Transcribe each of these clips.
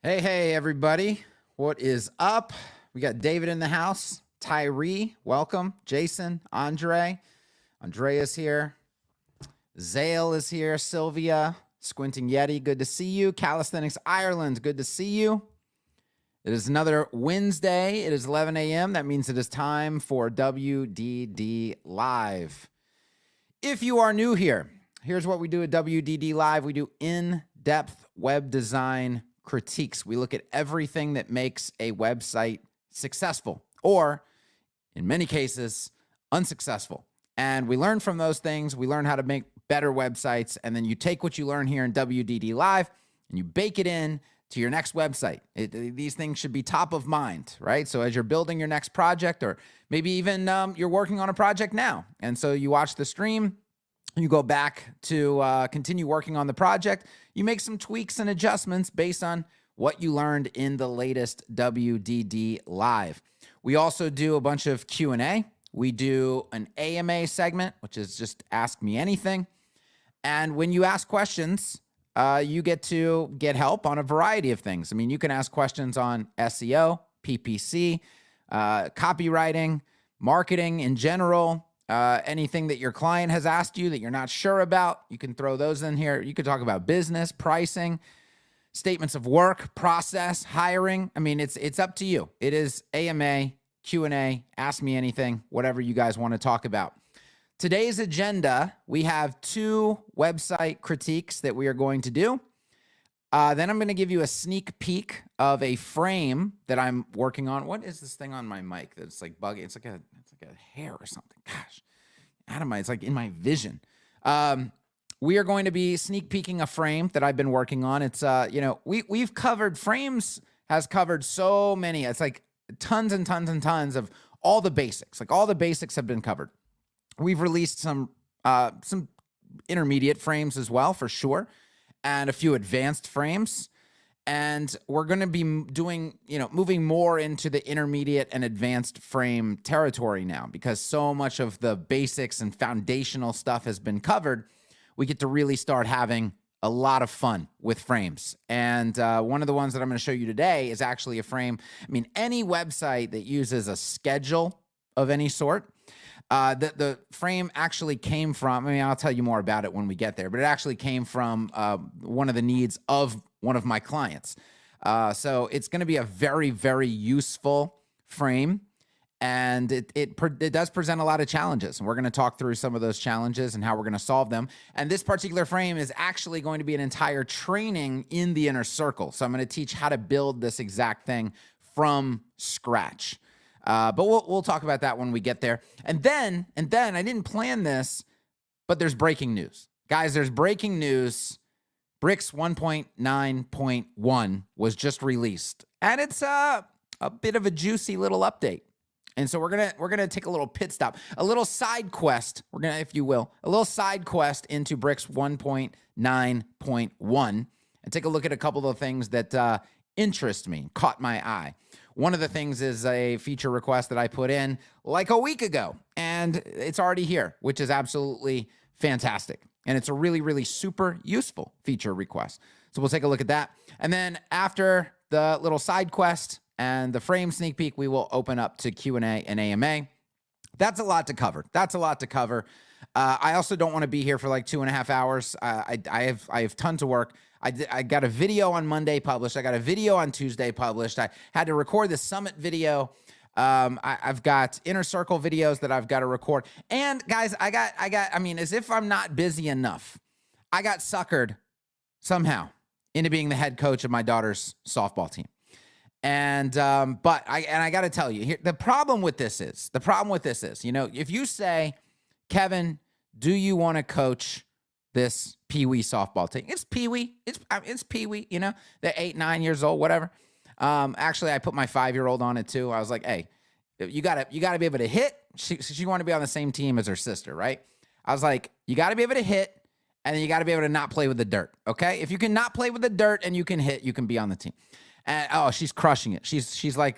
Hey, everybody. What is up? We got David in the house. Tyree, welcome. Jason, Andrea's here. Zale is here. Sylvia, Squinting Yeti, good to see you. Calisthenics Ireland, good to see you. It is another Wednesday. It is 11 a.m. That means it is time for WDD Live. If you are new here, here's what we do at WDD Live. We do in-depth web design critiques. We look at everything that makes a website successful, or in many cases, unsuccessful. And we learn from those things. We learn how to make better websites. And then you take what you learn here in WDD Live and you bake it in to your next website. These things should be top of mind, right? So as you're building your next project, or maybe even you're working on a project now, and so you watch the stream, you go back to continue working on the project, you make some tweaks and adjustments based on what you learned in the latest WDD Live. We also do a bunch of Q&A. We do an AMA segment, which is just Ask Me Anything. And when you ask questions, you get to get help on a variety of things. I mean, you can ask questions on SEO, PPC, copywriting, marketing in general, anything that your client has asked you that you're not sure about, you can throw those in here. You could talk about business, pricing, statements of work, process, hiring. I mean, it's up to you. It is AMA, Q&A, Ask Me Anything, whatever you guys want to talk about. Today's agenda, we have 2 website critiques that we are going to do. Then I'm going to give you a sneak peek of a frame that I'm working on. What is this thing on my mic that's like bugging? It's like a hair or something. Gosh, it's like in my vision. We are going to be sneak peeking a frame that I've been working on. It's we've covered frames, has covered so many. It's like tons and tons and tons of all the basics. Like all the basics have been covered. We've released some intermediate frames as well, for sure, and a few advanced frames. And we're going to be doing, moving more into the intermediate and advanced frame territory now, because so much of the basics and foundational stuff has been covered. We get to really start having a lot of fun with frames. And one of the ones that I'm going to show you today is actually a frame. I mean, any website that uses a schedule of any sort, the frame actually came from, I'll tell you more about it when we get there, but it actually came from one of the needs of one of my clients. So it's going to be a very, very useful frame, and it does present a lot of challenges. And we're going to talk through some of those challenges and how we're going to solve them. And this particular frame is actually going to be an entire training in the inner circle. So I'm going to teach how to build this exact thing from scratch. But we'll talk about that when we get there. And then I didn't plan this, but there's breaking news. Guys, there's breaking news. Bricks 1.9.1 was just released, and it's a bit of a juicy little update. And so we're gonna take a little pit stop, a little side quest. We're gonna, if you will, a little side quest into Bricks 1.9.1 and take a look at a couple of things that interest me, caught my eye. One of the things is a feature request that I put in like a week ago, and it's already here, which is absolutely fantastic. And it's a really, really super useful feature request. So we'll take a look at that. And then after the little side quest and the frame sneak peek, we will open up to Q&A and AMA. That's a lot to cover. I also don't want to be here for like 2.5 hours. I have tons of work. I got a video on Monday published. I got a video on Tuesday published. I had to record the summit video. I've got inner circle videos that I've got to record. And guys, as if I'm not busy enough, I got suckered somehow into being the head coach of my daughter's softball team. And, but I got to tell you here, the problem with this is, if you say, Kevin, do you want to coach this Pee-wee softball team? It's Pee-wee. It's Pee-wee, they're 8, 9 years old, whatever. Actually, I put my 5-year-old on it too. I was like, hey, you gotta be able to hit. She wanted to be on the same team as her sister, right? I was like, you gotta be able to hit, and then you gotta be able to not play with the dirt, okay? If you can not play with the dirt and you can hit, you can be on the team. And oh, she's crushing it. She's like,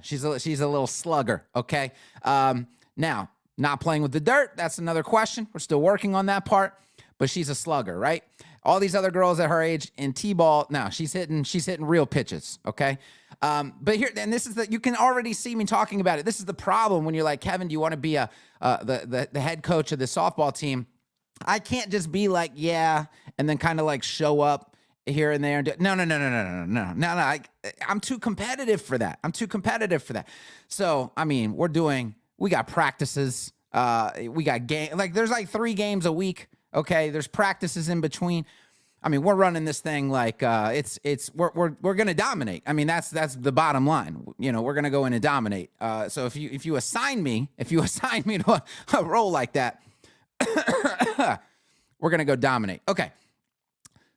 she's a little slugger, okay? Now, not playing with the dirt, that's another question. We're still working on that part, but she's a slugger, right? All these other girls at her age in T-ball, now she's hitting real pitches, okay? But here, and this is you can already see me talking about it. This is the problem when you're like, Kevin, do you want to be the head coach of the softball team? I can't just be like, yeah, and then kind of like show up here and there and no. I'm too competitive for that. So, I mean, we got practices. We got there's like 3 games a week. Okay. There's practices in between. I mean, we're running this thing like, we're going to dominate. I mean, that's the bottom line. You know, we're going to go in and dominate. So if you assign me to a role like that, we're going to go dominate. Okay.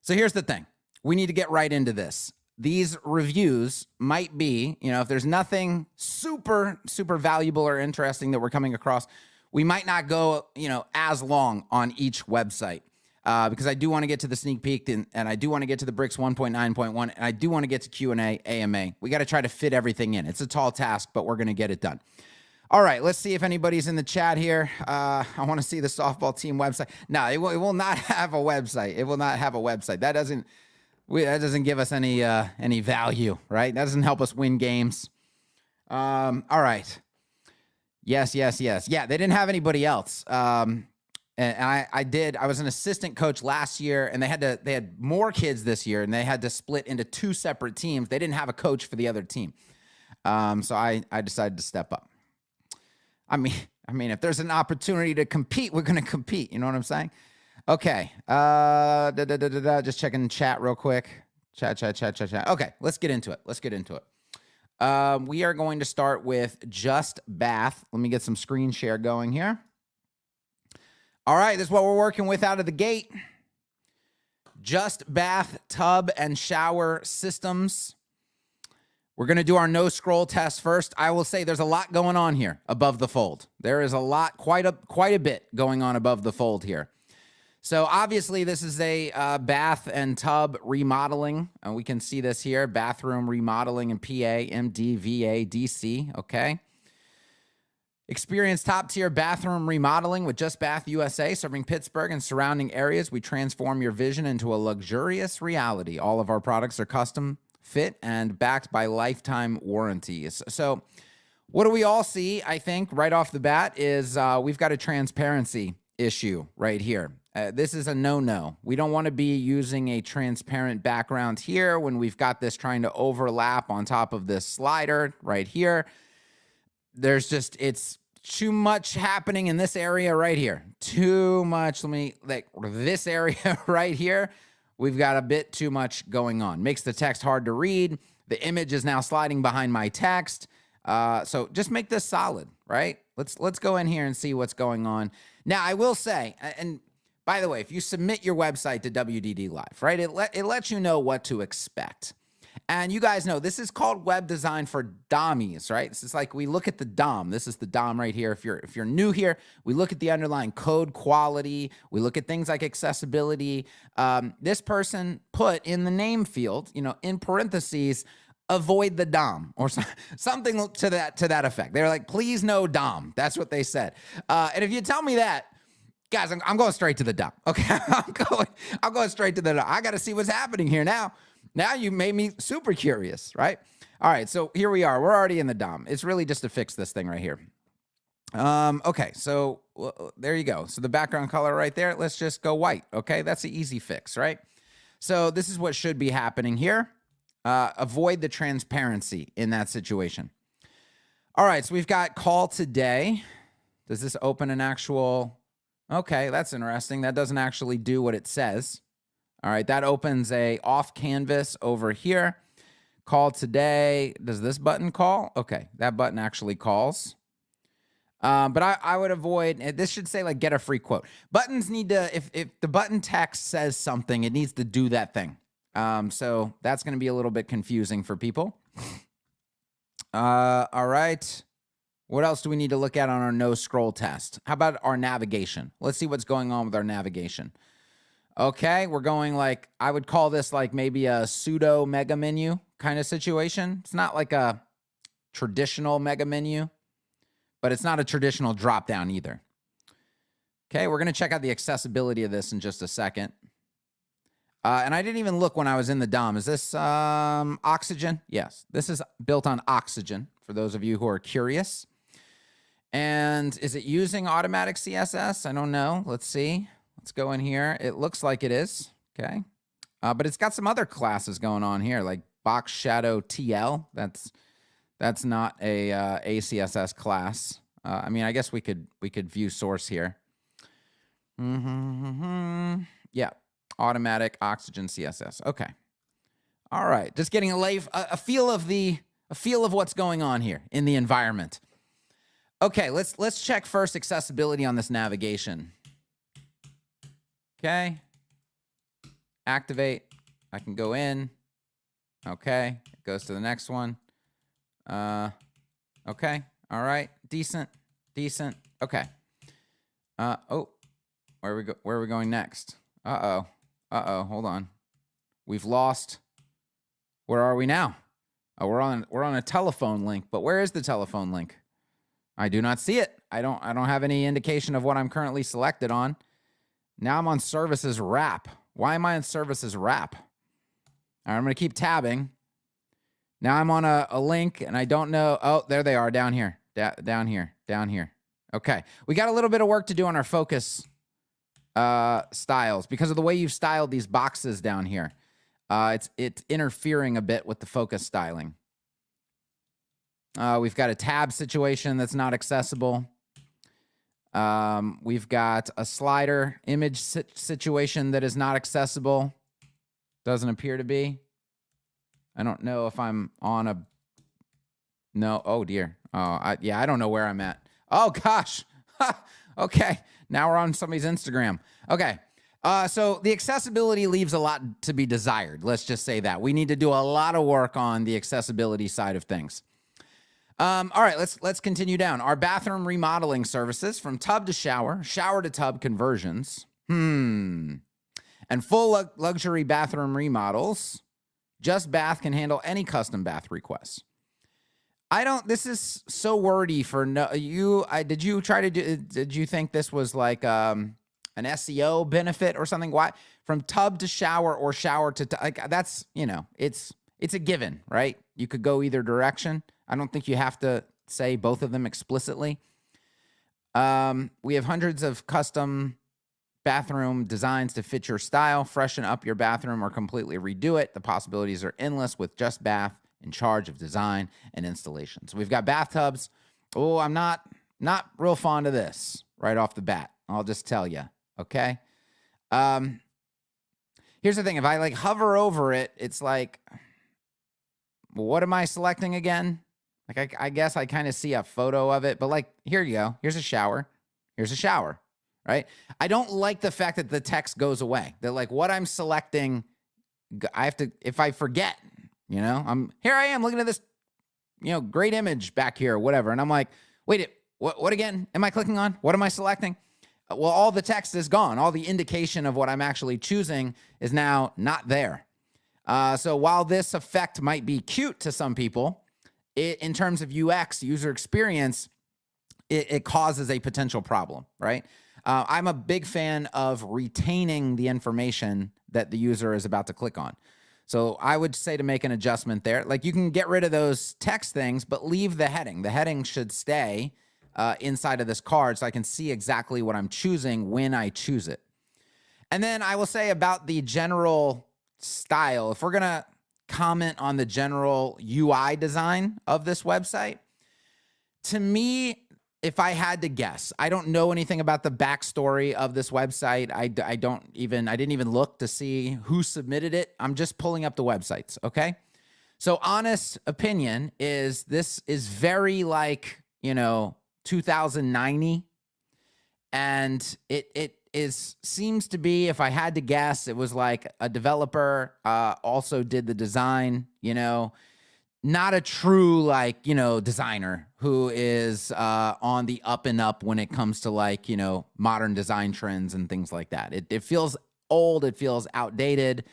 So here's the thing. We need to get right into this. These reviews might be, you know, if there's nothing super, super valuable or interesting that we're coming across, we might not go, you know, as long on each website because I do want to get to the sneak peek and I do want to get to the Bricks 1.9.1 and I do want to get to Q&A, AMA. We got to try to fit everything in. It's a tall task, but we're going to get it done. All right, let's see if anybody's in the chat here. I want to see the softball team website. No, it will not have a website. It will not have a website. That doesn't give us any value, right? That doesn't help us win games. All right. Yes. Yeah, they didn't have anybody else. And I was an assistant coach last year, and they had more kids this year, and they had to split into 2 separate teams. They didn't have a coach for the other team. So I decided to step up. I mean, if there's an opportunity to compete, we're going to compete. You know what I'm saying? Okay. Just checking chat real quick. Chat. Okay, let's get into it. We are going to start with Just Bath. Let me get some screen share going here. All right, this is what we're working with out of the gate. Just Bath tub and shower systems. We're going to do our no scroll test first. I will say there's a lot going on here above the fold. There is a lot, quite a bit going on above the fold here. So obviously this is a bath and tub remodeling. And we can see this here, bathroom remodeling in PA, MD, VA, DC, okay? Experience top-tier bathroom remodeling with Just Bath USA, serving Pittsburgh and surrounding areas. We transform your vision into a luxurious reality. All of our products are custom fit and backed by lifetime warranties. So what do we all see, I think, right off the bat is we've got a transparency issue right here. This is a no-no. We don't want to be using a transparent background here when we've got this trying to overlap on top of this slider right here. It's too much happening in this area right here. Too much. This area right here, we've got a bit too much going on. Makes the text hard to read. The image is now sliding behind my text. So just make this solid, right? Let's go in here and see what's going on. Now, I will say, and by the way, if you submit your website to WDD Live, right, it lets you know what to expect. And you guys know this is called web design for dummies, right? This is like we look at the DOM. This is the DOM right here. If you're new here, we look at the underlying code quality. We look at things like accessibility. This person put in the name field, you know, in parentheses, avoid the DOM or something to that effect. They're like, please no DOM. That's what they said. And if you tell me that, guys, I'm going straight to the DOM. Okay, I'm going straight to the DOM. I got to see what's happening here now. Now you made me super curious, right? All right, so here we are. We're already in the DOM. It's really just to fix this thing right here. Okay, so there you go. So the background color right there, let's just go white, okay? That's an easy fix, right? So this is what should be happening here. Avoid the transparency in that situation. All right, so we've got call today. Does this open an actual... Okay, that's interesting. That doesn't actually do what it says. All right, that opens a off canvas over here. Call today. Does this button call? Okay, that button actually calls. But I would avoid, this should say like get a free quote. Buttons need to, if the button text says something, it needs to do that thing. So that's going to be a little bit confusing for people. All right. What else do we need to look at on our no scroll test? How about our navigation? Let's see what's going on with our navigation. Okay, we're going like, I would call this like maybe a pseudo mega menu kind of situation. It's not like a traditional mega menu, but it's not a traditional drop down either. Okay, we're going to check out the accessibility of this in just a second. And I didn't even look when I was in the DOM. Is this Oxygen? Yes, this is built on Oxygen, for those of you who are curious. And is it using automatic CSS? I don't know. Let's see. Let's go in here. It looks like it is. Okay. But it's got some other classes going on here, like Box Shadow TL. That's not a CSS class. I mean, I guess we could view source here. Yeah. Automatic Oxygen CSS. Okay. All right. Just getting a feel of what's going on here in the environment. Okay, let's check first accessibility on this navigation. Okay. Activate. I can go in. Okay. It goes to the next one. Okay. All right. Decent. Okay. Oh. Where are we going next? Hold on. We've lost. Where are we now? Oh, we're on a telephone link, but where is the telephone link? I do not see it. I don't have any indication of what I'm currently selected on. Now I'm on services wrap. Why am I on services wrap? All right, I'm going to keep tabbing. Now I'm on a link and I don't know. Oh, there they are down here. Down here. Okay. We got a little bit of work to do on our focus styles because of the way you've styled these boxes down here. It's interfering a bit with the focus styling. We've got a tab situation that's not accessible. We've got a slider image situation that is not accessible. Doesn't appear to be. I don't know if I'm on a... No. Oh, dear. I don't know where I'm at. Oh, gosh. Okay. Now we're on somebody's Instagram. Okay. So the accessibility leaves a lot to be desired. Let's just say that. We need to do a lot of work on the accessibility side of things. All right, let's continue down. Our bathroom remodeling services from tub to shower, shower to tub conversions. And full luxury bathroom remodels. Just Bath can handle any custom bath requests. This is so wordy for did you think this was like an SEO benefit or something? Why from tub to shower or shower to like that's, it's a given, right? You could go either direction. I don't think you have to say both of them explicitly. We have hundreds of custom bathroom designs to fit your style, freshen up your bathroom or completely redo it. The possibilities are endless with Just Bath in charge of design and installation. So we've got bathtubs. Oh, I'm not real fond of this right off the bat. I'll just tell you. Okay. Here's the thing. If I hover over it, it's like, what am I selecting again? I guess I kind of see a photo of it, but here you go. Here's a shower. Here's a shower, right? I don't like the fact that the text goes away. That what I'm selecting, I have to, if I forget, here I am looking at this, great image back here or whatever. And I'm like, wait, what again am I clicking on? What am I selecting? Well, all the text is gone. All the indication of what I'm actually choosing is now not there. So while this effect might be cute to some people, in terms of UX, user experience, it causes a potential problem, right? I'm a big fan of retaining the information that the user is about to click on. So I would say to make an adjustment there. You can get rid of those text things, but leave the heading. The heading should stay inside of this card so I can see exactly what I'm choosing when I choose it. And then I will say about the general style, if we're going to comment on the general UI design of this website, to me, if I had to guess, I don't know anything about the backstory of this website. I didn't even look to see who submitted it. I'm just pulling up the websites, okay? So honest opinion is this is very 2009-y, and it seems to be, if I had to guess, it was like a developer also did the design, not a true designer who is on the up and up when it comes to modern design trends and things like that. It feels old. It feels outdated.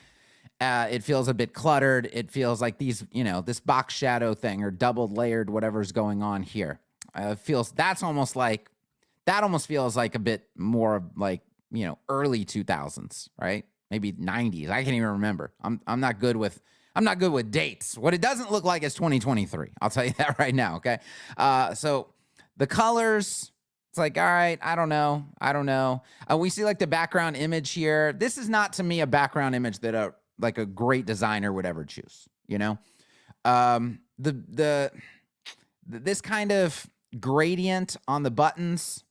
It feels a bit cluttered. It feels like these, this box shadow thing or doubled layered, whatever's going on here. That almost feels like a bit more early 2000s, right? maybe 90s. I can't even remember. I'm not good with dates. What it doesn't look like is 2023. I'll tell you that right now, okay? So the colors, it's like, all right, I don't know. We see like the background image here. This is not to me a background image that a great designer would ever choose, you know? This kind of gradient on the buttons,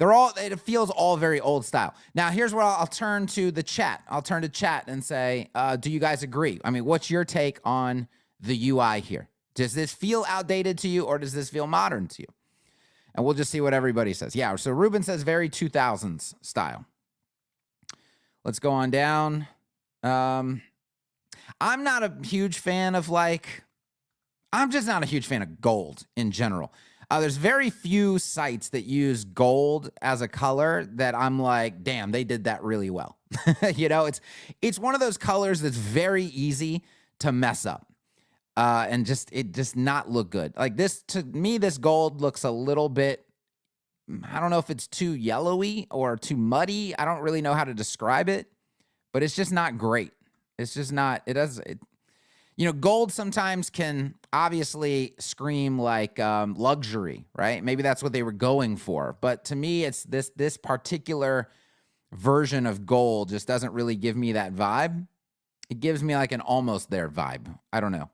it feels all very old style. Now, here's where I'll turn to the chat. I'll turn to chat and say, do you guys agree? I mean, what's your take on the UI here? Does this feel outdated to you, or does this feel modern to you? And we'll just see what everybody says. Yeah, so Ruben says very 2000s style. Let's go on down. I'm not a huge fan of I'm just not a huge fan of gold in general. There's very few sites that use gold as a color that I'm like, damn, they did that really well. You know, it's one of those colors that's very easy to mess up. And it just not look good. Like this, to me, this gold looks a little bit, I don't know if it's too yellowy or too muddy. I don't really know how to describe it, but it's just not great. It's just not, you know, gold sometimes can obviously scream like luxury, right? Maybe that's what they were going for. But to me, it's this particular version of gold just doesn't really give me that vibe. It gives me like an almost there vibe. I don't know.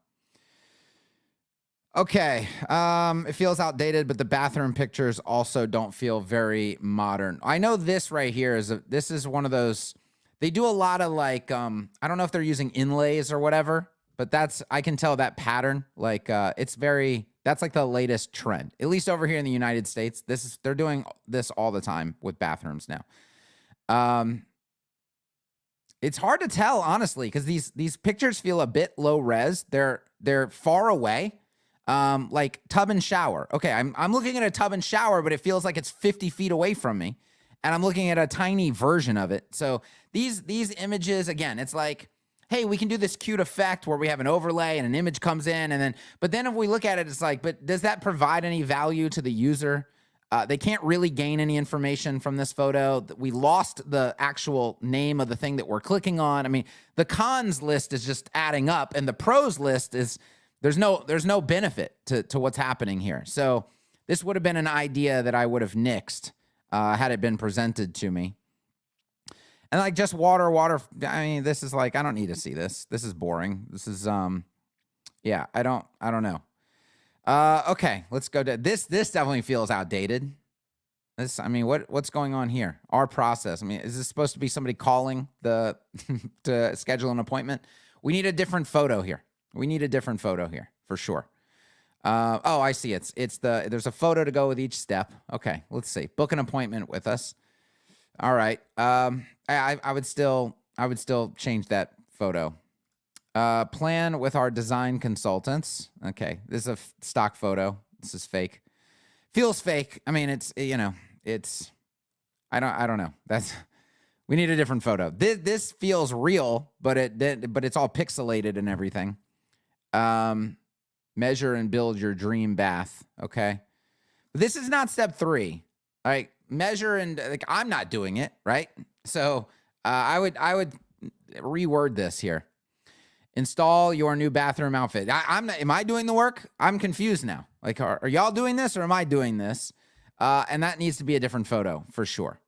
Okay, it feels outdated, but the bathroom pictures also don't feel very modern. I know this right here this is one of those, they do a lot of I don't know if they're using inlays or whatever, but I can tell that pattern, that's like the latest trend, at least over here in the United States. They're doing this all the time with bathrooms now. It's hard to tell, honestly, because these pictures feel a bit low res. They're far away. Like tub and shower. Okay, I'm looking at a tub and shower, but it feels like it's 50 feet away from me, and I'm looking at a tiny version of it. So these images, again, it's like, hey, we can do this cute effect where we have an overlay and an image comes in, but then if we look at it, it's like, but does that provide any value to the user? They can't really gain any information from this photo. We lost the actual name of the thing that we're clicking on. I mean, the cons list is just adding up, and the pros list is, there's no benefit to what's happening here. So this would have been an idea that I would have nixed had it been presented to me. And like just water. I mean, this is like, I don't need to see this. This is boring. This is yeah, I don't know. Okay, let's go to this. This definitely feels outdated. I mean, what's going on here? Our process. I mean, is this supposed to be somebody calling to schedule an appointment? We need a different photo here. We need a different photo here for sure. Oh, I see. There's a photo to go with each step. Okay, let's see. Book an appointment with us. All right. I would still change that photo. Plan with our design consultants. Okay, this is a stock photo. This is fake. Feels fake. I mean, I don't know. We need a different photo. This feels real, but it's all pixelated and everything. Measure and build your dream bath. Okay. This is not step 3. Like measure and I'm not doing it. Right. So, I would reword this here. Install your new bathroom outfit. Am I doing the work? I'm confused now. Like, are y'all doing this or am I doing this? And that needs to be a different photo for sure.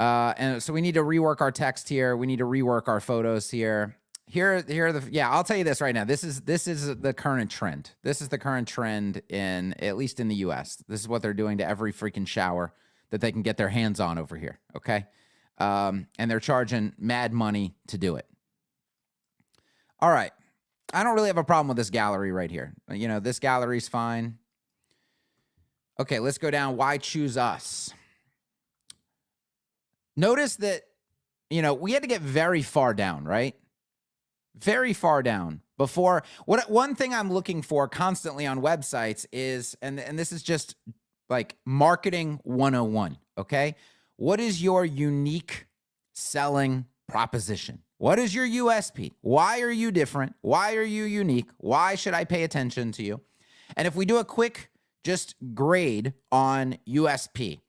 And so we need to rework our text here. We need to rework our photos here. I'll tell you this right now. This is the current trend. This is the current trend at least in the US. This is what they're doing to every freaking shower that they can get their hands on over here. Okay. And they're charging mad money to do it. All right. I don't really have a problem with this gallery right here. You know, this gallery's fine. Okay, let's go down. Why choose us? Notice that, you know, we had to get very far down, right? Very far down before. One thing I'm looking for constantly on websites is, and this is just like marketing 101, okay? What is your unique selling proposition? What is your USP? Why are you different? Why are you unique? Why should I pay attention to you? And if we do a quick just grade on USP,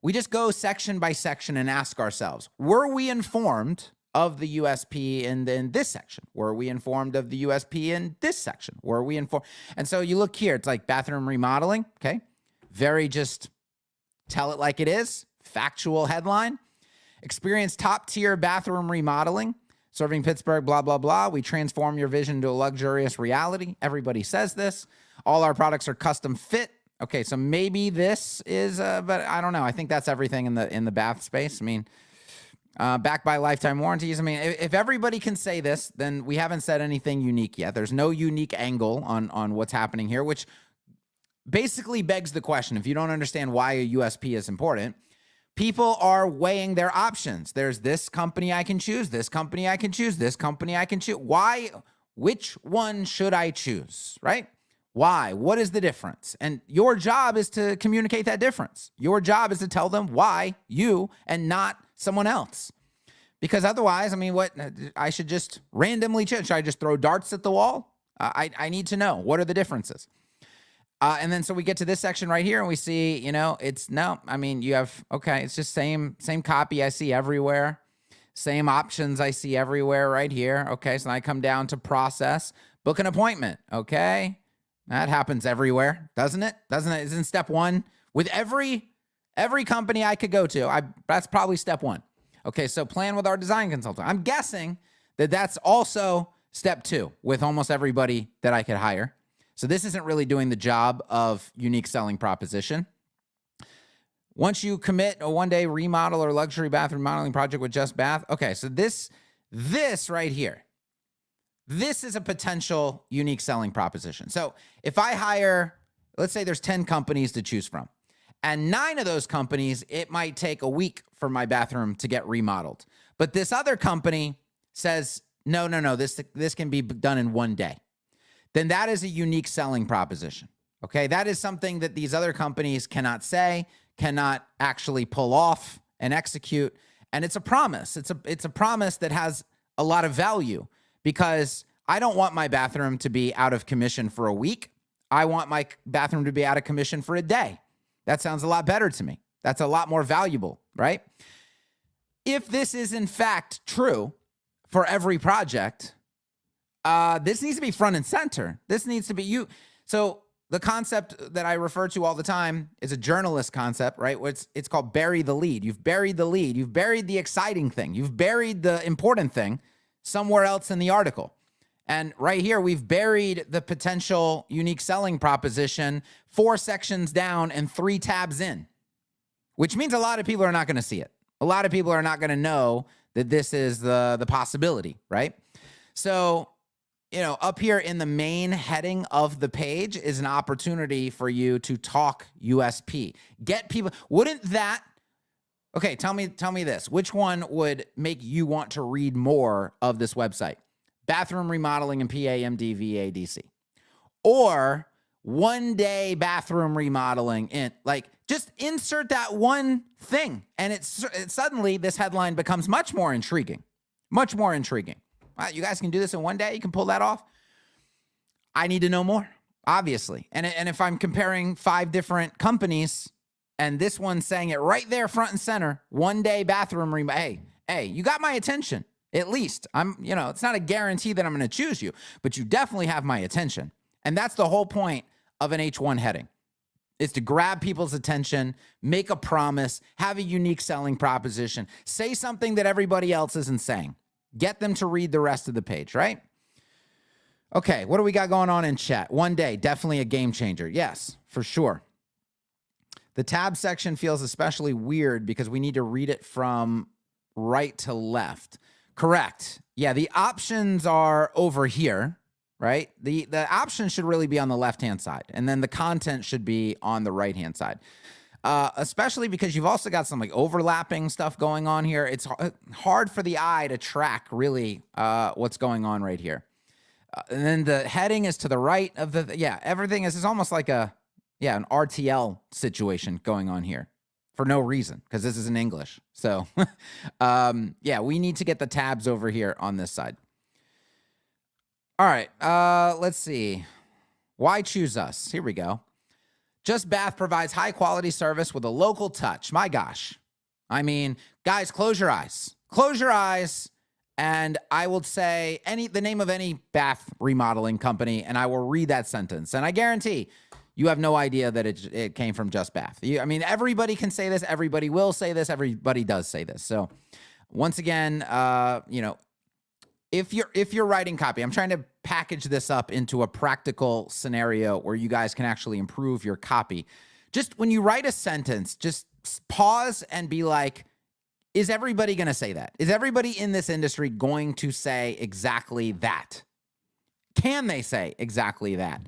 we just go section by section and ask ourselves, were we informed of the USP in this section? Were we informed of the USP in this section? Were we informed? And so you look here, it's like bathroom remodeling, okay? Very just tell it like it is, factual headline. Experience top-tier bathroom remodeling, serving Pittsburgh, blah, blah, blah. We transform your vision to a luxurious reality. Everybody says this. All our products are custom fit. Okay, so maybe this is, but I don't know. I think that's everything in the bath space. I mean, backed by lifetime warranties. I mean, if everybody can say this, then we haven't said anything unique yet. There's no unique angle on what's happening here, which basically begs the question. If you don't understand why a USP is important, people are weighing their options. There's this company I can choose, this company I can choose, this company I can choose. Why? Which one should I choose, right? Why? What is the difference? And your job is to communicate that difference. Your job is to tell them why you and not someone else. Because otherwise, I mean, what? I should just randomly choose. Should I just throw darts at the wall? I need to know. What are the differences? And then so we get to this section right here and we see, you know, you have, okay, it's just same copy I see everywhere. Same options I see everywhere right here. Okay, so I come down to process, book an appointment, okay? That happens everywhere, doesn't it? Doesn't it? Isn't step one? With every company I could go to, that's probably step one. Okay, so plan with our design consultant. I'm guessing that that's also step two with almost everybody that I could hire. So this isn't really doing the job of unique selling proposition. Once you commit a one-day remodel or luxury bathroom remodeling project with Just Bath, okay, so this right here, this is a potential unique selling proposition. So if I hire, let's say there's 10 companies to choose from, and 9 of those companies, it might take a week for my bathroom to get remodeled. But this other company says, no, this can be done in one day. Then that is a unique selling proposition, okay? That is something that these other companies cannot say, cannot actually pull off and execute, and it's a promise. It's a promise that has a lot of value because I don't want my bathroom to be out of commission for a week. I want my bathroom to be out of commission for a day. That sounds a lot better to me. That's a lot more valuable, right? If this is in fact true for every project, this needs to be front and center. This needs to be you. So the concept that I refer to all the time is a journalist concept, right? It's called bury the lead. You've buried the lead. You've buried the exciting thing. You've buried the important thing somewhere else in the article. And right here, we've buried the potential unique selling proposition 4 sections down and 3 tabs in, which means a lot of people are not going to see it. A lot of people are not going to know that this is the possibility, right? So, you know, up here in the main heading of the page is an opportunity for you to talk USP. Get people, wouldn't that, okay, tell me this. Which one would make you want to read more of this website? Bathroom remodeling and PAMD VADC. Or one-day bathroom remodeling in, like, just insert that one thing. And it suddenly, this headline becomes much more intriguing. Much more intriguing. You guys can do this in one day? You can pull that off? I need to know more, obviously. And if I'm comparing 5 different companies and this one's saying it right there front and center, one-day bathroom remodel, hey, you got my attention, at least. It's not a guarantee that I'm going to choose you, but you definitely have my attention. And that's the whole point of an H1 heading, is to grab people's attention, make a promise, have a unique selling proposition, say something that everybody else isn't saying. Get them to read the rest of the page, right? Okay, what do we got going on in chat? One day, definitely a game changer. Yes, for sure. The tab section feels especially weird because we need to read it from right to left. Correct. Yeah, the options are over here, right? The options should really be on the left-hand side, and then the content should be on the right-hand side. Especially because you've also got some like overlapping stuff going on here. It's hard for the eye to track really what's going on right here. And then the heading is to the right of everything is almost like an RTL situation going on here for no reason because this is in English. So we need to get the tabs over here on this side. All right, let's see. Why choose us? Here we go. Just Bath provides high-quality service with a local touch. My gosh. I mean, guys, close your eyes. Close your eyes and I will say the name of any bath remodeling company, and I will read that sentence. And I guarantee you have no idea that it came from Just Bath. I mean, everybody can say this. Everybody will say this. Everybody does say this. So once again, if you're writing copy, I'm trying to package this up into a practical scenario where you guys can actually improve your copy. Just when you write a sentence, just pause and be like, is everybody going to say that? Is everybody in this industry going to say exactly that? Can they say exactly that?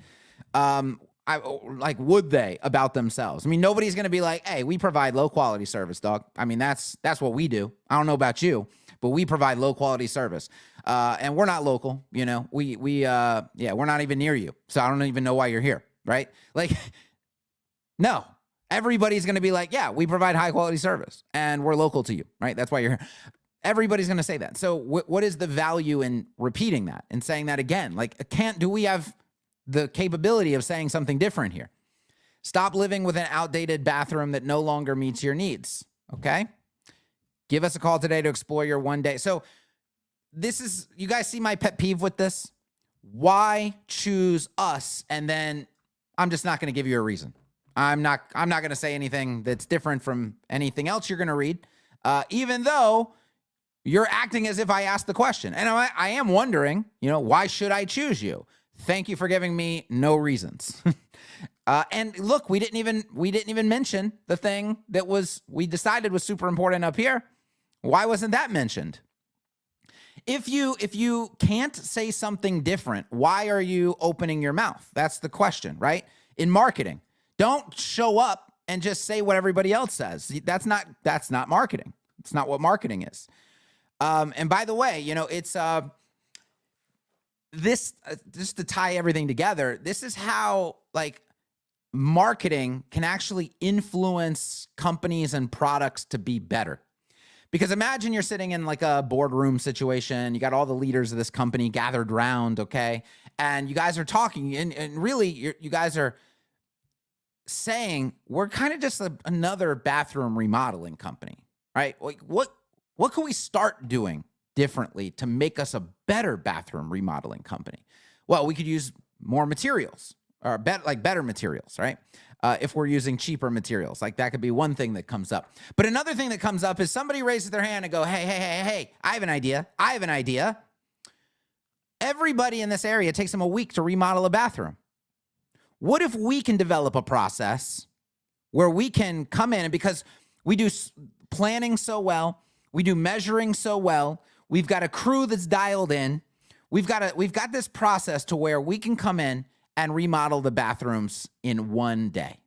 Would they about themselves? I mean, nobody's going to be like, hey, we provide low quality service, dog. I mean, that's what we do. I don't know about you, but we provide low quality service. And we're not local, we're not even near you. So I don't even know why you're here. Right? Like, no, everybody's going to be like, yeah, we provide high quality service and we're local to you. Right? That's why you're here. Everybody's going to say that. So what is the value in repeating that and saying that again? Like, do we have the capability of saying something different here? Stop living with an outdated bathroom that no longer meets your needs. Okay? Give us a call today to explore your one day. So you guys see my pet peeve with this? Why choose us? And then I'm just not going to give you a reason. I'm not going to say anything that's different from anything else you're going to read, even though you're acting as if I asked the question. And I am wondering, why should I choose you? Thank you for giving me no reasons. And look, we didn't even mention the thing that we decided was super important up here. Why wasn't that mentioned? If you can't say something different, why are you opening your mouth? That's the question, right? In marketing, don't show up and just say what everybody else says. That's not marketing. It's not what marketing is. And by the way, it's this just to tie everything together. This is how marketing can actually influence companies and products to be better. Because imagine you're sitting in a boardroom situation. You got all the leaders of this company gathered around, okay? And you guys are talking, and really you guys are saying, we're kind of just another bathroom remodeling company, right? Like what can we start doing differently to make us a better bathroom remodeling company? Well, we could use more materials or better materials, right? If we're using cheaper materials, that could be one thing that comes up. But another thing that comes up is somebody raises their hand and go, hey, I have an idea. Everybody in this area takes them a week to remodel a bathroom. What if we can develop a process where we can come in, and because we do planning so well, we do measuring so well, we've got a crew that's dialed in, we've got this process to where we can come in and remodel the bathrooms in one day.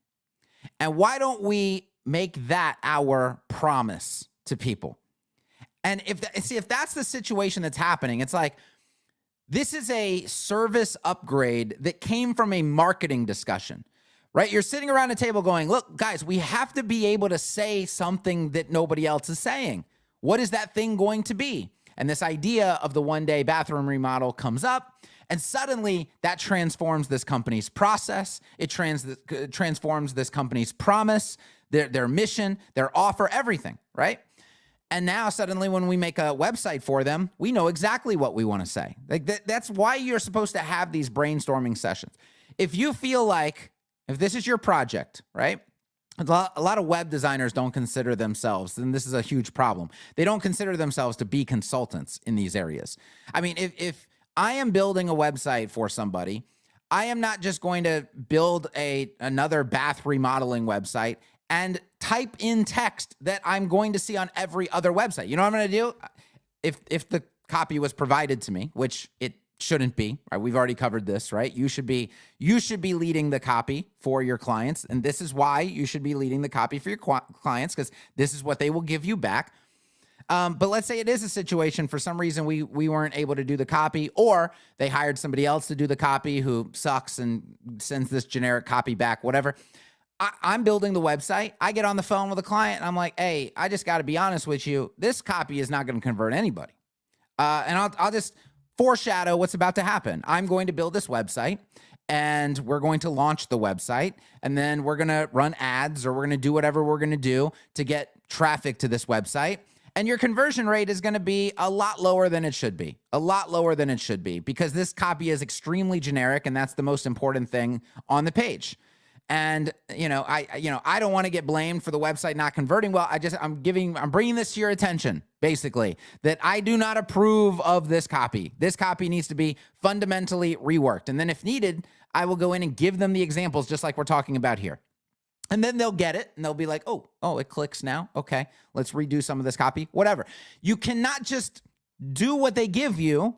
And why don't we make that our promise to people? And if that's the situation that's happening, it's like, this is a service upgrade that came from a marketing discussion, right? You're sitting around a table going, look, guys, we have to be able to say something that nobody else is saying. What is that thing going to be? And this idea of the one-day bathroom remodel comes up, and suddenly that transforms this company's process. It transforms this company's promise, their mission, their offer, everything, right? And now suddenly when we make a website for them, we know exactly what we want to say. That's why you're supposed to have these brainstorming sessions. If you feel like, if this is your project, right? A lot of web designers don't consider themselves, and this is a huge problem, they don't consider themselves to be consultants in these areas. I mean, if I am building a website for somebody, I am not just going to build another bath remodeling website and type in text that I'm going to see on every other website. You know what I'm going to do? If the copy was provided to me, which it shouldn't be, right? We've already covered this, right? You should be leading the copy for your clients, and this is why you should be leading the copy for your clients, because this is what they will give you back. But let's say it is a situation, for some reason we weren't able to do the copy, or they hired somebody else to do the copy who sucks and sends this generic copy back, whatever. I'm building the website. I get on the phone with a client and I'm like, hey, I just got to be honest with you. This copy is not going to convert anybody. And I'll just foreshadow what's about to happen. I'm going to build this website, and we're going to launch the website, and then we're going to run ads, or we're going to do whatever we're going to do to get traffic to this website. And your conversion rate is going to be a lot lower than it should be. A lot lower than it should be, because this copy is extremely generic, and that's the most important thing on the page. And I don't want to get blamed for the website not converting well. I'm bringing this to your attention, basically, that I do not approve of this copy. This copy needs to be fundamentally reworked. And then if needed, I will go in and give them the examples just like we're talking about here. And then they'll get it and they'll be like, oh, it clicks now. Okay, let's redo some of this copy, whatever. You cannot just do what they give you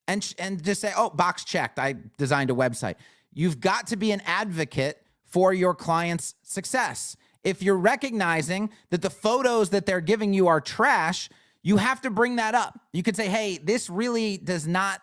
and just say, oh, box checked, I designed a website. You've got to be an advocate for your client's success. If you're recognizing that the photos that they're giving you are trash, you have to bring that up. You could say, hey, this really does not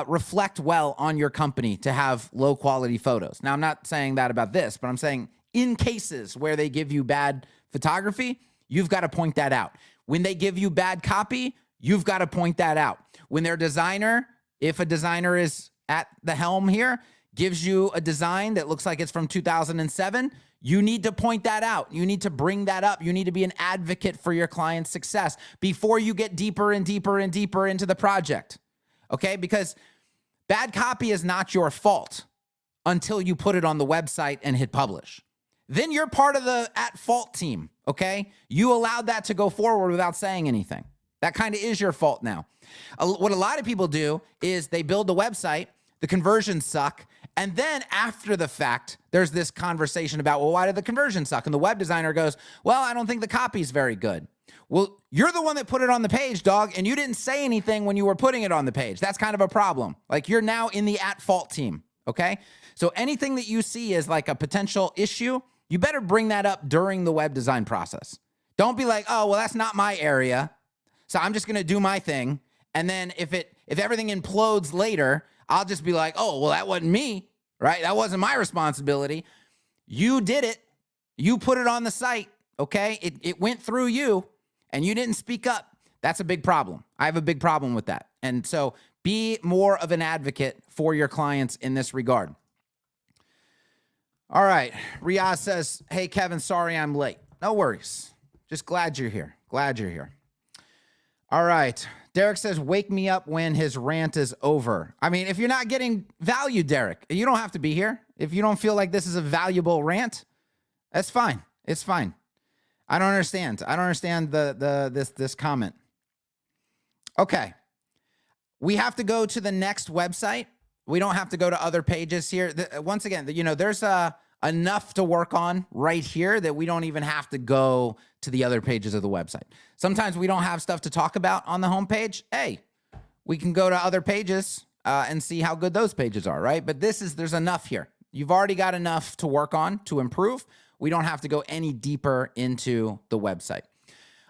reflect well on your company to have low quality photos. Now, I'm not saying that about this, but I'm saying in cases where they give you bad photography, you've got to point that out. When they give you bad copy, you've got to point that out. When their designer, if a designer is at the helm here, gives you a design that looks like it's from 2007, you need to point that out. You need to bring that up. You need to be an advocate for your client's success before you get deeper and deeper and deeper into the project. Okay? Because bad copy is not your fault until you put it on the website and hit publish. Then you're part of the at-fault team, okay? You allowed that to go forward without saying anything. That kind of is your fault now. What a lot of people do is they build the website, the conversions suck, and then after the fact, there's this conversation about, well, why did the conversions suck? And the web designer goes, well, I don't think the copy's very good. Well, you're the one that put it on the page, dog, and you didn't say anything when you were putting it on the page. That's kind of a problem. Like, you're now in the at-fault team, okay? So anything that you see as like a potential issue, you better bring that up during the web design process. Don't be like, oh, well, that's not my area, so I'm just going to do my thing. And then if everything implodes later, I'll just be like, oh, well, that wasn't me, right? That wasn't my responsibility. You did it. You put it on the site, okay? It went through you, and you didn't speak up. That's a big problem. I have a big problem with that. And so be more of an advocate for your clients in this regard. All right. Riaz says, hey, Kevin, sorry I'm late. No worries. Just glad you're here. Glad you're here. All right. Derek says, wake me up when his rant is over. I mean, if you're not getting value, Derek, you don't have to be here. If you don't feel like this is a valuable rant, that's fine. It's fine. I don't understand. I don't understand this comment. Okay. We have to go to the next website. We don't have to go to other pages here. Once again, there's enough to work on right here that we don't even have to go to the other pages of the website. Sometimes we don't have stuff to talk about on the homepage. Hey, we can go to other pages and see how good those pages are, right? But there's enough here. You've already got enough to work on to improve. We don't have to go any deeper into the website.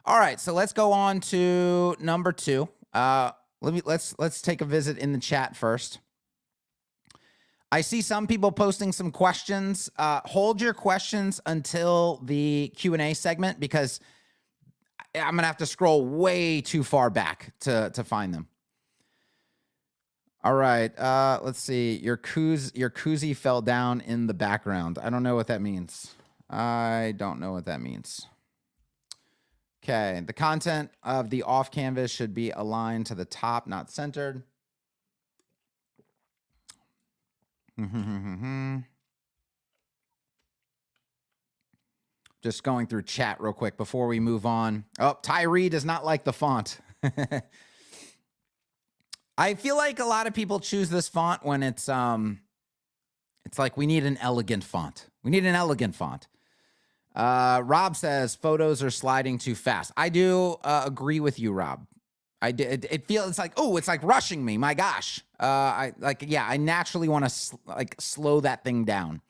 All right, so let's go on to number 2. Let's take a visit in the chat first. I see some people posting some questions. Hold your questions until the Q&A segment, because I'm going to have to scroll way too far back to find them. All right. Let's see. Your koozie fell down in the background. I don't know what that means. I don't know what that means. Okay. The content of the off canvas should be aligned to the top, not centered. Just going through chat real quick before we move on. Oh, Tyree does not like the font. I feel like a lot of people choose this font when it's like we need an elegant font. We need an elegant font. Rob says photos are sliding too fast. I do agree with you, Rob. It feels, it's like, oh, it's like rushing me. My gosh. I naturally want to slow that thing down.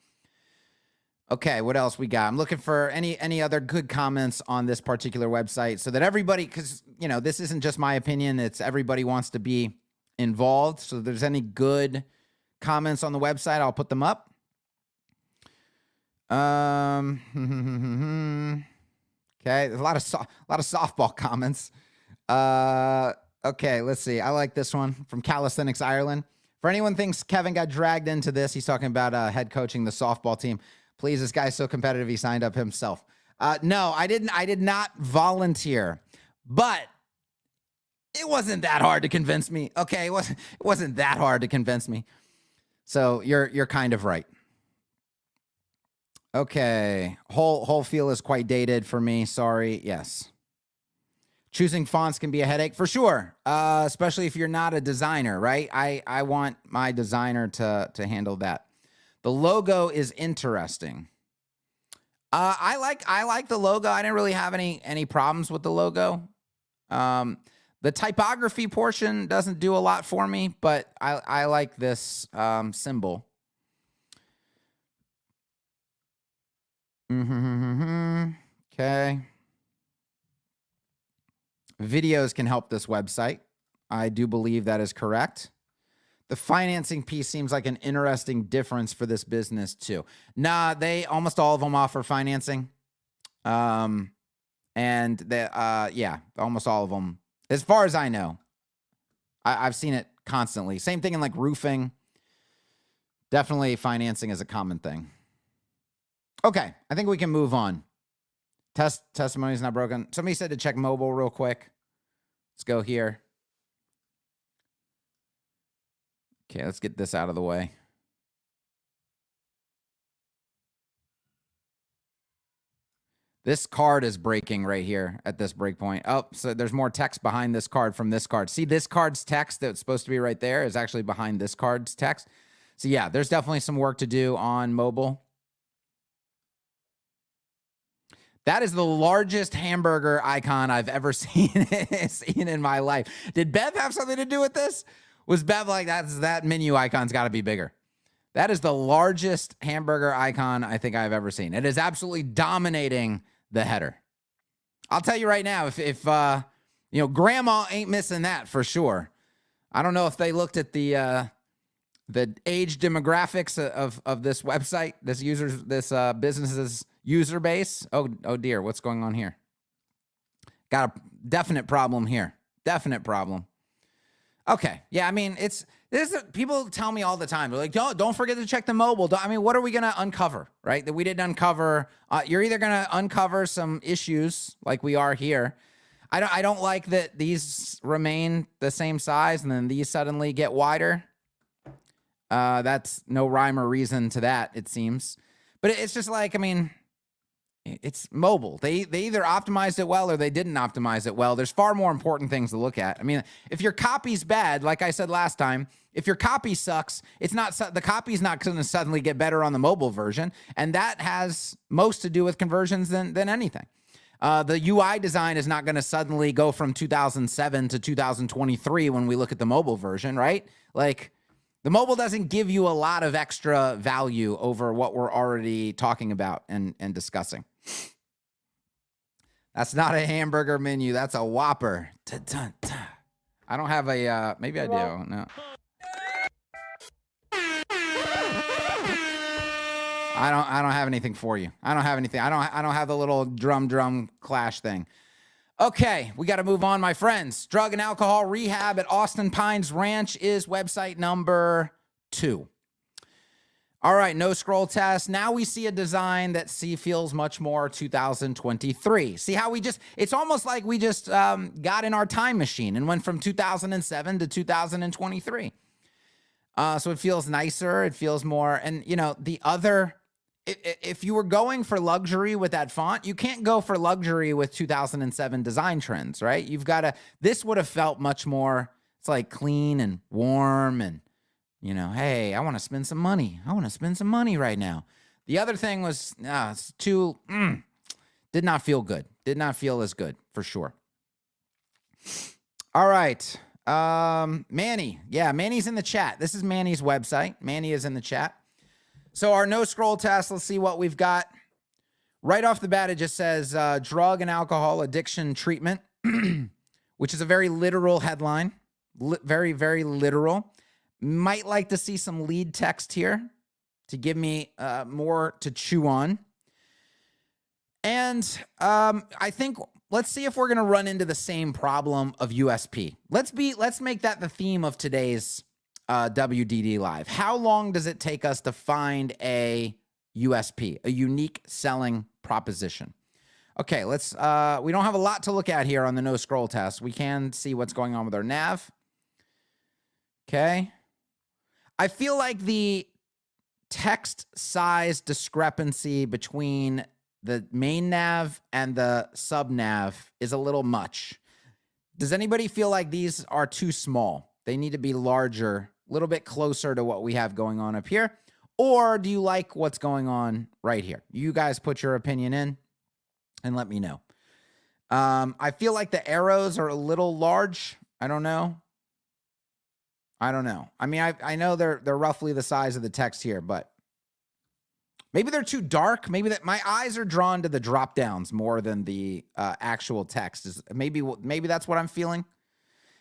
Okay, what else we got? I'm looking for any other good comments on this particular website so that everybody, because, this isn't just my opinion. It's everybody wants to be involved. So if there's any good comments on the website, I'll put them up. Okay, there's a lot of softball comments. Okay, let's see. I like this one from Calisthenics Ireland. For anyone thinks Kevin got dragged into this, he's talking about head coaching the softball team. Please, this guy's so competitive, he signed up himself. No, I didn't. I did not volunteer. but it wasn't that hard to convince me. Okay, it wasn't that hard to convince me. So you're kind of right. Okay, whole feel is quite dated for me. Sorry. Yes. Choosing fonts can be a headache for sure, especially if you're not a designer, right? I want my designer to handle that. The logo is interesting. I like the logo. I didn't really have any problems with the logo. The typography portion doesn't do a lot for me, but I like this symbol. Okay. Videos can help this website. I do believe that is correct. The financing piece seems like an interesting difference for this business too. Nah, almost all of them offer financing. And yeah, almost all of them, as far as I know. I've seen it constantly. Same thing in like roofing. Definitely financing is a common thing. Okay, I think we can move on. Testimony is not broken. Somebody said to check mobile real quick. Let's go here. Okay, let's get this out of the way. This card is breaking right here at this breakpoint. Oh, so there's more text behind this card from this card. See, this card's text that's supposed to be right there is actually behind this card's text. So yeah, there's definitely some work to do on mobile. That is the largest hamburger icon I've ever seen in my life. Did Bev have something to do with this? Was Bev like, that menu icon's got to be bigger? That is the largest hamburger icon I think I've ever seen. It is absolutely dominating the header. I'll tell you right now, if grandma ain't missing that for sure. I don't know if they looked at the age demographics of this website, this business's user base. Oh dear, what's going on here? Got a definite problem here. Definite problem. Okay, yeah, I mean, people tell me all the time. They're like, don't forget to check the mobile. I mean, what are we gonna uncover, right? That we didn't uncover. You're either gonna uncover some issues like we are here. I don't like that these remain the same size and then these suddenly get wider. That's no rhyme or reason to that, it seems. But it's just like, I mean, it's mobile. They either optimized it well or they didn't optimize it well. There's far more important things to look at. I mean, if your copy's bad, like I said last time, if your copy sucks, the copy's not going to suddenly get better on the mobile version, and that has most to do with conversions than anything. The UI design is not going to suddenly go from 2007 to 2023 when we look at the mobile version, right? Like, the mobile doesn't give you a lot of extra value over what we're already talking about and discussing. That's not a hamburger menu. That's a Whopper. I don't have a, maybe I do. No. I don't have anything for you. I don't have anything. I don't have the little drum clash thing. Okay, we got to move on, my friends. Drug and alcohol rehab at Austin Pines Ranch is website number 2. All right, no scroll test. Now we see a design that feels much more 2023. See how it's almost like we just got in our time machine and went from 2007 to 2023. So it feels nicer. It feels more, and if you were going for luxury with that font, you can't go for luxury with 2007 design trends, right? This would have felt much more, it's like clean and warm and, hey, I want to spend some money. I want to spend some money right now. The other thing was, it's too, did not feel good. Did not feel as good, for sure. All right. Manny. Yeah, Manny's in the chat. This is Manny's website. Manny is in the chat. So our no scroll test, let's see what we've got. Right off the bat, it just says drug and alcohol addiction treatment, which is a very literal headline. Very, very literal. Might like to see some lead text here to give me more to chew on. And I think, let's see if we're going to run into the same problem of USP. Let's make that the theme of today's WDD Live. How long does it take us to find a USP, a unique selling proposition? Okay, let's, we don't have a lot to look at here on the no scroll test. We can see what's going on with our nav. Okay. I feel like the text size discrepancy between the main nav and the sub nav is a little much. Does anybody feel like these are too small? They need to be larger, a little bit closer to what we have going on up here. Or do you like what's going on right here? You guys put your opinion in and let me know. I feel like the arrows are a little large. I don't know. I mean, I know they're roughly the size of the text here, but maybe they're too dark. Maybe that my eyes are drawn to the drop downs more than the actual text. Maybe that's what I'm feeling.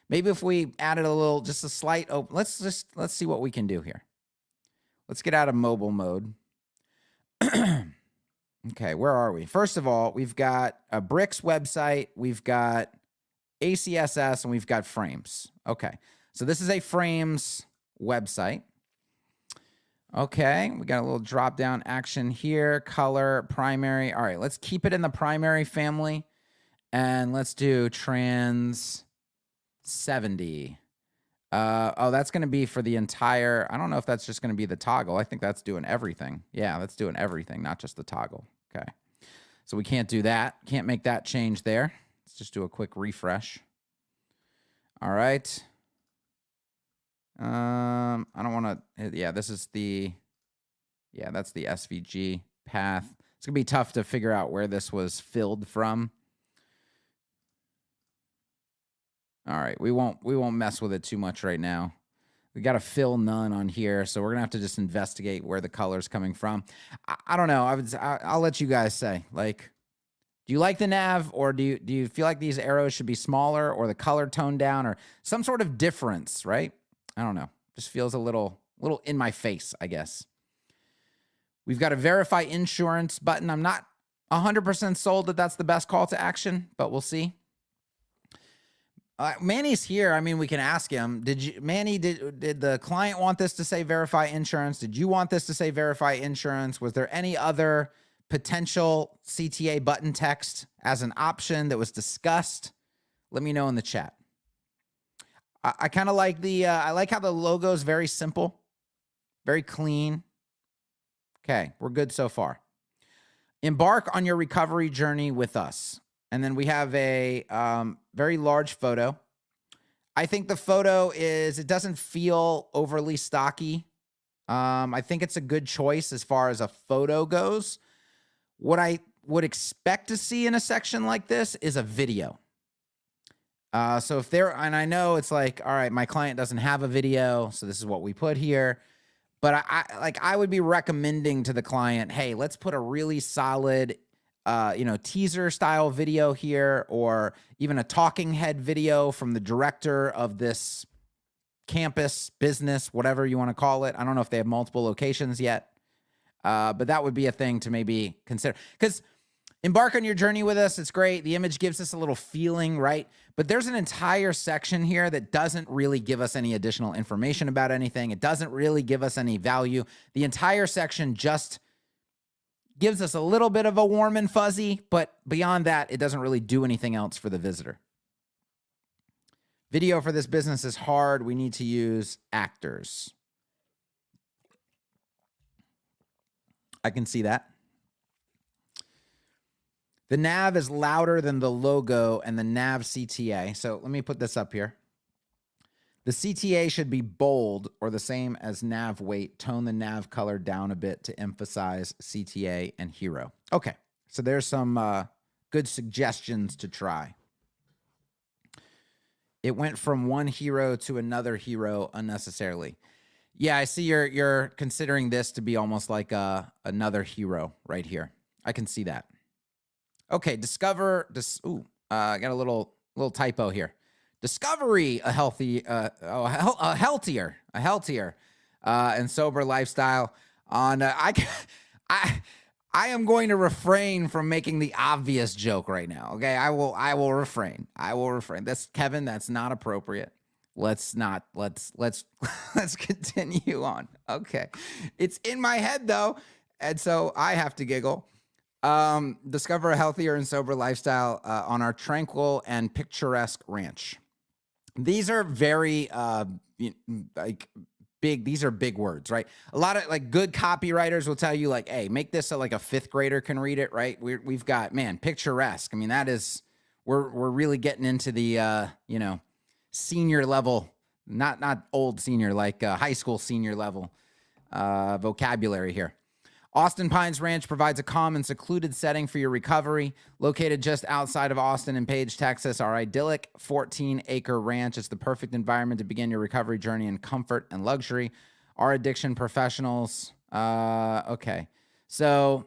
Maybe if we added a little, just a slight open, let's see what we can do here. Let's get out of mobile mode. Okay, where are we? First of all, we've got a Bricks website, we've got ACSS, and we've got frames. Okay, so this is a frames website. Okay, we got a little drop-down action here, color, primary. All right, let's keep it in the primary family, and let's do trans 70. Oh, that's going to be for the entire, I don't know if that's just going to be the toggle. I think that's doing everything. Yeah, that's doing everything, not just the toggle. Okay. So we can't do that. Can't make that change there. Let's just do a quick refresh. All right. I don't want to, yeah, this is the, yeah, that's the SVG path. It's going to be tough to figure out where this was filled from. All right, we won't mess with it too much right now. We got to fill none on here, so we're gonna have to just investigate where the color's coming from. I don't know. I'll let you guys say. Like, do you like the nav, or do you feel like these arrows should be smaller, or the color toned down, or some sort of difference? Right? I don't know. Just feels a little in my face, I guess. We've got a verify insurance button. I'm not 100% sold that that's the best call to action, but we'll see. Manny's here. I mean, we can ask him. Manny, did the client want this to say verify insurance? Did you want this to say verify insurance? Was there any other potential CTA button text as an option that was discussed? Let me know in the chat. I kind of like I like how the logo is very simple, very clean. Okay, we're good so far. Embark on your recovery journey with us. And then we have a very large photo. I think the photo it doesn't feel overly stocky. I think it's a good choice as far as a photo goes. What I would expect to see in a section like this is a video. So if and I know it's like, all right, my client doesn't have a video, so this is what we put here. But I would be recommending to the client, hey, let's put a really solid teaser style video here, or even a talking head video from the director of this campus, business, whatever you want to call it. I don't know if they have multiple locations yet, but that would be a thing to maybe consider. Because embark on your journey with us. It's great. The image gives us a little feeling, right? But there's an entire section here that doesn't really give us any additional information about anything. It doesn't really give us any value. The entire section just gives us a little bit of a warm and fuzzy, but beyond that, it doesn't really do anything else for the visitor. Video for this business is hard. We need to use actors. I can see that. The nav is louder than the logo and the nav CTA. So let me put this up here. The CTA should be bold or the same as nav weight. Tone the nav color down a bit to emphasize CTA and hero. Okay, so there's some good suggestions to try. It went from one hero to another hero unnecessarily. Yeah, I see you're considering this to be almost like another hero right here. I can see that. Okay, discover this. I got a little typo here. Discovery a healthier and sober lifestyle. I am going to refrain from making the obvious joke right now. Okay, I will refrain. That's Kevin. That's not appropriate. Let's continue on. Okay, it's in my head though, and so I have to giggle. Discover a healthier and sober lifestyle on our tranquil and picturesque ranch. These are very like big. These are big words, right? A lot of like good copywriters will tell you like, hey, make this so like a fifth grader can read it, right? We've got, man, picturesque. I mean, that is, we're really getting into the senior level, not old senior, like high school senior level vocabulary here. Austin Pines Ranch provides a calm and secluded setting for your recovery. Located just outside of Austin and Page, Texas, our idyllic 14-acre ranch is the perfect environment to begin your recovery journey in comfort and luxury. Our addiction professionals. Okay. So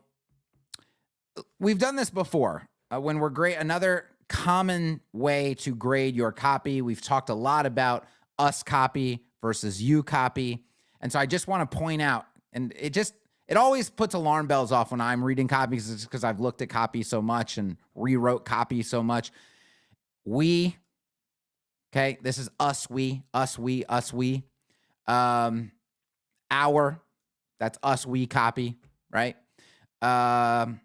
we've done this before when we're great. Another common way to grade your copy. We've talked a lot about us copy versus you copy. And so I just want to point out, and it always puts alarm bells off when I'm reading copies because I've looked at copy so much and rewrote copy so much. We, okay, this is us, we. Our, that's us, we copy, right? Now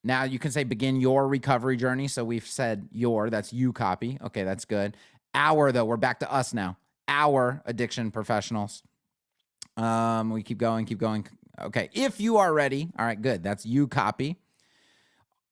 you can say begin your recovery journey. So we've said your, that's you copy. Okay, that's good. Our, though, we're back to us now. Our addiction professionals. We keep going. Okay, if you are ready, all right, good. That's you copy.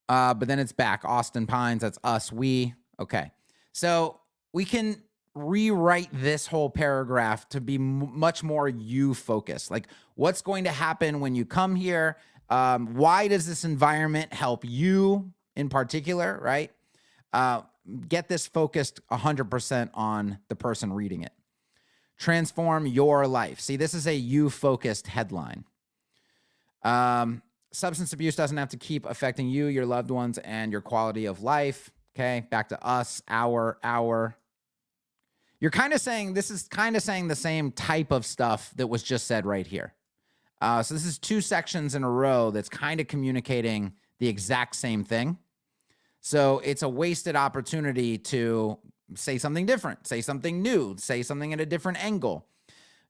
But then it's back. Austin Pines, that's us, we. Okay, so we can rewrite this whole paragraph to be much more you focused. Like, what's going to happen when you come here? Why does this environment help you in particular, right? Get this focused 100% on the person reading it. Transform your life. See, this is a you-focused headline. Substance abuse doesn't have to keep affecting you, your loved ones, and your quality of life. Okay, back to us, our. You're kind of saying, this is kind of saying the same type of stuff that was just said right here. So this is two sections in a row that's kind of communicating the exact same thing. So it's a wasted opportunity to say something different, say something new, say something at a different angle.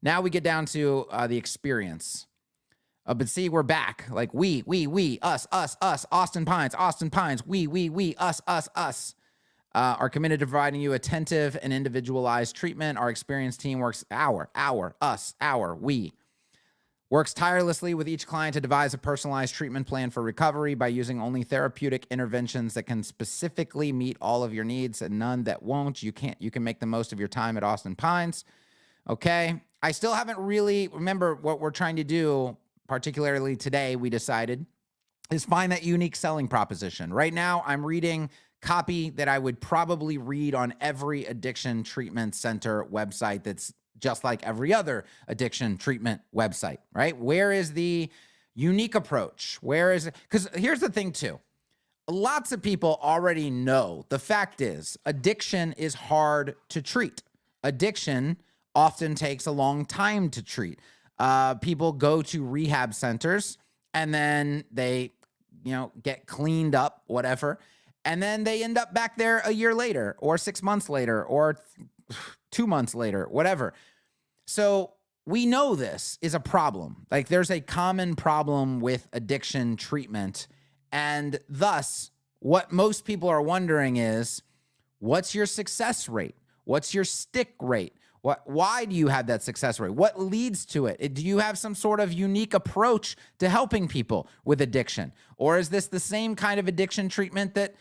Now we get down to the experience. But see, we're back. Like we, us, Austin Pines, we, us. Are committed to providing you attentive and individualized treatment. Our experienced team works we. Works tirelessly with each client to devise a personalized treatment plan for recovery by using only therapeutic interventions that can specifically meet all of your needs and none that won't. You can make the most of your time at Austin Pines. Okay. I still haven't really, remember what we're trying to do, particularly today, we decided, is find that unique selling proposition. Right now, I'm reading copy that I would probably read on every addiction treatment center website that's just like every other addiction treatment website, right? Where is the unique approach? Where is it? Because here's the thing too. Lots of people already know the fact is addiction is hard to treat. Addiction often takes a long time to treat. People go to rehab centers and then they, get cleaned up, whatever. And then they end up back there a year later or 6 months later or 2 months later, whatever. So we know this is a problem. Like there's a common problem with addiction treatment. And thus, what most people are wondering is, what's your success rate? What's your stick rate? Why do you have that success rate? What leads to it? Do you have some sort of unique approach to helping people with addiction? Or is this the same kind of addiction treatment that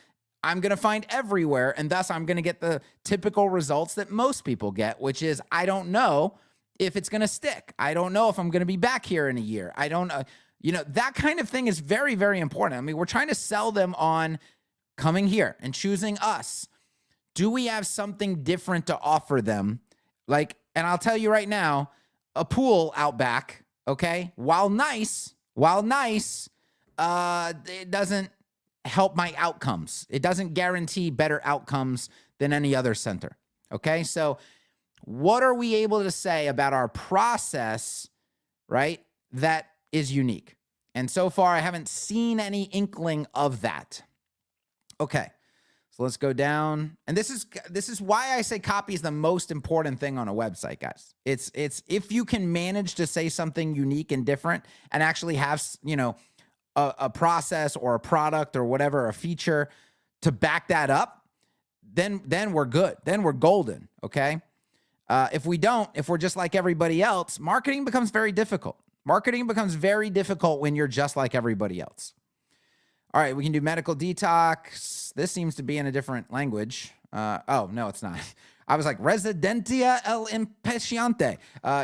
I'm going to find everywhere, and thus I'm going to get the typical results that most people get, which is I don't know if it's going to stick. I don't know if I'm going to be back here in a year. I don't know. That kind of thing is very, very important. I mean, we're trying to sell them on coming here and choosing us. Do we have something different to offer them? Like, and I'll tell you right now, a pool out back, okay, while nice, it doesn't help my outcomes. It doesn't guarantee better outcomes than any other center, okay? So what are we able to say about our process, right, that is unique? And so far, I haven't seen any inkling of that. Okay. So let's go down. And this is why I say copy is the most important thing on a website, guys. It's if you can manage to say something unique and different and actually have, a process or a product or whatever, a feature to back that up, then we're good. Then we're golden, okay? If we don't, if we're just like everybody else, marketing becomes very difficult. Marketing becomes very difficult when you're just like everybody else. All right, we can do medical detox. This seems to be in a different language. Oh, no, it's not. I was like, residencia el inpaciente.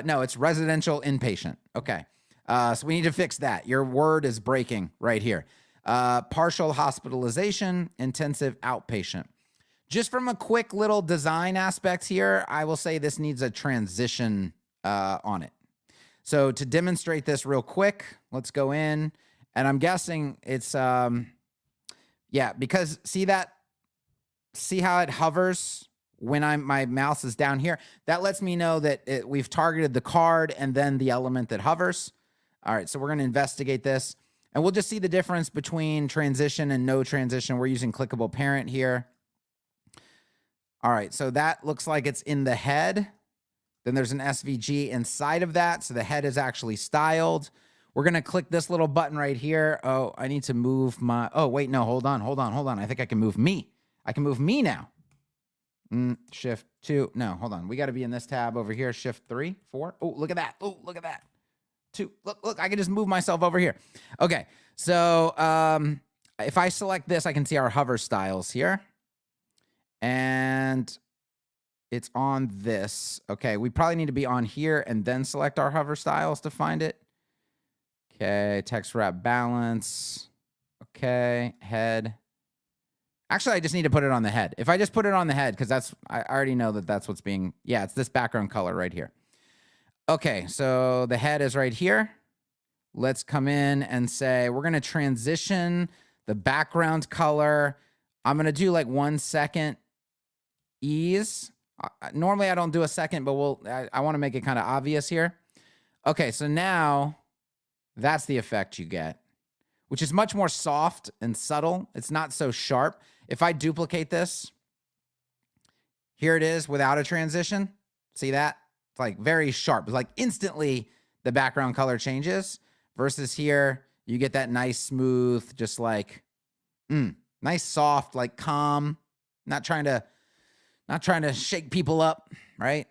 No, it's residential inpatient. Okay, so we need to fix that. Your word is breaking right here. Partial hospitalization, intensive outpatient. Just from a quick little design aspect here, I will say this needs a transition on it. So to demonstrate this real quick, let's go in. And I'm guessing it's, yeah, because see how it hovers when my mouse is down here? That lets me know that we've targeted the card and then the element that hovers. All right, so we're going to investigate this. And we'll just see the difference between transition and no transition. We're using clickable parent here. All right, so that looks like it's in the head. Then there's an SVG inside of that. So the head is actually styled. We're going to click this little button right here. Oh, I need to move my, oh, wait, no, hold on. I think I can move me. I can move me now. Shift 2. No, hold on. We got to be in this tab over here. Shift 3, 4. Oh, look at that. Oh, look at that. 2. Look, I can just move myself over here. Okay, so if I select this, I can see our hover styles here. And it's on this. Okay, we probably need to be on here and then select our hover styles to find it. Okay, text wrap balance. Okay, head. Actually, I just need to put it on the head. If I just put it on the head, because I already know that that's what's being, yeah, it's this background color right here. Okay, so the head is right here. Let's come in and say, we're gonna transition the background color. I'm gonna do like 1 second ease. Normally I don't do a second, but I wanna make it kind of obvious here. Okay, so now that's the effect you get, which is much more soft and subtle. It's not so sharp. If I duplicate this, here it is without a transition. See that? It's like very sharp. It's like instantly the background color changes versus here, you get that nice smooth, just like, nice soft, like calm, not trying to shake people up, right?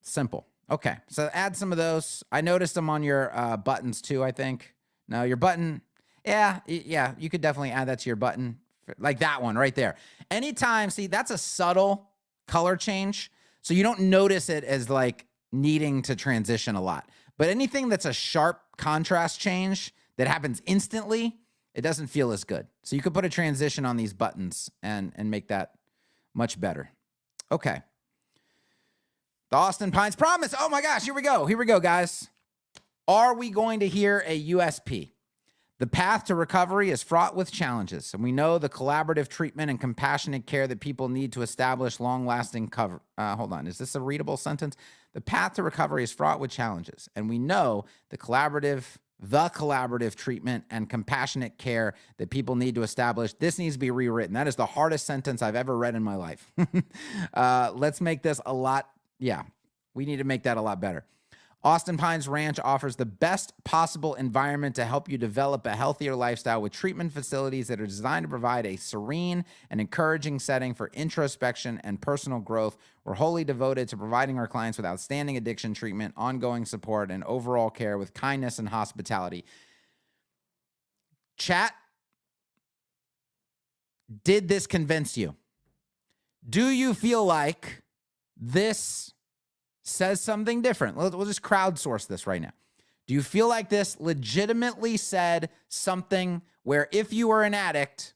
Simple. Okay, so add some of those. I noticed them on your buttons too, I think. No, your button, yeah, you could definitely add that to your button, like that one right there. Anytime, see, that's a subtle color change, so you don't notice it as like needing to transition a lot. But anything that's a sharp contrast change that happens instantly, it doesn't feel as good. So you could put a transition on these buttons and make that much better. Okay. The Austin Pines Promise. Oh my gosh, here we go. Here we go, guys. Are we going to hear a USP? The path to recovery is fraught with challenges, and we know the collaborative treatment and compassionate care that people need to establish long-lasting cover. Hold on, is this a readable sentence? The path to recovery is fraught with challenges, and we know the collaborative treatment and compassionate care that people need to establish. This needs to be rewritten. That is the hardest sentence I've ever read in my life. Let's make this a lot. Yeah, we need to make that a lot better. Austin Pines Ranch offers the best possible environment to help you develop a healthier lifestyle with treatment facilities that are designed to provide a serene and encouraging setting for introspection and personal growth. We're wholly devoted to providing our clients with outstanding addiction treatment, ongoing support, and overall care with kindness and hospitality. Chat, did this convince you? Do you feel like this says something different? We'll just crowdsource this right now. Do you feel like this legitimately said something where if you were an addict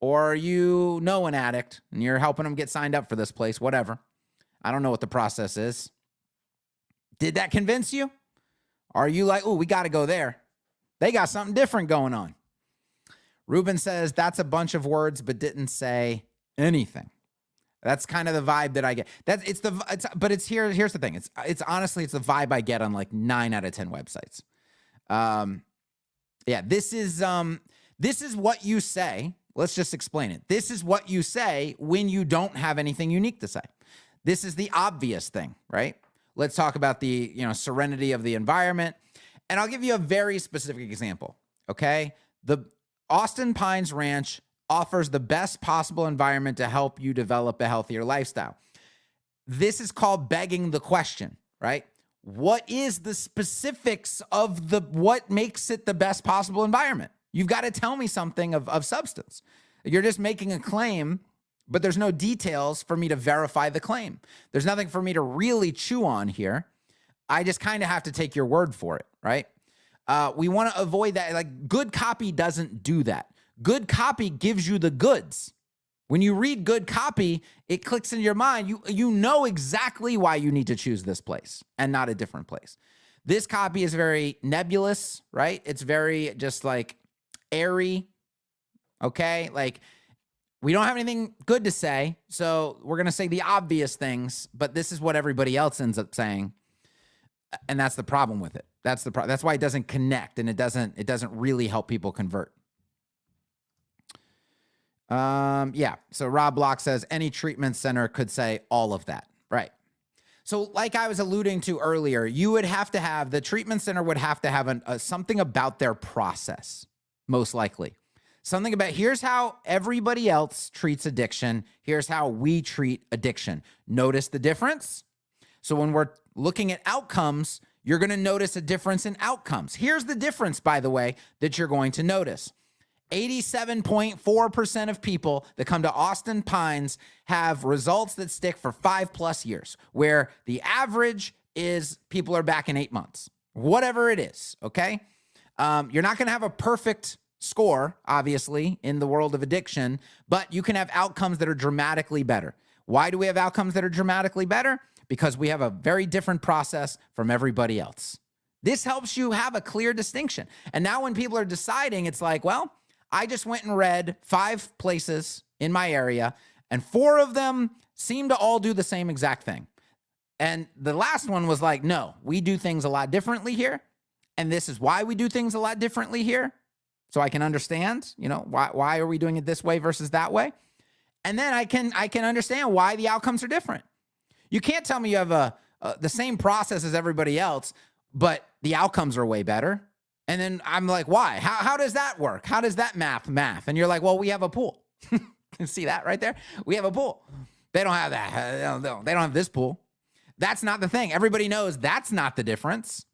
or you know an addict and you're helping them get signed up for this place, whatever, I don't know what the process is. Did that convince you? Are you like, oh, we got to go there? They got something different going on. Ruben says that's a bunch of words, but didn't say anything. That's kind of the vibe that I get. Here's the thing. It's honestly, it's the vibe I get on like 9 out of 10 websites. Yeah, this is what you say. Let's just explain it. This is what you say when you don't have anything unique to say. This is the obvious thing, right? Let's talk about the, serenity of the environment. And I'll give you a very specific example. okay? The Austin Pines Ranch offers the best possible environment to help you develop a healthier lifestyle. This is called begging the question, right? What is the specifics of what makes it the best possible environment? You've got to tell me something of substance. You're just making a claim, but there's no details for me to verify the claim. There's nothing for me to really chew on here. I just kind of have to take your word for it, right? We want to avoid that. Like, good copy doesn't do that. Good copy gives you the goods. When you read good copy, it clicks in your mind. You know exactly why you need to choose this place and not a different place. This copy is very nebulous, right? It's very just like airy, okay? Like, we don't have anything good to say, so we're going to say the obvious things, but this is what everybody else ends up saying, and that's the problem with it. That's why it doesn't connect, and it doesn't really help people convert. Yeah. So Rob Block says any treatment center could say all of that. Right. So like I was alluding to earlier, the treatment center would have to have something about their process, most likely. Something about, here's how everybody else treats addiction. Here's how we treat addiction. Notice the difference? So when we're looking at outcomes, you're going to notice a difference in outcomes. Here's the difference, by the way, that you're going to notice. 87.4% of people that come to Austin Pines have results that stick for 5+ years, where the average is people are back in 8 months, whatever it is, okay? You're not going to have a perfect score, obviously, in the world of addiction, but you can have outcomes that are dramatically better. Why do we have outcomes that are dramatically better? Because we have a very different process from everybody else. This helps you have a clear distinction. And now when people are deciding, it's like, well, I just went and read 5 places in my area, and 4 of them seem to all do the same exact thing. And the last one was like, no, we do things a lot differently here. And this is why we do things a lot differently here. So I can understand, why are we doing it this way versus that way? And then I can understand why the outcomes are different. You can't tell me you have the same process as everybody else, but the outcomes are way better. And then I'm like, why? How does that work? How does that math? And you're like, well, we have a pool. You see that right there? We have a pool. They don't have that. They don't have this pool. That's not the thing. Everybody knows that's not the difference.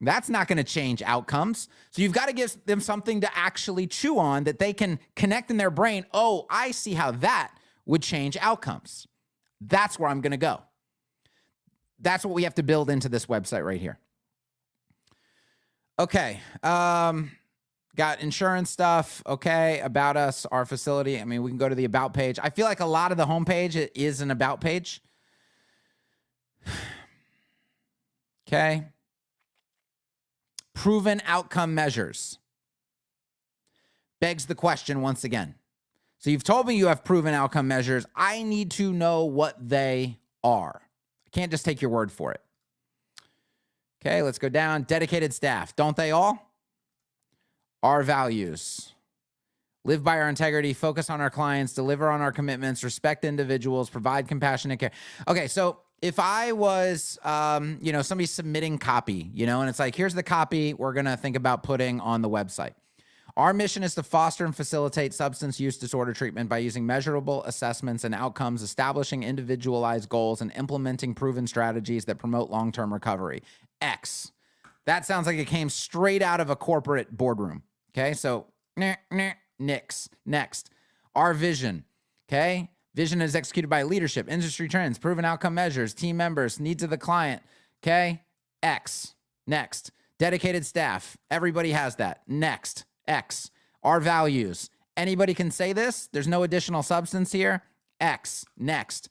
That's not going to change outcomes. So you've got to give them something to actually chew on that they can connect in their brain. Oh, I see how that would change outcomes. That's where I'm going to go. That's what we have to build into this website right here. Okay. Got insurance stuff. Okay. About us, our facility. I mean, we can go to the about page. I feel like a lot of the homepage is an about page. Okay. Proven outcome measures. Begs the question once again. So you've told me you have proven outcome measures. I need to know what they are. I can't just take your word for it. Okay, let's go down. Dedicated staff. Don't they all? Our values. Live by our integrity, focus on our clients, deliver on our commitments, respect individuals, provide compassionate care. Okay, so if I was, somebody submitting copy, and it's like, here's the copy we're going to think about putting on the website. Our mission is to foster and facilitate substance use disorder treatment by using measurable assessments and outcomes, establishing individualized goals, and implementing proven strategies that promote long-term recovery. X. That sounds like it came straight out of a corporate boardroom. Okay, so next. Our vision. Okay, vision is executed by leadership, industry trends, proven outcome measures, team members, needs of the client. Okay, X. Next. Dedicated staff. Everybody has that. Next. X. Our values. Anybody can say this. There's no additional substance here. X. Next.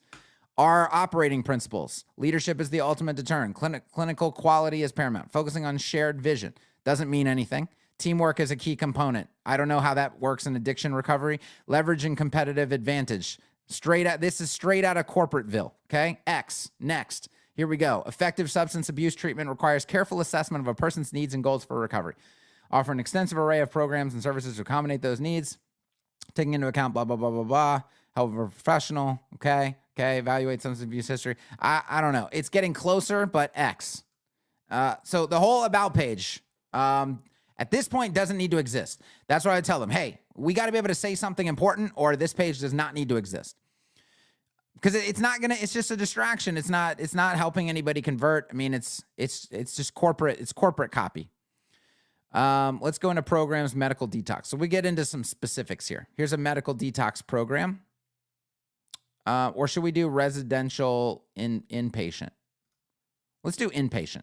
Our operating principles. Leadership is the ultimate deterrent. Clinical quality is paramount. Focusing on shared vision. Doesn't mean anything. Teamwork is a key component. I don't know how that works in addiction recovery. Leveraging competitive advantage. This is straight out of Corporateville. Okay? X. Next. Here we go. Effective substance abuse treatment requires careful assessment of a person's needs and goals for recovery. Offer an extensive array of programs and services to accommodate those needs, taking into account blah, blah, blah, blah, blah. Help of a professional. Okay. Evaluate substance abuse history. I don't know. It's getting closer, but X. So the whole about page. And At this point, it doesn't need to exist. That's why I tell them, hey, we got to be able to say something important, or this page does not need to exist. Because it's just a distraction. It's not helping anybody convert. I mean, it's just corporate copy. Let's go into programs, medical detox. So we get into some specifics here. Here's a medical detox program. Or should we do residential inpatient? Let's do inpatient.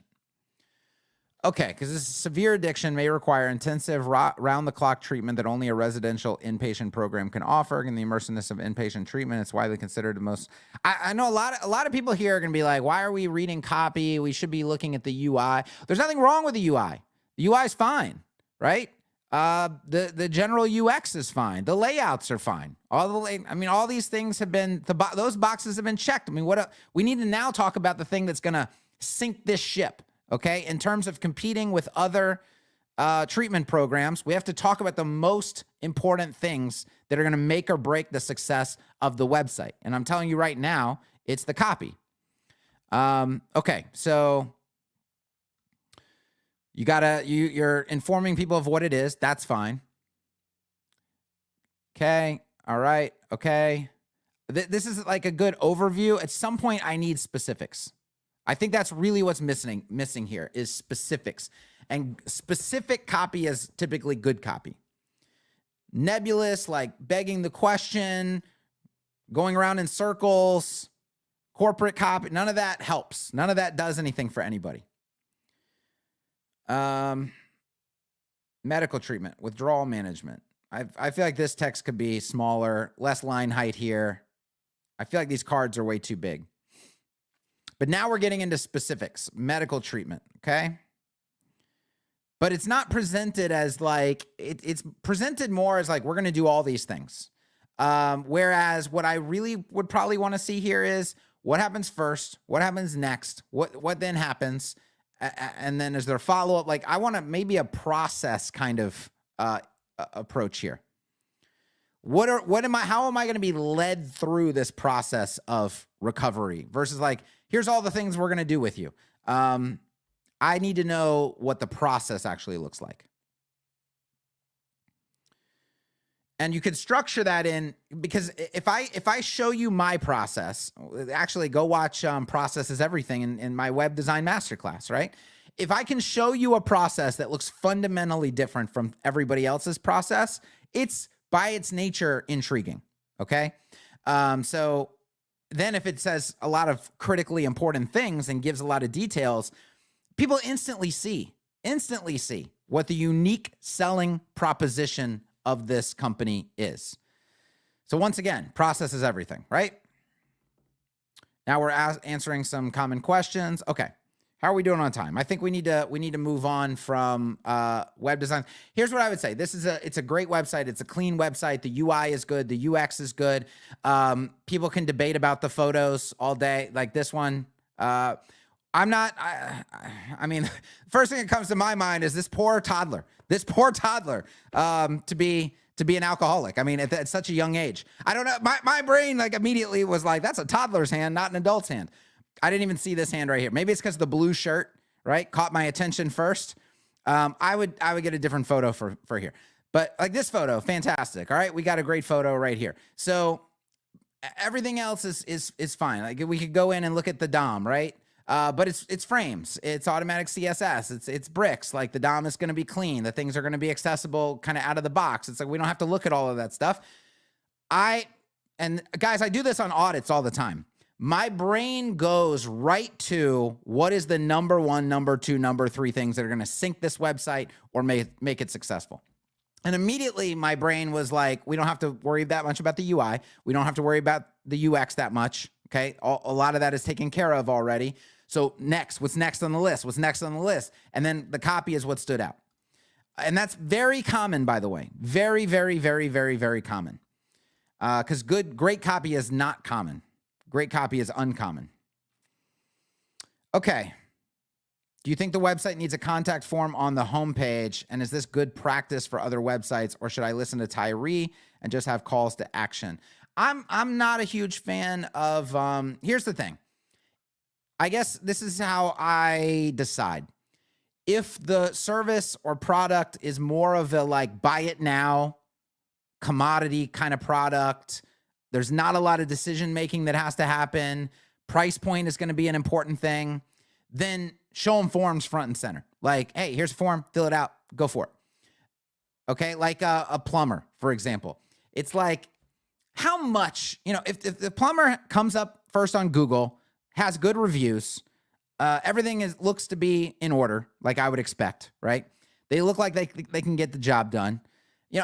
Okay, because this severe addiction may require intensive round-the-clock treatment that only a residential inpatient program can offer. In the immersiveness of inpatient treatment, it's widely considered the most. I know a lot of people here are going to be like, "Why are we reading copy? We should be looking at the UI." There's nothing wrong with the UI. The UI is fine, right? The general UX is fine. The layouts are fine. All these things have been those boxes have been checked. I mean, we need to now talk about the thing that's going to sink this ship. Okay, in terms of competing with other treatment programs, we have to talk about the most important things that are going to make or break the success of the website. And I'm telling you right now, it's the copy. Okay, so you're informing people of what it is. That's fine. Okay, all right, okay. This is like a good overview. At some point, I need specifics. I think that's really what's missing here is specifics. And specific copy is typically good copy. Nebulous, like begging the question, going around in circles, corporate copy, none of that helps. None of that does anything for anybody. Medical treatment, withdrawal management. I feel like this text could be smaller, less line height here. I feel like these cards are way too big. But now we're getting into specifics, medical treatment, okay? But it's not presented as like, it's presented more as like, we're going to do all these things. Whereas what I really would probably want to see here is what happens first, what happens next, what then happens, and then is there follow-up? Like, I want maybe a process kind of approach here. How am I going to be led through this process of recovery versus like, here's all the things we're going to do with you. I need to know what the process actually looks like. And you could structure that in, because if I show you my process, actually go watch Process is Everything in my web design masterclass, right? If I can show you a process that looks fundamentally different from everybody else's process, it's by its nature intriguing, okay? So then if it says a lot of critically important things and gives a lot of details, people instantly see what the unique selling proposition of this company is. So once again, Process is Everything, right? Now we're answering some common questions. Okay. How are we doing on time? I think we need to move on from web design. Here's what I would say. It's a great website. It's a clean website. The UI is good. The UX is good. People can debate about the photos all day, like this one. I mean, first thing that comes to my mind is this poor toddler. To be an alcoholic. I mean, at such a young age. I don't know. My brain like immediately was like, that's a toddler's hand, not an adult's hand. I didn't even see this hand right here. Maybe it's because the blue shirt, right, caught my attention first. I would get a different photo for here. But like this photo, fantastic. All right, we got a great photo right here. So everything else is fine. Like we could go in and look at the DOM, right? But it's frames, it's automatic CSS, it's bricks. Like the DOM is going to be clean. The things are going to be accessible kind of out of the box. It's like we don't have to look at all of that stuff. And guys, I do this on audits all the time. My brain goes right to what is the number one, number two, number three things that are going to sink this website or make it successful. And immediately my brain was like, we don't have to worry that much about the UI. We don't have to worry about the UX that much. Okay. A lot of that is taken care of already. So next, what's next on the list? What's next on the list? And then the copy is what stood out. And that's very common, by the way. Very, very, very, very, very common. Because great copy is not common. Great copy is uncommon. Okay. Do you think the website needs a contact form on the homepage? And is this good practice for other websites? Or should I listen to Tyree and just have calls to action? I'm not a huge fan of, here's the thing. I guess this is how I decide. If the service or product is more of a like buy it now commodity kind of product, there's not a lot of decision making that has to happen, price point is going to be an important thing, then show them forms front and center. Like, hey, here's a form, fill it out, go for it. Okay, like a plumber, for example. It's like, how much, if the plumber comes up first on Google, has good reviews, everything looks to be in order, like I would expect, right? They look like they can get the job done.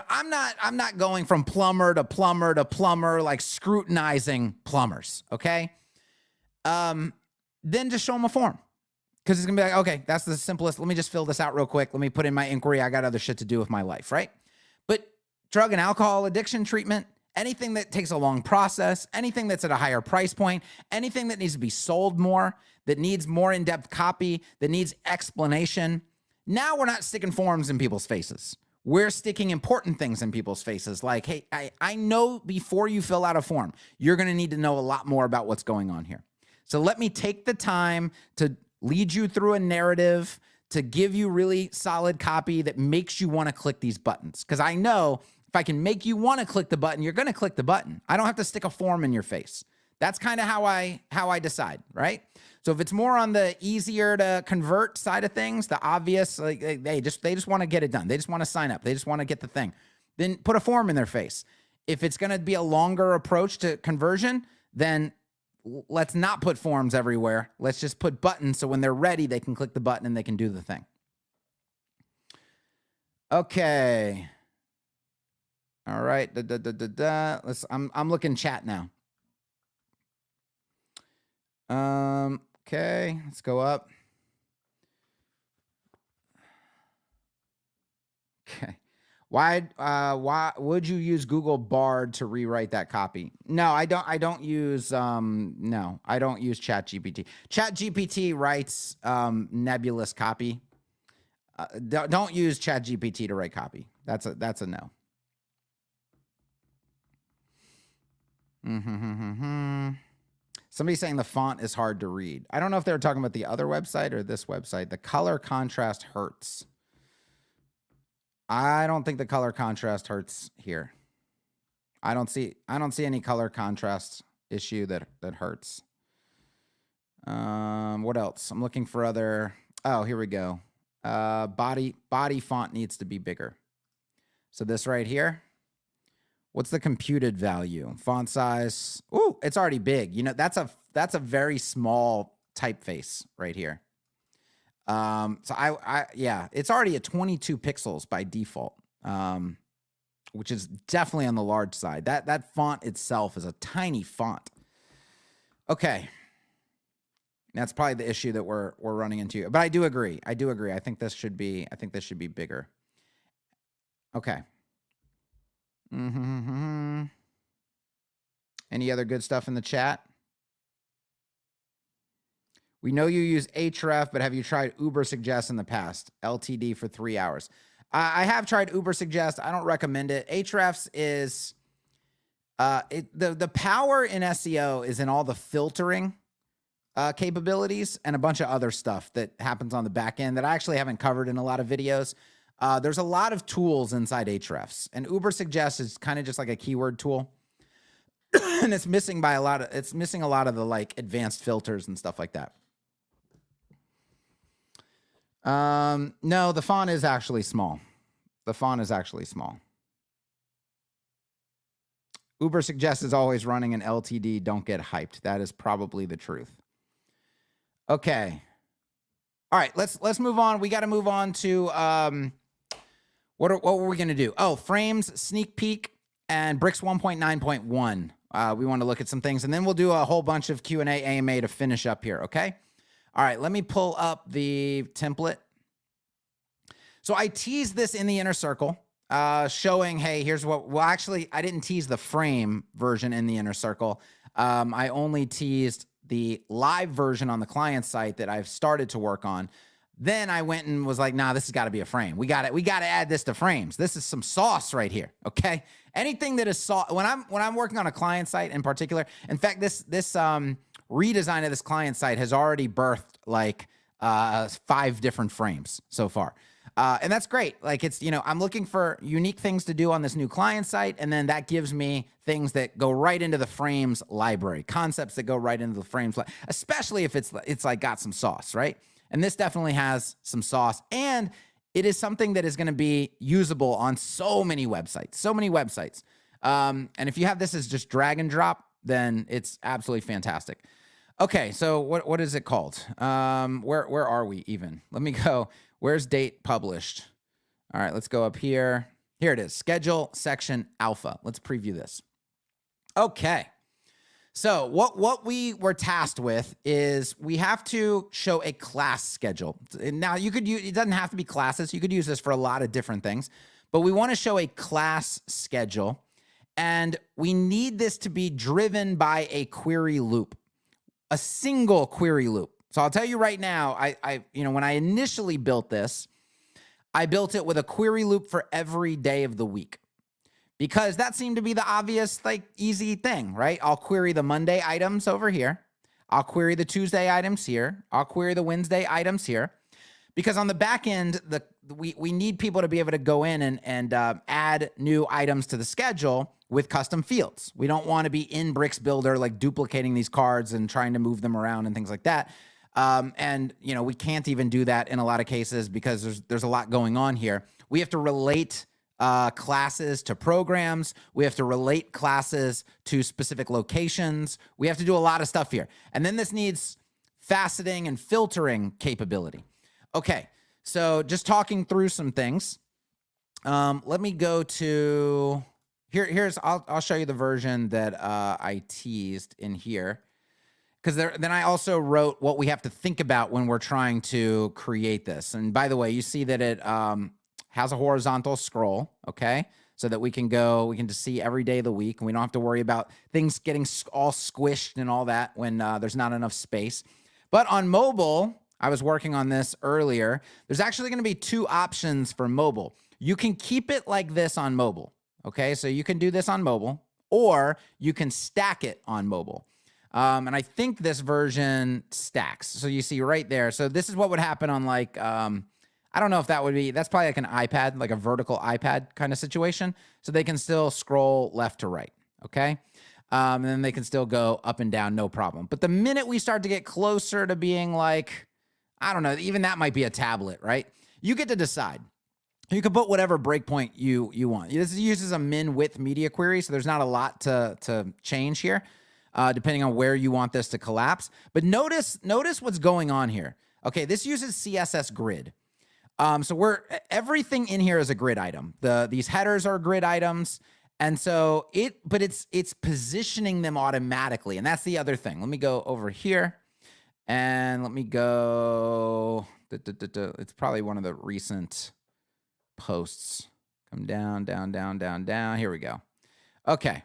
I'm not going from plumber to plumber to plumber, like scrutinizing plumbers, okay? Then just show them a form. Because it's going to be like, okay, that's the simplest. Let me just fill this out real quick. Let me put in my inquiry. I got other shit to do with my life, right? But drug and alcohol addiction treatment, anything that takes a long process, anything that's at a higher price point, anything that needs to be sold more, that needs more in-depth copy, that needs explanation. Now we're not sticking forms in people's faces. We're sticking important things in people's faces. Like, hey, I know before you fill out a form, you're going to need to know a lot more about what's going on here. So let me take the time to lead you through a narrative, to give you really solid copy that makes you want to click these buttons. Because I know if I can make you want to click the button, you're going to click the button. I don't have to stick a form in your face. That's kind of how I decide, right? So if it's more on the easier to convert side of things, the obvious, like they just want to get it done. They just want to sign up. They just want to get the thing. Then put a form in their face. If it's going to be a longer approach to conversion, then let's not put forms everywhere. Let's just put buttons so when they're ready, they can click the button and they can do the thing. Okay. All right. I'm looking chat now. Okay, let's go up. Okay. Why would you use Google Bard to rewrite that copy? No, I don't use ChatGPT. ChatGPT writes nebulous copy. Don't use ChatGPT to write copy. That's a no. Somebody's saying the font is hard to read. I don't know if they were talking about the other website or this website. The color contrast hurts. I don't think the color contrast hurts here. I don't see any color contrast issue that hurts. What else? I'm looking for other. Oh, here we go. Body font needs to be bigger. So this right here. What's the computed value? Font size. Ooh, it's already big. That's a very small typeface right here. So yeah, it's already at 22 pixels by default, which is definitely on the large side. That font itself is a tiny font. Okay. That's probably the issue that we're running into. But I do agree. I think this should be bigger. Okay. Any other good stuff in the chat? We know you use Ahref, but have you tried Ubersuggest in the past? LTD for 3 hours. I have tried Ubersuggest. I don't recommend it. Ahrefs is the power in SEO is in all the filtering capabilities and a bunch of other stuff that happens on the back end that I actually haven't covered in a lot of videos. There's a lot of tools inside Ahrefs, and Ubersuggest is kind of just like a keyword tool. And it's missing a lot of the like advanced filters and stuff like that. No, the font is actually small. Ubersuggest is always running an LTD. Don't get hyped. That is probably the truth. Okay. All right, let's move on. We got to move on to what were we going to do? Oh, frames, sneak peek, and Bricks 1.9.1. We want to look at some things, and then we'll do a whole bunch of Q&A AMA to finish up here, okay? All right, let me pull up the template. So I teased this in the inner circle, showing, hey, here's what, well, actually, I didn't tease the frame version in the inner circle. I only teased the live version on the client site that I've started to work on. Then I went and was like, nah, this has got to be a frame. We got to add this to frames. This is some sauce right here, okay? Anything that is sauce, when I'm working on a client site in particular, in fact, this redesign of this client site has already birthed like 5 different frames so far. And that's great. Like it's, I'm looking for unique things to do on this new client site. And then that gives me things that go right into the frames library, concepts that go right into the frames, especially if it's like got some sauce, right? And this definitely has some sauce, and it is something that is going to be usable on so many websites. And if you have this as just drag and drop, then it's absolutely fantastic. Okay, so what is it called? Where are we even? Let me go. Where's date published? All right, let's go up here. Here it is, schedule section alpha. Let's preview this. Okay, so what we were tasked with is we have to show a class schedule. Now you could use, it doesn't have to be classes. You could use this for a lot of different things, but we want to show a class schedule, and we need this to be driven by a query loop, a single query loop. So I'll tell you right now, when I initially built this, I built it with a query loop for every day of the week, because that seemed to be the obvious, like, easy thing, right? I'll query the Monday items over here. I'll query the Tuesday items here. I'll query the Wednesday items here. Because on the back end, we need people to be able to go in and add new items to the schedule with custom fields. We don't want to be in Bricks Builder, like duplicating these cards and trying to move them around and things like that. And we can't even do that in a lot of cases because there's a lot going on here. We have to relate classes to programs. We have to relate classes to specific locations. We have to do a lot of stuff here. And then this needs faceting and filtering capability. Okay, so just talking through some things. Let me go to here's I'll show you the version that I teased in here, because then I also wrote what we have to think about when we're trying to create this. And by the way, you see that it has a horizontal scroll, okay? So that we can just see every day of the week, and we don't have to worry about things getting all squished and all that when there's not enough space. But on mobile, I was working on this earlier, there's actually going to be 2 options for mobile. You can keep it like this on mobile, okay? So you can do this on mobile, or you can stack it on mobile. And I think this version stacks. So you see right there. So this is what would happen on, like, I don't know if that's probably like an iPad, like a vertical iPad kind of situation. So they can still scroll left to right, okay? And then they can still go up and down, no problem. But the minute we start to get closer to being like, I don't know, even that might be a tablet, right? You get to decide. You can put whatever breakpoint you want. This uses a min-width media query, so there's not a lot to change here, depending on where you want this to collapse. But notice what's going on here. Okay, this uses CSS grid. So everything in here is a grid item. These headers are grid items, and so it's positioning them automatically, and that's the other thing. Let me go over here. And let me go, it's probably one of the recent posts. Come down, down, down, down, down. Here we go. Okay.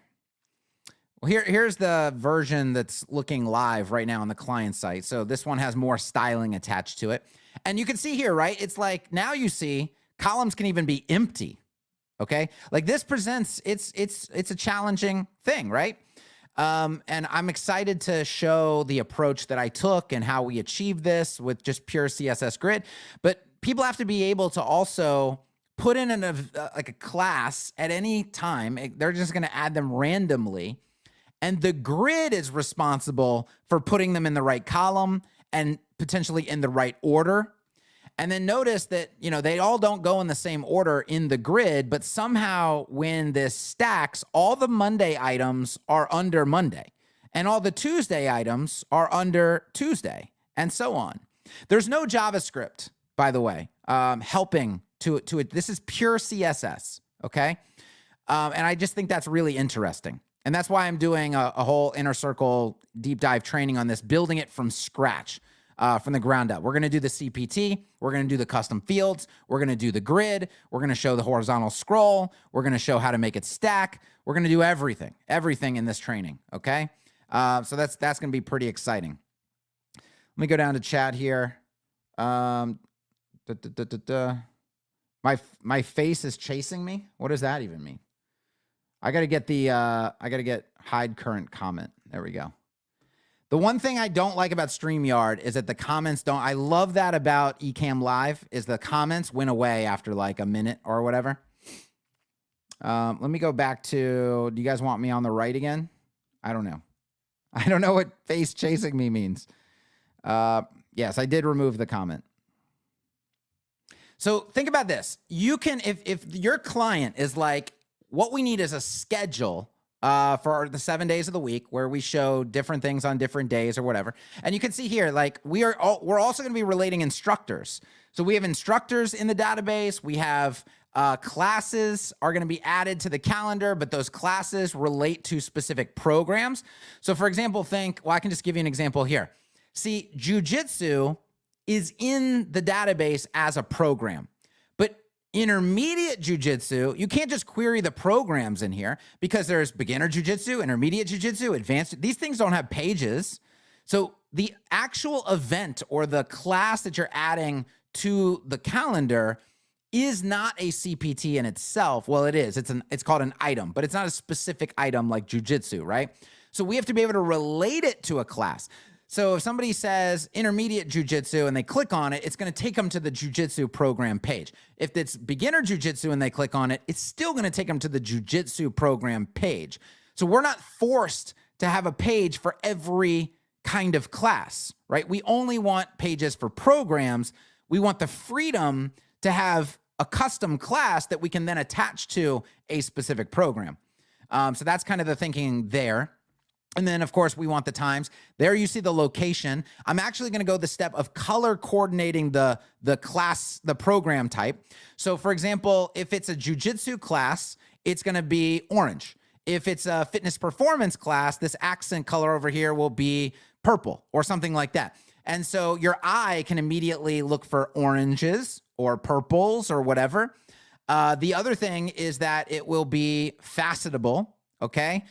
Well, here's the version that's looking live right now on the client site. So this one has more styling attached to it. And you can see here, right? It's like, now you see columns can even be empty. Okay. Like this presents, it's a challenging thing, right? And I'm excited to show the approach that I took and how we achieved this with just pure CSS grid. But people have to be able to also put in like a class at any time. They're just going to add them randomly. And the grid is responsible for putting them in the right column and potentially in the right order. And then notice that, they all don't go in the same order in the grid, but somehow when this stacks, all the Monday items are under Monday, and all the Tuesday items are under Tuesday, and so on. There's no JavaScript, by the way, helping to it. This is pure CSS, okay? And I just think that's really interesting. And that's why I'm doing a whole Inner Circle deep dive training on this, building it from scratch. From the ground up. We're going to do the CPT. We're going to do the custom fields. We're going to do the grid. We're going to show the horizontal scroll. We're going to show how to make it stack. We're going to do everything in this training. Okay. So that's going to be pretty exciting. Let me go down to chat here. My face is chasing me. What does that even mean? I got to get hide current comment. There we go. The one thing I don't like about StreamYard is that the comments don't. I love that about Ecamm Live is the comments went away after like a minute or whatever. Let me go back to, do you guys want me on the right again? I don't know. I don't know what face chasing me means. Yes, I did remove the comment. So think about this. You can, if your client is like, what we need is a schedule for the 7 days of the week where we show different things on different days or whatever. And you can see here, like we're also going to be relating instructors. So we have instructors in the database. We have classes are going to be added to the calendar, but those classes relate to specific programs. So for example, I can just give you an example here. See, Jiu-Jitsu is in the database as a program, but intermediate Jiu-Jitsu, you can't just query the programs in here because there's beginner Jiu-Jitsu, intermediate Jiu-Jitsu, advanced. These things don't have pages. So the actual event or the class that you're adding to the calendar is not a CPT in itself. Well, it is. It's called an item, but it's not a specific item like Jiu-Jitsu, right? So we have to be able to relate it to a class. So if somebody says intermediate Jiu-Jitsu and they click on it, it's going to take them to the Jiu-Jitsu program page. If it's beginner Jiu-Jitsu and they click on it, it's still going to take them to the Jiu-Jitsu program page. So we're not forced to have a page for every kind of class, right? We only want pages for programs. We want the freedom to have a custom class that we can then attach to a specific program. So that's kind of the thinking there. And then, of course, we want the times. There you see the location. I'm actually going to go the step of color coordinating the class, the program type. So, for example, if it's a Jiu-Jitsu class, it's going to be orange. If it's a fitness performance class, this accent color over here will be purple or something like that. And so your eye can immediately look for oranges or purples or whatever. The other thing is that it will be facetable, okay?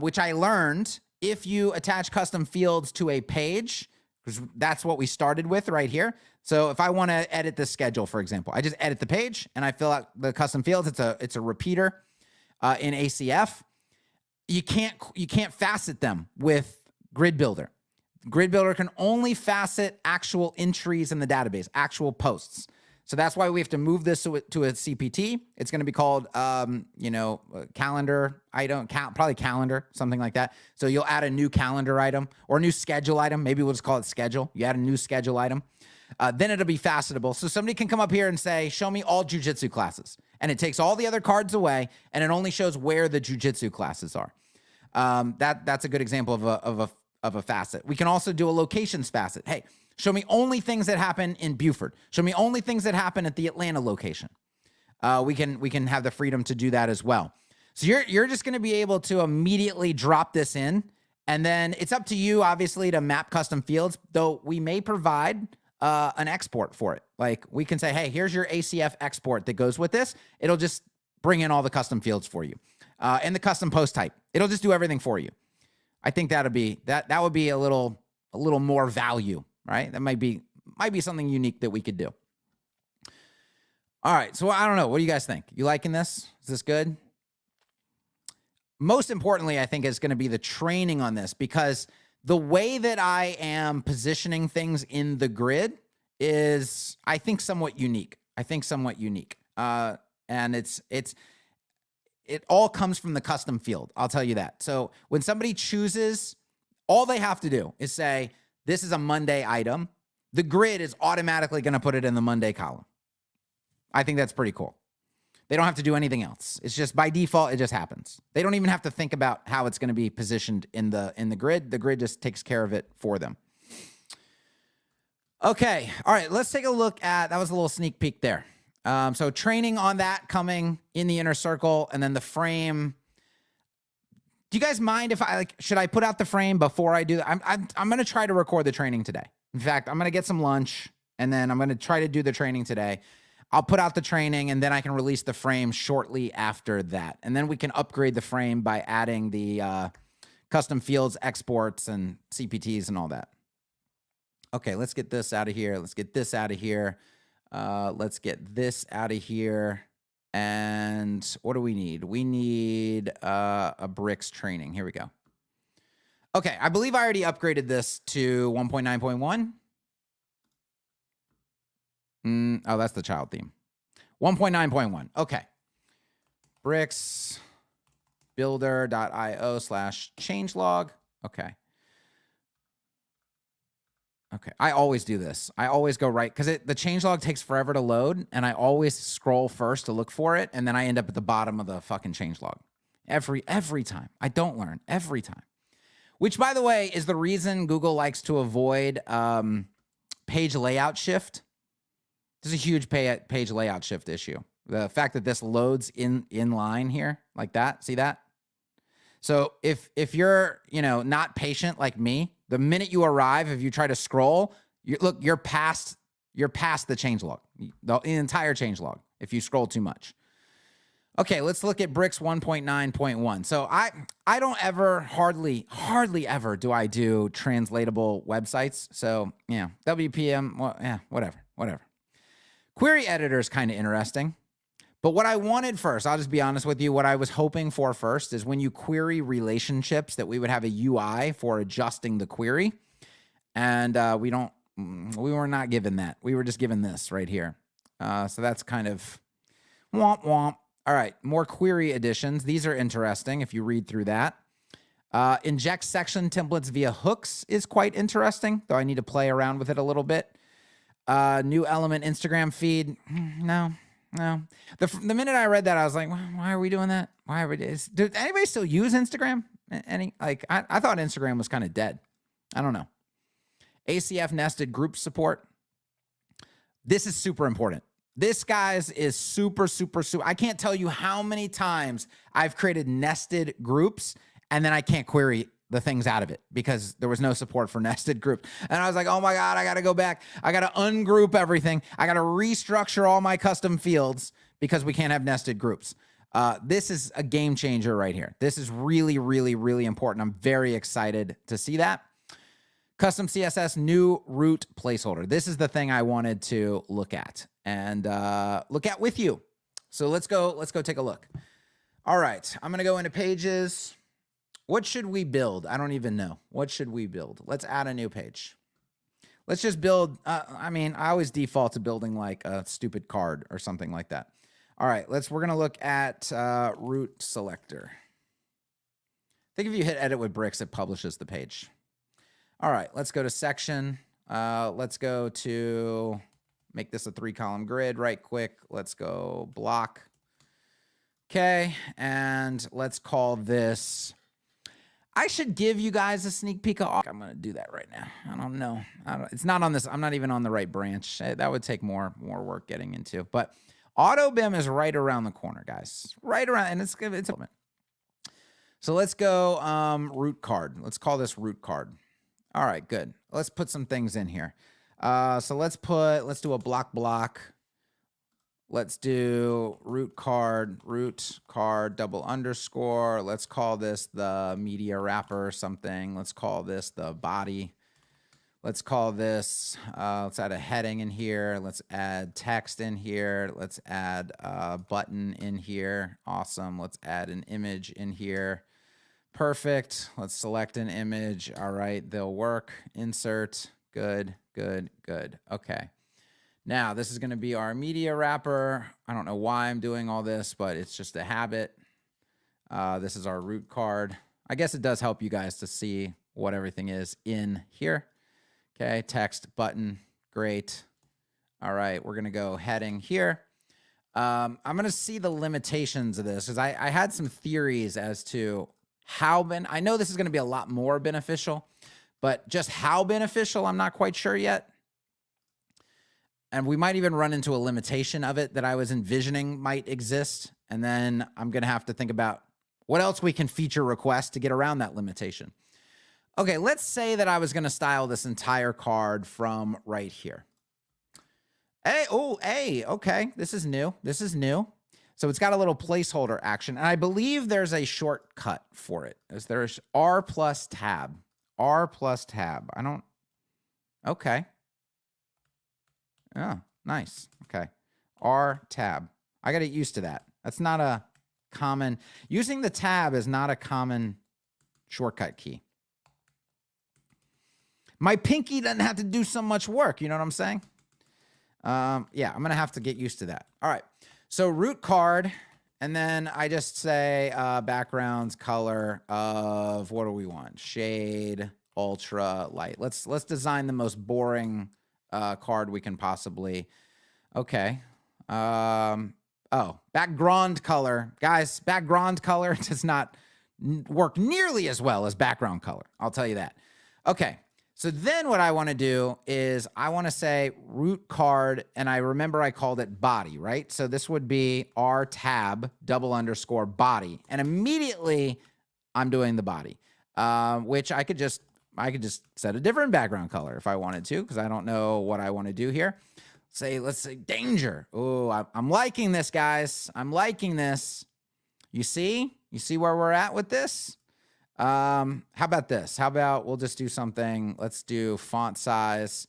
Which I learned if you attach custom fields to a page, because that's what we started with right here. So if I want to edit the schedule, for example, I just edit the page and I fill out the custom fields. It's a repeater in ACF. You can't facet them with Grid Builder. Grid Builder can only facet actual entries in the database, actual posts. So that's why we have to move this to a CPT. It's going to be called, calendar item, probably calendar, something like that. So you'll add a new calendar item or a new schedule item. Maybe we'll just call it schedule. You add a new schedule item. Then it'll be facetable. So somebody can come up here and say, show me all Jiu-Jitsu classes. And it takes all the other cards away, and it only shows where the Jiu-Jitsu classes are. That's a good example of a facet. We can also do a locations facet. Hey, show me only things that happen in Buford. Show me only things that happen at the Atlanta location. We can have the freedom to do that as well. So you're just going to be able to immediately drop this in, and then it's up to you, obviously, to map custom fields. Though we may provide an export for it. Like we can say, hey, here's your ACF export that goes with this. It'll just bring in all the custom fields for you, and the custom post type. It'll just do everything for you. I think that would be a little more value. Right? That might be something unique that we could do. All right. So I don't know. What do you guys think? You liking this? Is this good? Most importantly, I think is going to be the training on this, because the way that I am positioning things in the grid is, I think, somewhat unique. And it all comes from the custom field. I'll tell you that. So when somebody chooses, all they have to do is say, this is a Monday item. The grid is automatically going to put it in the Monday column. I think that's pretty cool. They don't have to do anything else. It's just by default, it just happens. They don't even have to think about how it's going to be positioned in the grid. The grid just takes care of it for them. Okay. All right. Let's take a look at, that was a little sneak peek there. So training on that coming in the inner circle, and then the frame. Do you guys mind if should I put out the frame before I do that? I'm going to try to record the training today. In fact, I'm going to get some lunch, and then I'm going to try to do the training today. I'll put out the training, and then I can release the frame shortly after that. And then we can upgrade the frame by adding the custom fields, exports, and CPTs and all that. Okay, let's get this out of here. Let's get this out of here. Let's get this out of here. And what do we need? We need a bricks training. Here we go. Okay, I believe I already upgraded this to 1.9.1. Oh, that's the child theme. 1.9.1. Okay. Bricks builder.io/changelog. Okay. Okay. I always do this. I always go right because the changelog takes forever to load, and I always scroll first to look for it, and then I end up at the bottom of the fucking changelog. Every time. I don't learn every time. Which, by the way, is the reason Google likes to avoid page layout shift. There's a huge page layout shift issue. The fact that this loads in line here like that, see that? So if you're, not patient like me, the minute you arrive, if you try to scroll, you're past the changelog, the entire changelog if you scroll too much. Okay, let's look at Bricks 1.9.1. So I don't ever, hardly ever do I do translatable websites. So, WPM, well, whatever. Query editor is kind of interesting. But what I wanted first, I'll just be honest with you, what I was hoping for first is when you query relationships that we would have a UI for adjusting the query. And we were not given that. We were just given this right here. So that's kind of womp womp. All right, more query additions. These are interesting if you read through that. Inject section templates via hooks is quite interesting, though I need to play around with it a little bit. New element Instagram feed. No. The minute I read that, I was like, why are we doing that? Why are we? Did anybody still use Instagram? I thought Instagram was kind of dead. I don't know. ACF nested group support. This is super important. This, guys, is super. I can't tell you how many times I've created nested groups and then I can't query the things out of it because there was no support for nested groups. And I was like, oh my God, I got to go back. I got to ungroup everything. I got to restructure all my custom fields because we can't have nested groups. This is a game changer right here. This is really important. I'm very excited to see that. Custom CSS new root placeholder. This is the thing I wanted to look at and look at with you. So let's go take a look. All right, I'm gonna go into pages. What should we build? I don't even know. What should we build? Let's add a new page. Let's just build, I always default to building like a stupid card or something like that. All right, we're gonna look at root selector. I think if you hit edit with bricks, it publishes the page. All right, let's go to section. Let's go to make this a 3-column grid right quick. Let's go block. Okay, and let's call this. I should give you guys a sneak peek of. I'm gonna do that right now. I don't know. It's not on this. I'm not even on the right branch. That would take more work getting into. But auto BIM is right around the corner, guys. Right around, and it's. So let's go root card. Let's call this root card. All right, good. Let's put some things in here. So let's do a block. Let's do root card double underscore. Let's call this the media wrapper or something. Let's call this the body. Let's call this, let's add a heading in here. Let's add text in here. Let's add a button in here. Awesome. Let's add an image in here. Perfect. Let's select an image. All right, they'll work. Insert. Good. Okay. Now, this is going to be our media wrapper. I don't know why I'm doing all this, but it's just a habit. This is our root card. I guess it does help you guys to see what everything is in here. Okay, text, button, great. All right, we're going to go heading here. I'm going to see the limitations of this because I had some theories as to I know this is going to be a lot more beneficial, but just how beneficial, I'm not quite sure yet. And we might even run into a limitation of it that I was envisioning might exist. And then I'm going to have to think about what else we can feature request to get around that limitation. Okay, let's say that I was going to style this entire card from right here. Hey, okay, this is new. So it's got a little placeholder action, and I believe there's a shortcut for it. There's R plus tab. Okay. Oh, nice. Okay. R tab. I got to get used to that. That's not a common, using the tab is not a common shortcut key. My pinky doesn't have to do so much work. You know what I'm saying? Yeah, I'm going to have to get used to that. All right. So root card. And then I just say backgrounds, color of, what do we want? Shade, ultra, light. Let's design the most boring card we can possibly. Okay. Oh, background color. Guys, background color does not work nearly as well as background color. I'll tell you that. Okay. So then what I want to do is I want to say root card, and I remember I called it body, right? So this would be R tab _ body. And immediately I'm doing the body, which I could just set a different background color if I wanted to, because I don't know what I want to do here. Let's say danger. Oh, I'm liking this, guys. I'm liking this. You see where we're at with this? How about this? How about we'll just do something. Let's do font size,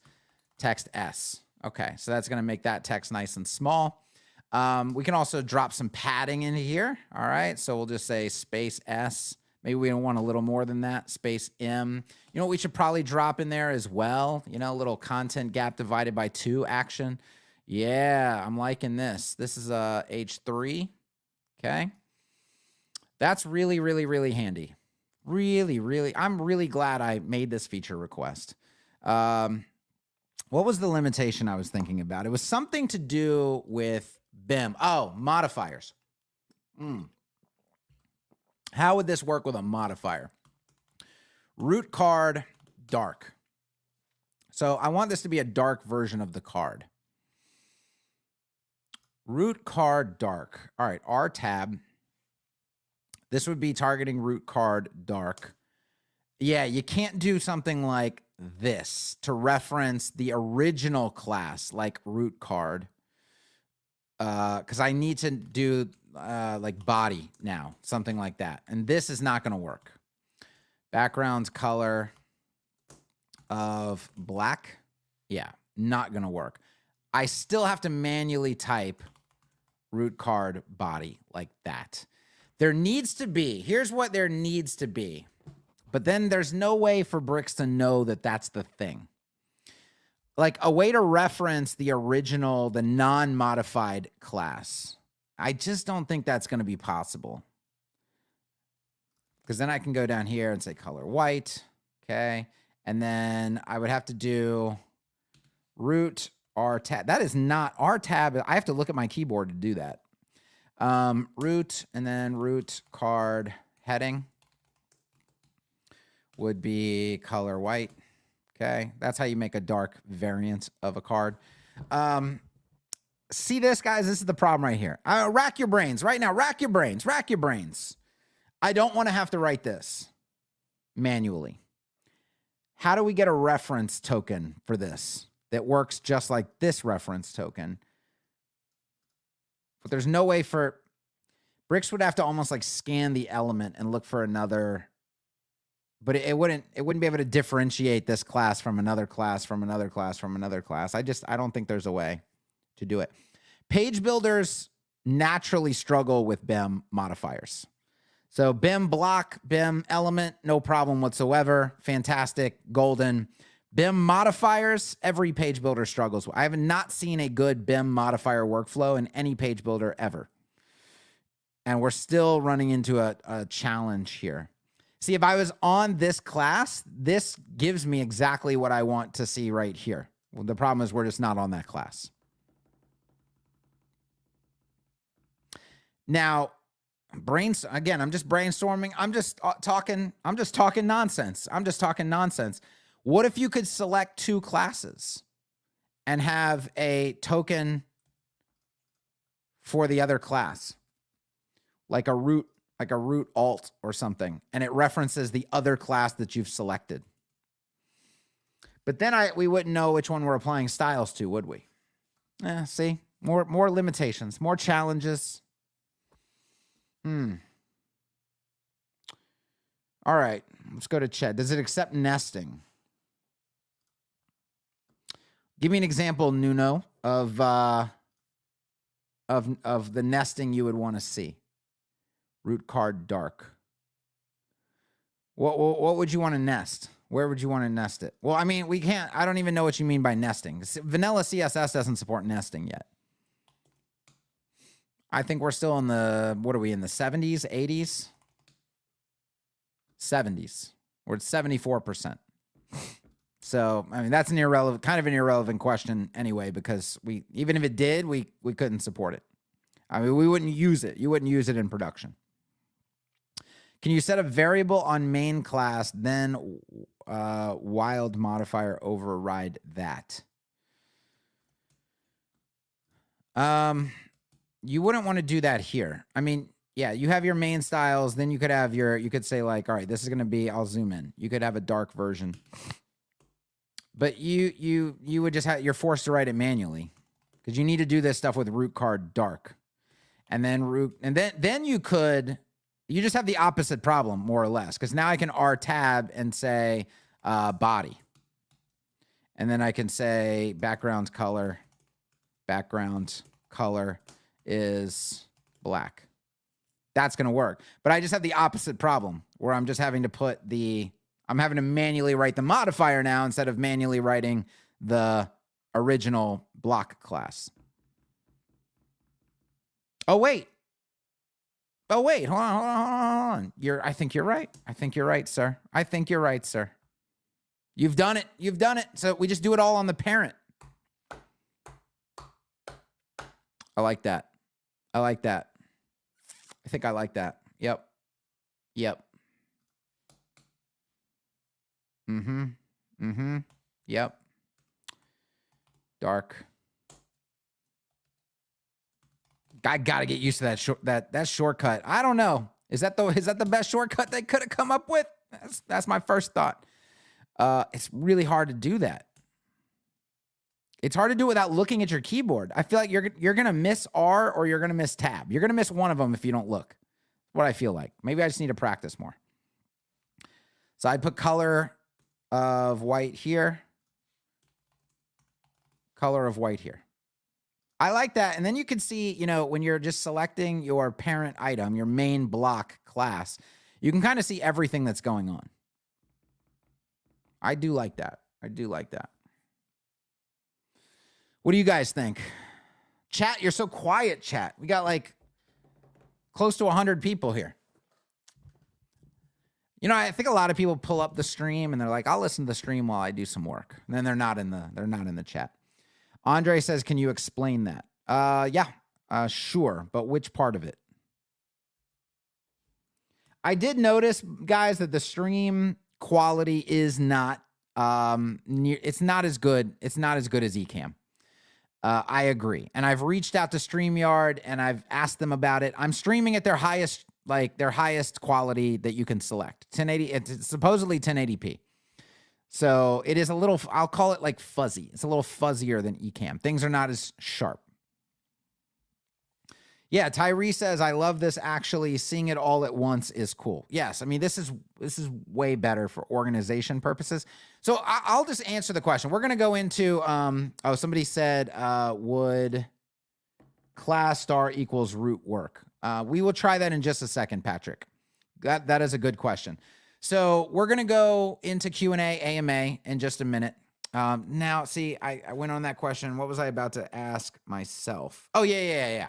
text S. Okay, so that's going to make that text nice and small. We can also drop some padding in here. All right, so we'll just say space S. Maybe we want a little more than that, space M. You know what we should probably drop in there as well? You know, a little content gap divided by 2 action. Yeah, I'm liking this. This is H3. Okay. That's really, really, really handy. Really, I'm really glad I made this feature request. What was the limitation I was thinking about? It was something to do with BIM. Oh, modifiers. How would this work with a modifier? Root card, dark. So I want this to be a dark version of the card. Root card, dark. All right, R tab. This would be targeting root card dark. Yeah, you can't do something like this to reference the original class, like root card, because I need to do like body now, something like that. And this is not going to work. Background color of black. Yeah, not going to work. I still have to manually type root card body like that. There needs to be, here's what there needs to be. But then there's no way for Bricks to know that that's the thing. Like a way to reference the original, the non-modified class. I just don't think that's going to be possible. Because then I can go down here and say color white. Okay. And then I would have to do root R tab. That is not R tab. I have to look at my keyboard to do that. Root and then root card heading would be color white. Okay. That's how you make a dark variant of a card. See this, guys? This is the problem right here. Rack your brains right now. Rack your brains. Rack your brains. I don't want to have to write this manually. How do we get a reference token for this that works just like this reference token? But there's no way for Bricks would have to almost like scan the element and look for another, but it wouldn't be able to differentiate this class from another class, from another class, from another class. I don't think there's a way to do it. Page builders naturally struggle with BIM modifiers. So BIM block, BIM element, no problem whatsoever. Fantastic, golden. BIM modifiers, every page builder struggles with. I have not seen a good BIM modifier workflow in any page builder ever. And we're still running into a challenge here. See, if I was on this class, this gives me exactly what I want to see right here. Well, the problem is we're just not on that class. Now, again, I'm just brainstorming. I'm just talking nonsense. I'm just talking nonsense. What if you could select 2 classes and have a token for the other class, like a root alt or something, and it references the other class that you've selected? But then we wouldn't know which one we're applying styles to, would we? See, more limitations, more challenges. All right, let's go to chat. Does it accept nesting? Give me an example, Nuno, of the nesting you would want to see. Root card dark. What would you want to nest? Where would you want to nest it? Well, I mean, we can't, I don't even know what you mean by nesting. Vanilla CSS doesn't support nesting yet. I think we're still in the, what are we in the 70s, 80s? 70s. We're at 74%. So, I mean, that's an irrelevant, kind of an irrelevant question anyway, because we, even if it did, we couldn't support it. I mean, we wouldn't use it. You wouldn't use it in production. Can you set a variable on main class, then wild modifier override that? You wouldn't want to do that here. I mean, yeah, you have your main styles, then you could have your, you could say like, all right, this is going to be, I'll zoom in. You could have a dark version. But you would just have, you're forced to write it manually because you need to do this stuff with root card dark. And then then you could, you just have the opposite problem more or less. Because now I can R tab and say body. And then I can say background color is black. That's going to work. But I just have the opposite problem where I'm just having to put the, I'm having to manually write the modifier now instead of manually writing the original block class. Oh, wait. Oh, wait. Hold on. I think you're right. I think you're right, sir. I think you're right, sir. You've done it. You've done it. So we just do it all on the parent. I like that. I like that. I think I like that. Yep. Yep. Yep. Dark. I gotta get used to that shortcut. I don't know. Is that the best shortcut they could have come up with? That's my first thought. It's really hard to do that. It's hard to do without looking at your keyboard. I feel like you're gonna miss R or you're gonna miss tab. You're gonna miss one of them if you don't look. What I feel like. Maybe I just need to practice more. So I'd put color of white here. Color of white here. I like that. And then you can see, you know, when you're just selecting your parent item, your main block class, you can kind of see everything that's going on. I do like that. I do like that. What do you guys think? Chat, you're so quiet, chat. We got like close to 100 people here. You know, I think a lot of people pull up the stream and they're like, I'll listen to the stream while I do some work. And then they're not in the chat. Andre says, can you explain that? Yeah, sure. But which part of it? I did notice, guys, that the stream quality is not, it's not as good. It's not as good as Ecamm. I agree. And I've reached out to StreamYard and I've asked them about it. I'm streaming at their highest, quality that you can select. 1080, it's supposedly 1080p. So it is a little, I'll call it like fuzzy. It's a little fuzzier than Ecamm. Things are not as sharp. Yeah, Tyree says, I love this. Actually, seeing it all at once is cool. Yes, I mean, this is way better for organization purposes. So I'll just answer the question. We're going to go into, oh, somebody said, would class star equals root work? We will try that in just a second, Patrick. That is a good question. So we're going to go into Q&A, AMA in just a minute. Now, see, I went on that question. What was I about to ask myself? Oh, yeah.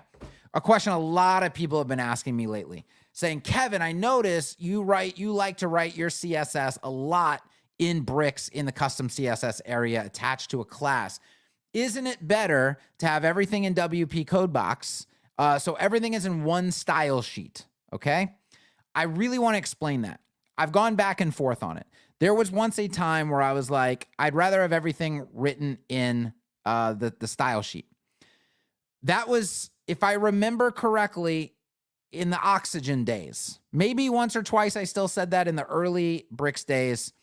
A question a lot of people have been asking me lately, saying, Kevin, I notice you like to write your CSS a lot in bricks in the custom CSS area attached to a class. Isn't it better to have everything in WP Codebox so everything is in one style sheet, okay? I really want to explain that. I've gone back and forth on it. There was once a time where I was like, I'd rather have everything written in the style sheet. That was, if I remember correctly, in the Oxygen days. Maybe once or twice I still said that in the early Bricks days,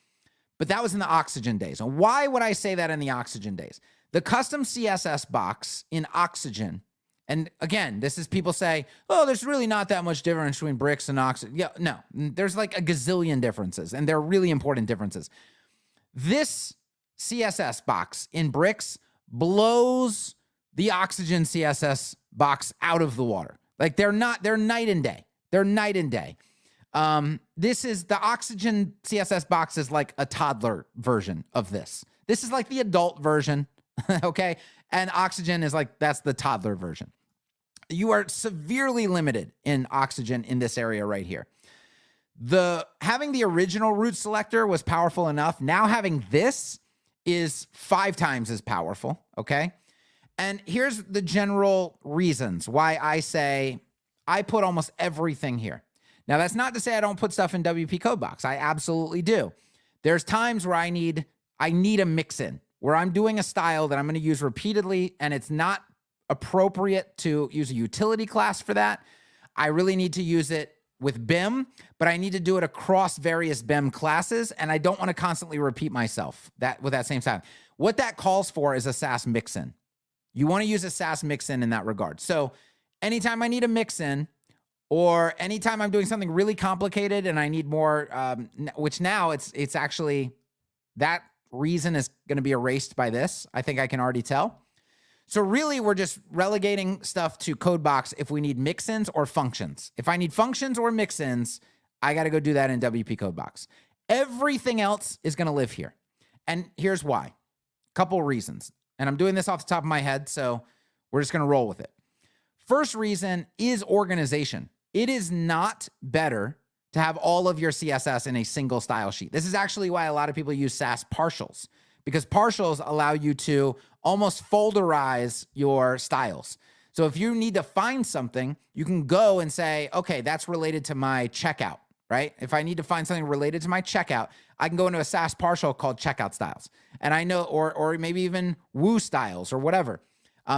but that was in the Oxygen days. And why would I say that in the Oxygen days? The custom CSS box in Oxygen, and again, this is people say, oh, there's really not that much difference between Bricks and Oxygen. Yeah, no, there's like a gazillion differences, and they're really important differences. This CSS box in Bricks blows the Oxygen CSS box out of the water. Like they're night and day. They're night and day. This is the Oxygen CSS box is like a toddler version of this. This is like the adult version, okay? And Oxygen is like, that's the toddler version. You are severely limited in Oxygen in this area right here. Having the original root selector was powerful enough. Now having this is 5 times as powerful, okay? And here's the general reasons why I say I put almost everything here. Now, that's not to say I don't put stuff in WP Codebox. I absolutely do. There's times where I need a mix-in, where I'm doing a style that I'm going to use repeatedly, and it's not appropriate to use a utility class for that. I really need to use it with BIM, but I need to do it across various BIM classes, and I don't want to constantly repeat myself with that same style. What that calls for is a SAS mix-in. You want to use a SAS mix-in in that regard. So anytime I need a mix-in, or anytime I'm doing something really complicated and I need more, which now it's actually, that reason is going to be erased by this. I think I can already tell. So really, we're just relegating stuff to Codebox if we need mix-ins or functions. If I need functions or mix-ins, I got to go do that in WP Codebox. Everything else is going to live here. And here's why. Couple reasons. And I'm doing this off the top of my head, so we're just going to roll with it. First reason is organization. It is not better to have all of your CSS in a single style sheet. This is actually why a lot of people use SAS partials, because partials allow you to almost folderize your styles. So if you need to find something, you can go and say, okay, that's related to my checkout, right? If I need to find something related to my checkout, I can go into a SAS partial called checkout styles. And I know, or maybe even Woo styles or whatever.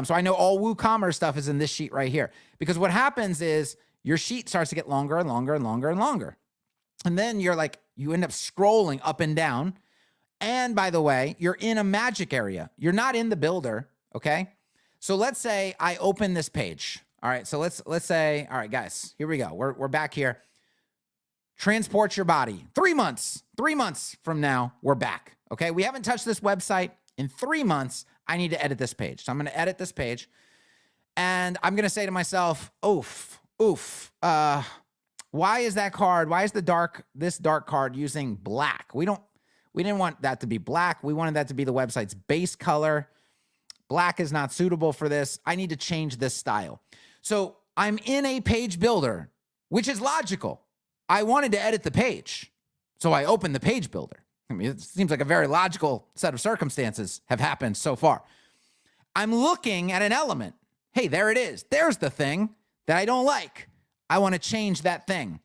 So I know all WooCommerce stuff is in this sheet right here, because what happens is your sheet starts to get longer and longer and longer and longer. And then you end up scrolling up and down. And by the way, you're in a magic area. You're not in the builder, okay? So let's say I open this page. All right, so let's say, all right, guys, here we go. We're back here. Transport your body. 3 months. 3 months from now, we're back, okay? We haven't touched this website in 3 months. I need to edit this page. So I'm going to edit this page. And I'm going to say to myself, oof. Why is that card? Why is this dark card using black? We didn't want that to be black. We wanted that to be the website's base color. Black is not suitable for this. I need to change this style. So I'm in a page builder, which is logical. I wanted to edit the page. So I opened the page builder. I mean, it seems like a very logical set of circumstances have happened so far. I'm looking at an element. Hey, there it is. There's the thing that I don't like. I want to change that thing.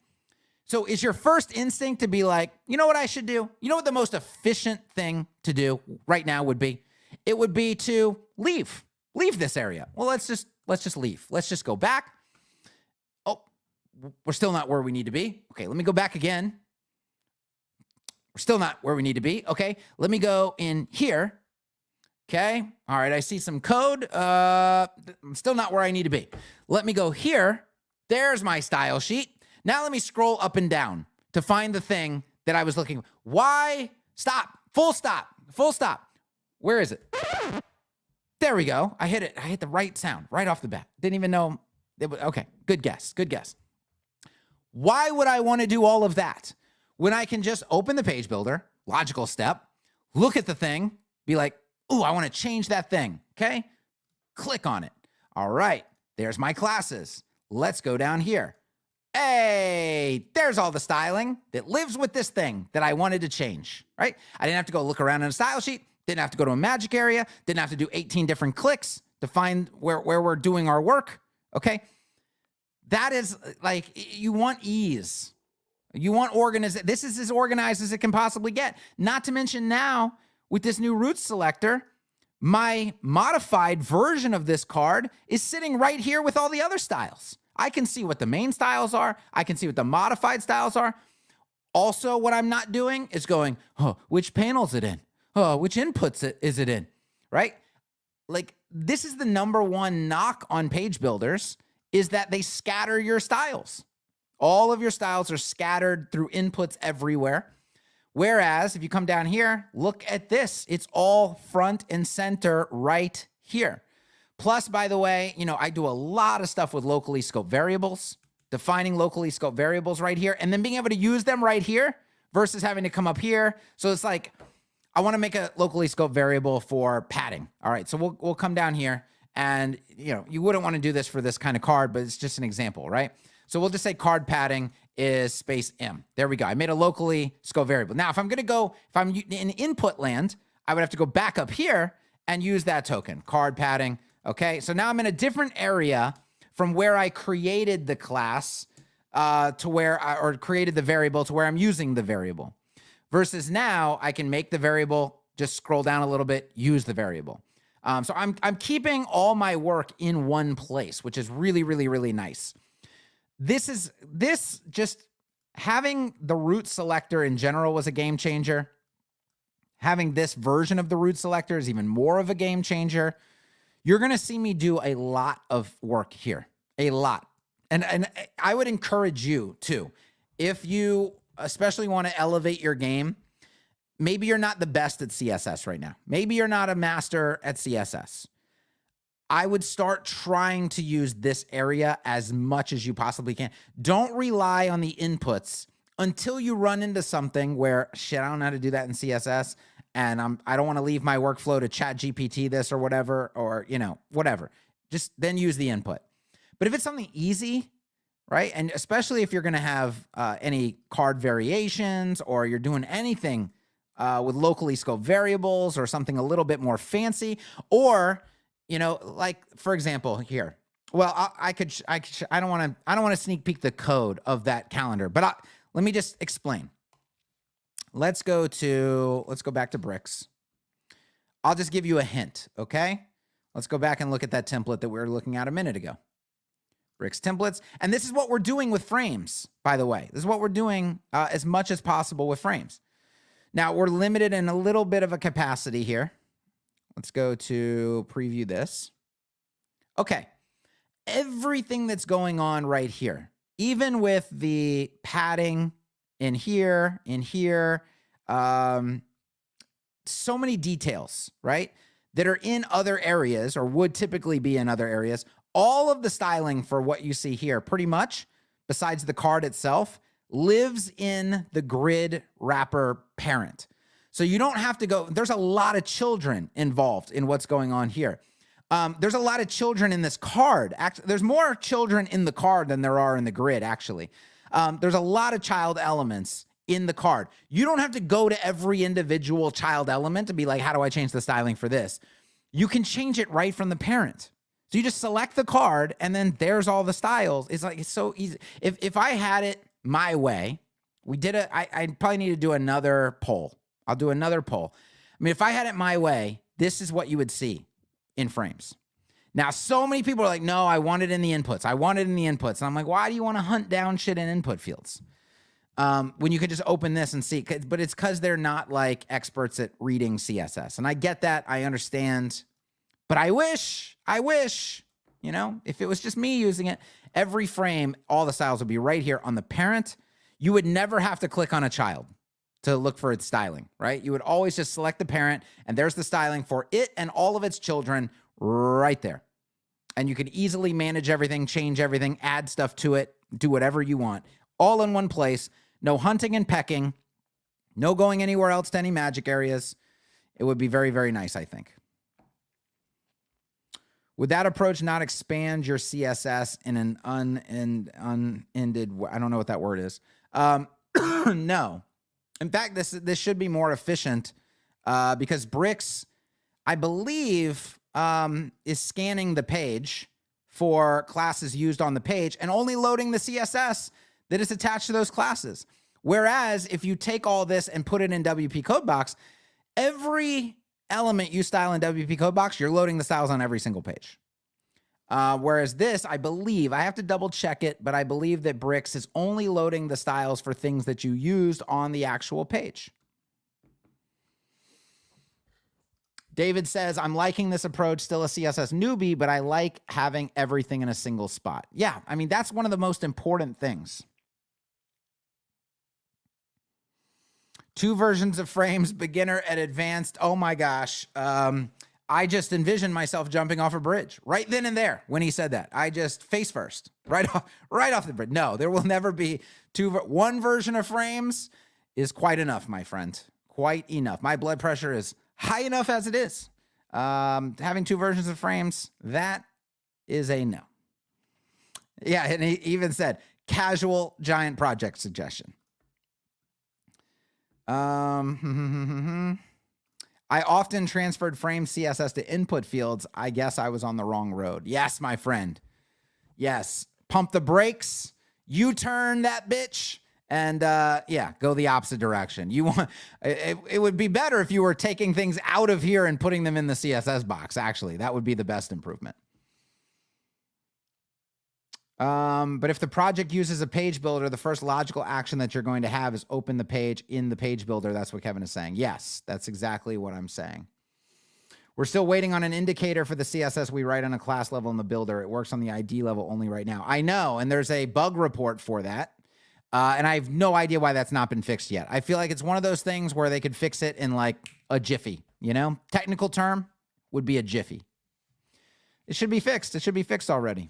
So is your first instinct to be like, you know what I should do? You know what the most efficient thing to do right now would be? It would be to leave this area. Well, let's just leave. Let's just go back. Oh, we're still not where we need to be. Okay, let me go back again. We're still not where we need to be. Okay, let me go in here. Okay, all right, I see some code. I'm still not where I need to be. Let me go here. There's my style sheet. Now let me scroll up and down to find the thing that I was looking for. Why? Stop. Full stop. Full stop. Where is it? There we go. I hit it. I hit the right sound right off the bat. Didn't even know. Okay, good guess. Good guess. Why would I want to do all of that when I can just open the page builder, logical step, look at the thing, be like, ooh, I want to change that thing. Okay? Click on it. All right. There's my classes. Let's go down here. Hey, there's all the styling that lives with this thing that I wanted to change, right? I didn't have to go look around in a style sheet. Didn't have to go to a magic area. Didn't have to do 18 different clicks to find where we're doing our work, okay? That is like, you want ease. You want organization. This is as organized as it can possibly get. Not to mention now, with this new root selector, my modified version of this card is sitting right here with all the other styles. I can see what the main styles are. I can see what the modified styles are. Also, what I'm not doing is going, oh, which panel is it in? Oh, which inputs is it in, right? Like, this is the number one knock on page builders, is that they scatter your styles. All of your styles are scattered through inputs everywhere. Whereas if you come down here, look at this. It's all front and center right here. Plus, by the way, I do a lot of stuff with locally scoped variables. defining locally scoped variables right here, and then being able to use them right here versus having to come up here. So it's like, I want to make a locally scoped variable for padding. All right, so we'll come down here, and you wouldn't want to do this for this kind of card, but it's just an example, right? So we'll just say card padding is space M. There we go. I made a locally scoped variable. Now, if I'm in input land, I would have to go back up here and use that token, card padding. Okay, so now I'm in a different area from where I created the class or created the variable to where I'm using the variable. Versus now, I can make the variable, just scroll down a little bit, use the variable. So I'm keeping all my work in one place, which is really, really, really nice. This just having the root selector in general was a game changer. Having this version of the root selector is even more of a game changer. You're going to see me do a lot of work here, a lot. And I would encourage you too, if you especially want to elevate your game, maybe you're not the best at CSS right now. Maybe you're not a master at CSS. I would start trying to use this area as much as you possibly can. Don't rely on the inputs until you run into something where, shit, I don't know how to do that in CSS, and I don't want to leave my workflow to ChatGPT this or whatever, or, whatever. Just then use the input. But if it's something easy, right, and especially if you're going to have any card variations, or you're doing anything with locally scoped variables or something a little bit more fancy, or, like, for example, here. Well, I don't want to sneak peek the code of that calendar, but let me just explain. Let's go back to bricks. I'll just give you a hint, okay? Let's go back and look at that template that we were looking at a minute ago. Bricks templates. And this is what we're doing with frames, by the way. This is what we're doing as much as possible with frames. Now, we're limited in a little bit of a capacity here. Let's go to preview this. Okay. Everything that's going on right here, even with the padding in here, so many details, right, that are in other areas or would typically be in other areas. All of the styling for what you see here, pretty much, besides the card itself, lives in the grid wrapper parent. So you don't have to go, there's a lot of children involved in what's going on here. There's a lot of children in this card. Actually, there's more children in the card than there are in the grid, actually. There's a lot of child elements in the card. You don't have to go to every individual child element to be like, how do I change the styling for this? You can change it right from the parent. So you just select the card, and then there's all the styles. It's so easy. If I had it my way, I probably need to do another poll. I'll do another poll. I mean, if I had it my way, this is what you would see in frames. Now, so many people are like, no, I want it in the inputs. I want it in the inputs. And I'm like, why do you want to hunt down shit in input fields? When you could just open this and see, but it's because they're not like experts at reading CSS. And I get that, I understand, but I wish, if it was just me using it, every frame, all the styles would be right here on the parent. You would never have to click on a child to look for its styling, right? You would always just select the parent, and there's the styling for it and all of its children right there. And you can easily manage everything, change everything, add stuff to it, do whatever you want, all in one place. No hunting and pecking, no going anywhere else to any magic areas. It would be very, very nice, I think. Would that approach not expand your CSS in an unended way? I don't know what that word is. No. In fact, this should be more efficient because bricks, I believe, is scanning the page for classes used on the page and only loading the CSS that is attached to those classes. Whereas if you take all this and put it in WP Codebox, every element you style in WP Codebox, you're loading the styles on every single page. Whereas this, I believe, I have to double check it, but I believe that Bricks is only loading the styles for things that you used on the actual page. David says, I'm liking this approach, still a CSS newbie, but I like having everything in a single spot. Yeah, I mean, that's one of the most important things. 2 versions of frames, beginner and advanced. Oh my gosh. I just envisioned myself jumping off a bridge right then and there when he said that. I just face first, right off the bridge. No, there will never be one version of frames is quite enough, my friend. Quite enough. My blood pressure is high enough as it is. Having two versions of frames, that is a no. Yeah, and he even said, casual giant project suggestion. I often transferred frame CSS to input fields. I guess I was on the wrong road. Yes, my friend. Yes. Pump the brakes. U-turn that bitch. And yeah, go the opposite direction. You want it would be better if you were taking things out of here and putting them in the CSS box, actually. That would be the best improvement. But if the project uses a page builder, the first logical action that you're going to have is open the page in the page builder. That's what Kevin is saying. Yes, that's exactly what I'm saying. We're still waiting on an indicator for the CSS we write on a class level in the builder. It works on the ID level only right now. I know, and there's a bug report for that. And I have no idea why that's not been fixed yet. I feel like it's one of those things where they could fix it in like a jiffy, you know? Technical term would be a jiffy. It should be fixed. It should be fixed already.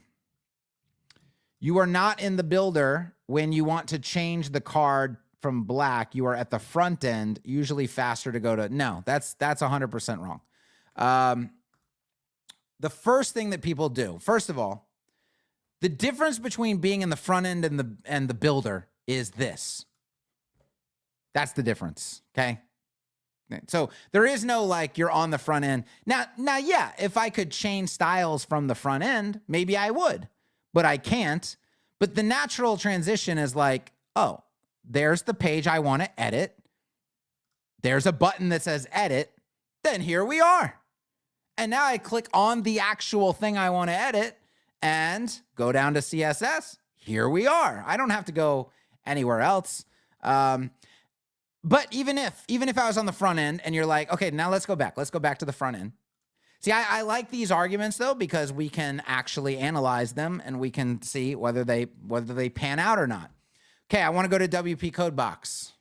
You are not in the builder when you want to change the card from black. You are at the front end, usually faster to go to. No, that's 100% wrong. The first thing that people do, first of all, the difference between being in the front end and the builder is this. That's the difference, okay? So there is no like you're on the front end. Now, yeah, if I could change styles from the front end, maybe I would. But I can't. But the natural transition is like, oh, there's the page I want to edit. There's a button that says edit. Then here we are. And now I click on the actual thing I want to edit and go down to CSS. Here we are. I don't have to go anywhere else. But even if I was on the front end and you're like, okay, now let's go back. Let's go back to the front end. See, I like these arguments, though, because we can actually analyze them and we can see whether they pan out or not. Okay, I want to go to WP Code Box.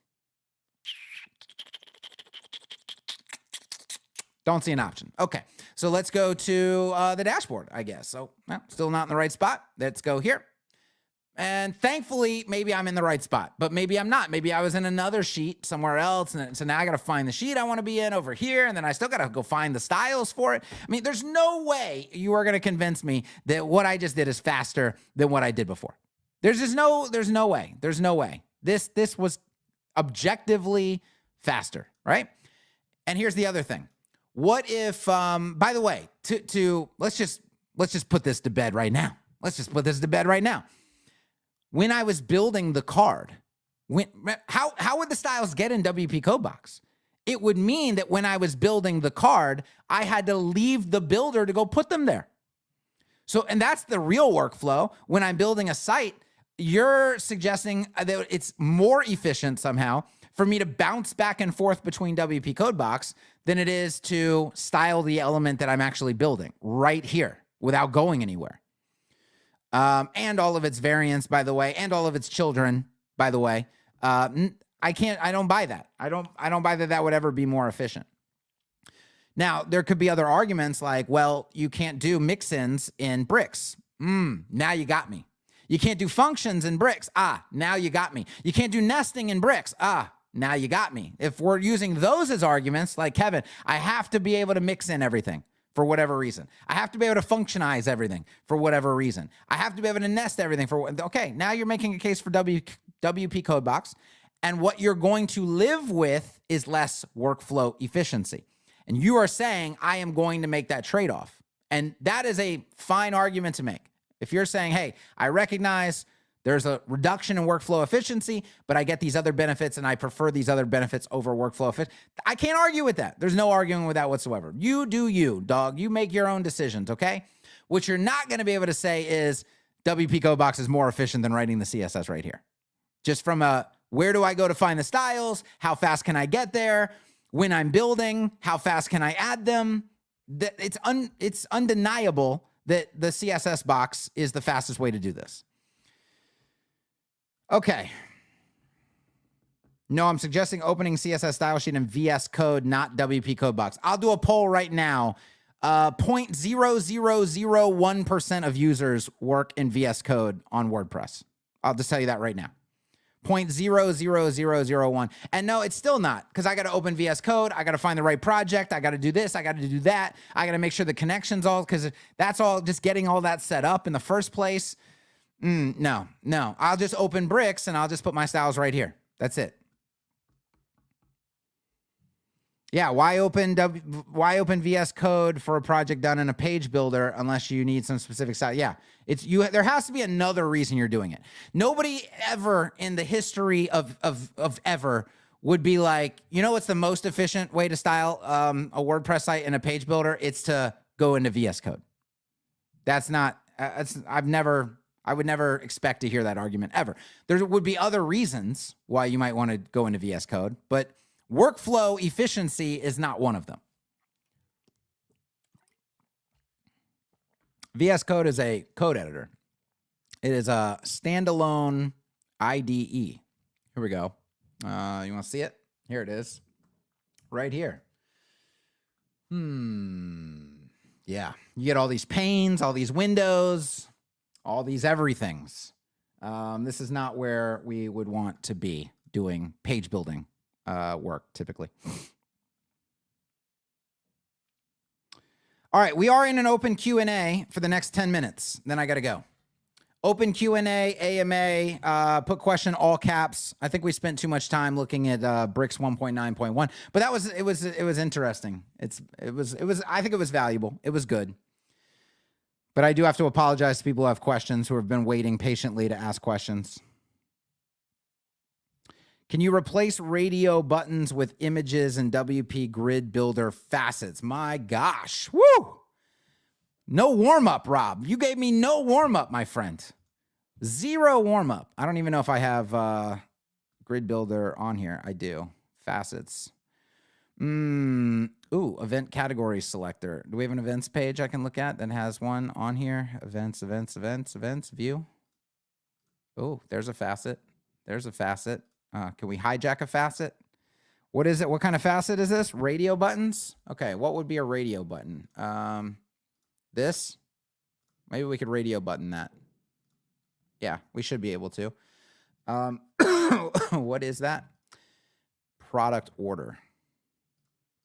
Don't see an option. Okay, so let's go to the dashboard, I guess. So, no, still not in the right spot. Let's go here. And thankfully, maybe I'm in the right spot, but maybe I'm not. Maybe I was in another sheet somewhere else. And so now I got to find the sheet I want to be in over here. And then I still got to go find the styles for it. I mean, there's no way you are going to convince me that what I just did is faster than what I did before. There's no way. There's no way. This was objectively faster, right? And here's the other thing. What if, by the way, let's just put this to bed right now. Let's just put this to bed right now. When I was building the card, how would the styles get in WP Code Box? It would mean that when I was building the card, I had to leave the builder to go put them there. So, and that's the real workflow. When I'm building a site, you're suggesting that it's more efficient somehow for me to bounce back and forth between WP Code Box than it is to style the element that I'm actually building right here without going anywhere. And all of its variants, by the way, and all of its children, by the way. I don't buy that. I don't buy that would ever be more efficient. Now, there could be other arguments like, well, you can't do mix-ins in bricks. Now you got me. You can't do functions in bricks. Now you got me. You can't do nesting in bricks. Now you got me. If we're using those as arguments, like Kevin, I have to be able to mix in everything. For whatever reason. I have to be able to functionize everything for whatever reason. I have to be able to nest everything for, okay, now you're making a case for WP Code Box, and what you're going to live with is less workflow efficiency. And you are saying, I am going to make that trade-off. And that is a fine argument to make. If you're saying, hey, I recognize there's a reduction in workflow efficiency, but I get these other benefits and I prefer these other benefits over workflow efficiency. I can't argue with that. There's no arguing with that whatsoever. You do you, dog. You make your own decisions, okay? What you're not going to be able to say is WP Code Box is more efficient than writing the CSS right here. Just from a, where do I go to find the styles? How fast can I get there? When I'm building, how fast can I add them? It's undeniable that the CSS box is the fastest way to do this. Okay. No, I'm suggesting opening CSS style sheet in VS Code, not WP Code Box. I'll do a poll right now. 0.0001% of users work in VS Code on WordPress. I'll just tell you that right now. 0.00001. And no, it's still not, because I got to open VS Code. I got to find the right project. I got to do this. I got to do that. I got to make sure the connection's all, because that's all just getting all that set up in the first place. No. I'll just open Bricks and I'll just put my styles right here. That's it. Yeah, why open VS Code for a project done in a page builder unless you need some specific style? Yeah, there has to be another reason you're doing it. Nobody ever in the history of ever would be like, you know what's the most efficient way to style a WordPress site in a page builder? It's to go into VS Code. That's not. I would never expect to hear that argument ever. There would be other reasons why you might want to go into VS Code, but workflow efficiency is not one of them. VS Code is a code editor. It is a standalone IDE. Here we go. You want to see it? Here it is. Right here. Yeah. You get all these panes, all these windows, all these everythings. This is not where we would want to be doing page building work typically. All right, we are in an open Q&A for the next 10 minutes. Then I got to go. Open Q&A, AMA, put question all caps. I think we spent too much time looking at Bricks 1.9.1, but it was interesting. I think it was valuable. It was good. But I do have to apologize to people who have questions, who have been waiting patiently to ask questions. Can you replace radio buttons with images in WP Grid Builder facets? My gosh. Woo! No warm-up, Rob. You gave me no warm-up, my friend. Zero warm-up. I don't even know if I have Grid Builder on here. I do. Facets. Ooh, event category selector. Do we have an events page I can look at that has one on here? Events, view. Oh, there's a facet. There's a facet. Can we hijack a facet? What is it? What kind of facet is this? Radio buttons? Okay, what would be a radio button? This? Maybe we could radio button that. Yeah, we should be able to. What is that? Product order.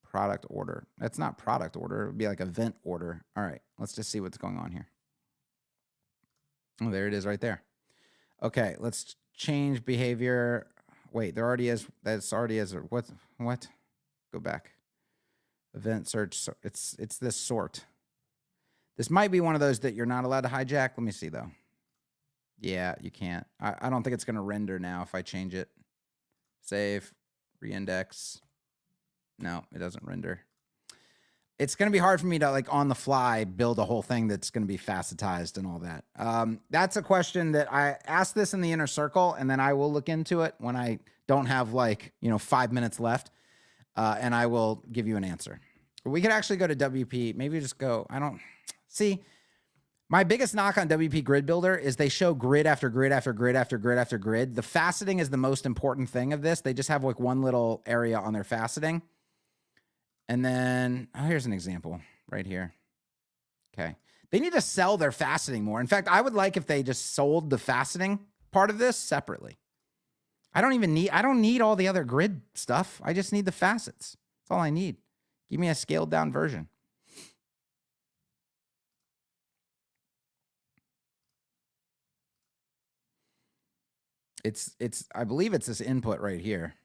Product order. That's not product order. It would be like event order. All right, let's just see what's going on here. Oh, there it is right there. Okay, let's change behavior. Wait, there already is. That's already is. What? Go back. Event search. It's this sort. This might be one of those that you're not allowed to hijack. Let me see though. Yeah, you can't. I don't think it's going to render now if I change it. Save. Reindex. No, it doesn't render. It's going to be hard for me to, like, on the fly build a whole thing that's going to be facetized and all that. That's a question that I asked this in the inner circle, and then I will look into it when I don't have, like, 5 minutes left, and I will give you an answer. We could actually go to WP. Maybe just go. See, my biggest knock on WP Grid Builder is they show grid after grid after grid after grid after grid. The faceting is the most important thing of this. They just have, like, one little area on their faceting. And then, here's an example right here. Okay. They need to sell their faceting more. In fact, I would like if they just sold the faceting part of this separately. I don't need all the other grid stuff. I just need the facets. That's all I need. Give me a scaled down version. I believe it's this input right here.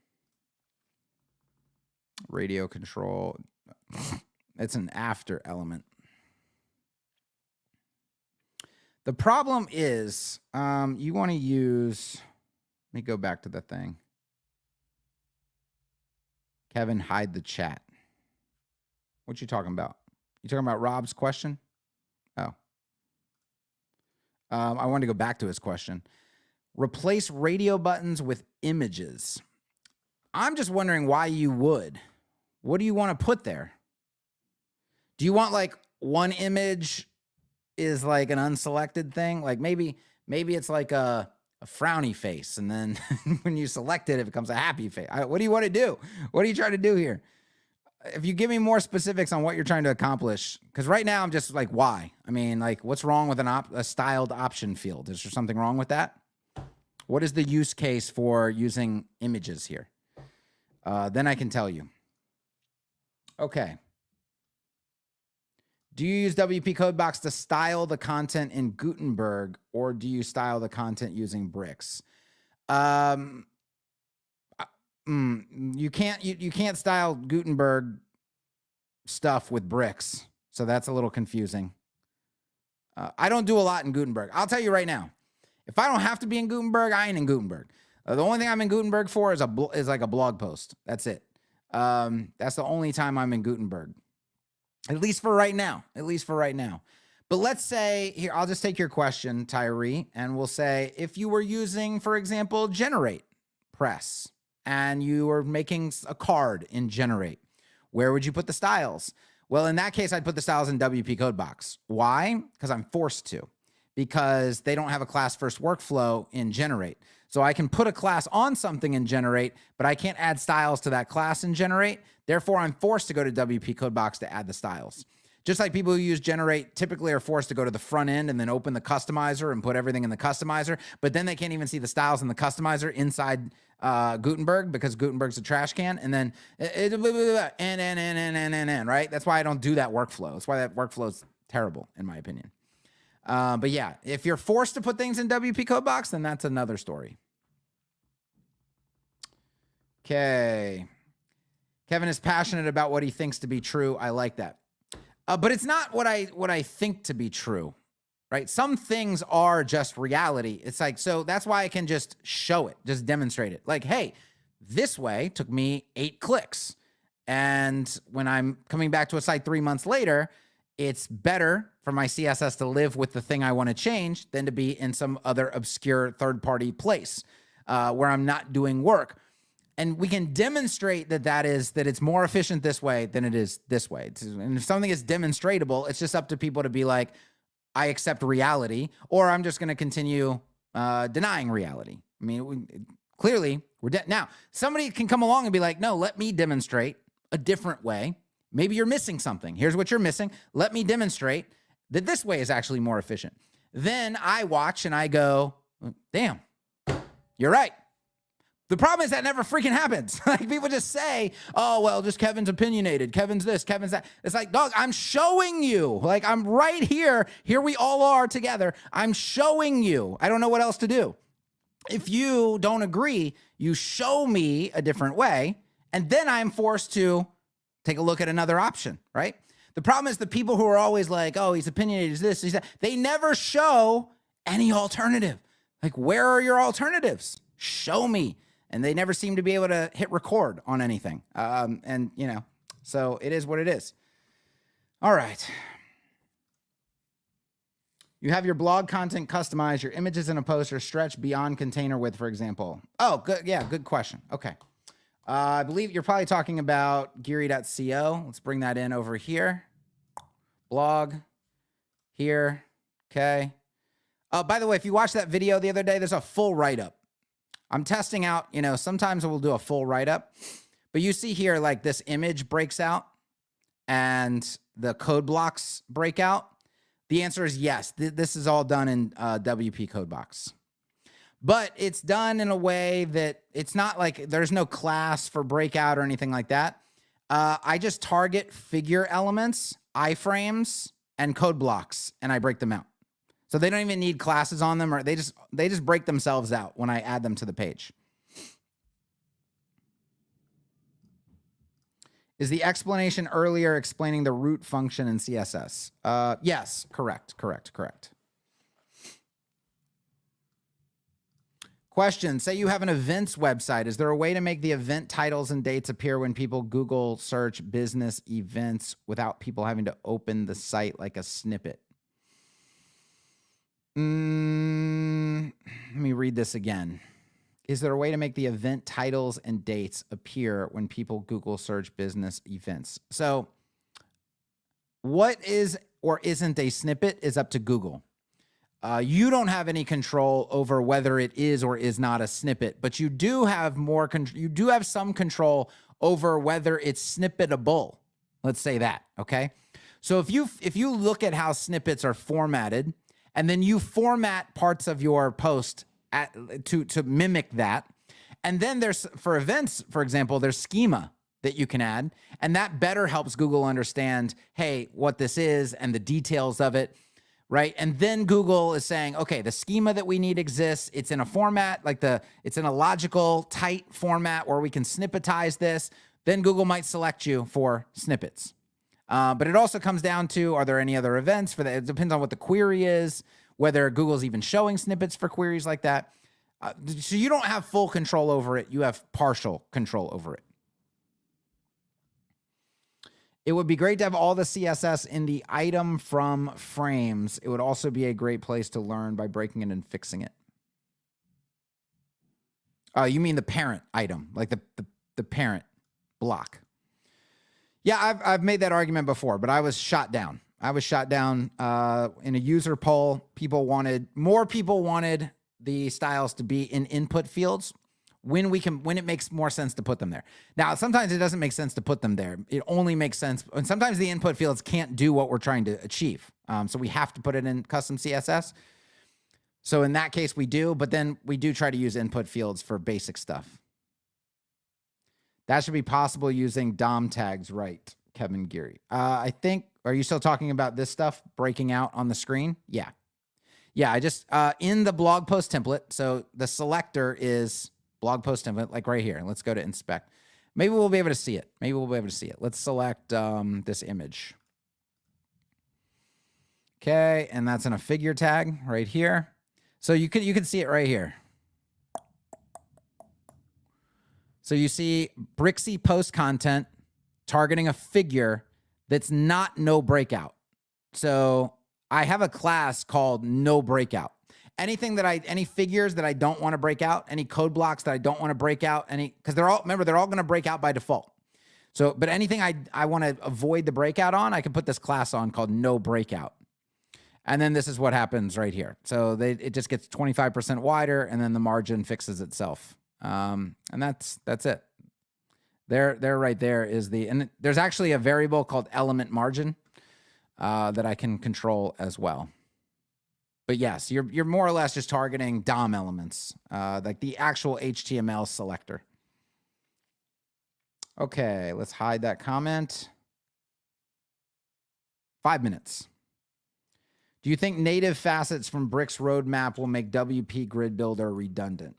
Radio control. It's an after element. The problem is you want to use, let me go back to the thing. Kevin, hide the chat. What you talking about? You talking about Rob's question? Oh. I wanted to go back to his question. Replace radio buttons with images. I'm just wondering why you would. What do you want to put there? Do you want, like, one image is like an unselected thing? Like maybe it's like a frowny face, and then when you select it, it becomes a happy face. What do you want to do? What are you trying to do here? if you give me more specifics on what you're trying to accomplish, because right now I'm just like, why? I mean, like, what's wrong with a styled option field? Is there something wrong with that? What is the use case for using images here? Then I can tell you. Okay. Do you use WP Codebox to style the content in Gutenberg, or do you style the content using bricks? You can't style Gutenberg stuff with bricks, so that's a little confusing. I don't do a lot in Gutenberg. I'll tell you right now, if I don't have to be in Gutenberg, I ain't in Gutenberg. The only thing I'm in Gutenberg for is like a blog post. That's it. That's the only time I'm in Gutenberg. At least for right now. At least for right now. But let's say, here, I'll just take your question, Tyree, and we'll say, if you were using, for example, Generate Press, and you were making a card in Generate, where would you put the styles? Well, in that case, I'd put the styles in WP Codebox. Why? Because I'm forced to. Because they don't have a class first workflow in Generate. So I can put a class on something in Generate, but I can't add styles to that class in Generate. Therefore, I'm forced to go to WP Codebox to add the styles. Just like people who use Generate typically are forced to go to the front end and then open the customizer and put everything in the customizer, but then they can't even see the styles in the customizer inside Gutenberg because Gutenberg's a trash can, and then right? That's why I don't do that workflow. That's why that workflow is terrible, in my opinion. But yeah, if you're forced to put things in WP Codebox, then that's another story. Okay. Kevin is passionate about what he thinks to be true. I like that. But it's not what I think to be true, right? Some things are just reality. It's like, so that's why I can just show it, just demonstrate it. Like, hey, this way took me 8 clicks. And when I'm coming back to a site 3 months later, it's better for my CSS to live with the thing I want to change than to be in some other obscure third-party place where I'm not doing work. And we can demonstrate that it's more efficient this way than it is this way. And if something is demonstratable, it's just up to people to be like, I accept reality, or I'm just going to continue denying reality. I mean, clearly, we're now, somebody can come along and be like, no, let me demonstrate a different way. Maybe you're missing something. Here's what you're missing. Let me demonstrate that this way is actually more efficient. Then I watch and I go, damn, you're right. The problem is that never freaking happens. Like, people just say, oh, well, just Kevin's opinionated. Kevin's this, Kevin's that. It's like, dog, I'm showing you. Like, I'm right here. Here we all are together. I'm showing you. I don't know what else to do. If you don't agree, you show me a different way, and then I'm forced to take a look at another option, right? The problem is the people who are always like, oh, he's opinionated, he's this, he's that. They never show any alternative. Like, where are your alternatives? Show me. And they never seem to be able to hit record on anything. And, you know, so it is what it is. All right. You have your blog content customized. Your images in a post are stretched beyond container width, for example. Oh, good. Yeah, good question. Okay. I believe you're probably talking about Geary.co. Let's bring that in over here. Blog. Here. Okay. By the way, if you watched that video the other day, there's a full write-up. I'm testing out, you know, sometimes we'll do a full write-up, but you see here, like, this image breaks out and the code blocks break out. The answer is yes. This is all done in WP Codebox. But it's done in a way that it's not like there's no class for breakout or anything like that. I just target figure elements, iframes, and code blocks, and I break them out. So they don't even need classes on them, or they just break themselves out when I add them to the page. Is the explanation earlier explaining the root function in CSS? Yes, correct. Question, say you have an events website. Is there a way to make the event titles and dates appear when people Google search business events without people having to open the site like a snippet? Let me read this again. Is there a way to make the event titles and dates appear when people Google search business events? So what is or isn't a snippet is up to Google. You don't have any control over whether it is or is not a snippet, but you do have some control over whether it's snippetable. Let's say that, okay? So if you look at how snippets are formatted, and then you format parts of your post to mimic that, and then there's, for events, for example, there's schema that you can add, and that better helps Google understand, hey, what this is and the details of it, right? And then Google is saying, okay, the schema that we need exists. It's in a format, it's in a logical, tight format where we can snippetize this. Then Google might select you for snippets. But it also comes down to, are there any other events for that? It depends on what the query is, whether Google's even showing snippets for queries like that. So you don't have full control over it. You have partial control over it. It would be great to have all the CSS in the item from frames. It would also be a great place to learn by breaking it and fixing it. You mean the parent item, like the parent block. Yeah, I've made that argument before, but I was shot down. I was shot down in a user poll. More people wanted the styles to be in input fields when it makes more sense to put them there. Now, sometimes it doesn't make sense to put them there. It only makes sense, and sometimes the input fields can't do what we're trying to achieve. So we have to put it in custom CSS. So in that case, we do, but then we do try to use input fields for basic stuff. That should be possible using DOM tags, right, Kevin Geary? I think, are you still talking about this stuff breaking out on the screen? Yeah. Yeah, I just, in the blog post template, so the selector is blog post template, like right here. Let's go to inspect. Maybe we'll be able to see it. Let's select this image. Okay, and that's in a figure tag right here. So you can see it right here. So you see Brixie post content targeting a figure that's not no breakout. So I have a class called no breakout. Any figures that I don't want to break out, any code blocks that I don't want to break out, because they're all going to break out by default. So, but anything I want to avoid the breakout on, I can put this class on called no breakout. And then this is what happens right here. So it just gets 25% wider, and then the margin fixes itself. And that's it. There right there is and there's actually a variable called element margin that I can control as well. But yes, you're more or less just targeting DOM elements, like the actual HTML selector. Okay, let's hide that comment. 5 minutes. Do you think native facets from Bricks roadmap will make WP Grid Builder redundant?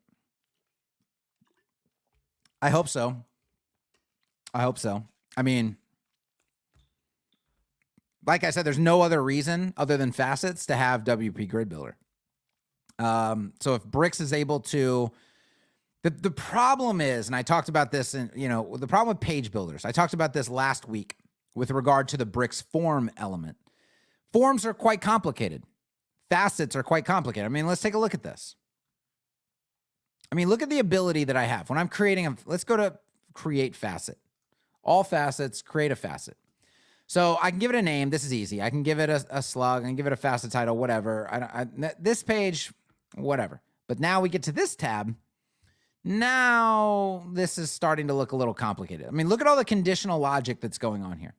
I hope so. I mean, like I said, there's no other reason other than facets to have WP Grid Builder. So if Bricks is able to, the problem is, and I talked about this, the problem with page builders, I talked about this last week with regard to the Bricks form element. Forms are quite complicated. Facets are quite complicated. I mean, let's take a look at this. I mean, look at the ability that I have when I'm creating let's go to create facet. All facets, create a facet. So I can give it a name. This is easy. I can give it a slug. I can give it a facet title, whatever. This page, whatever. But now we get to this tab. Now this is starting to look a little complicated. I mean, look at all the conditional logic that's going on here.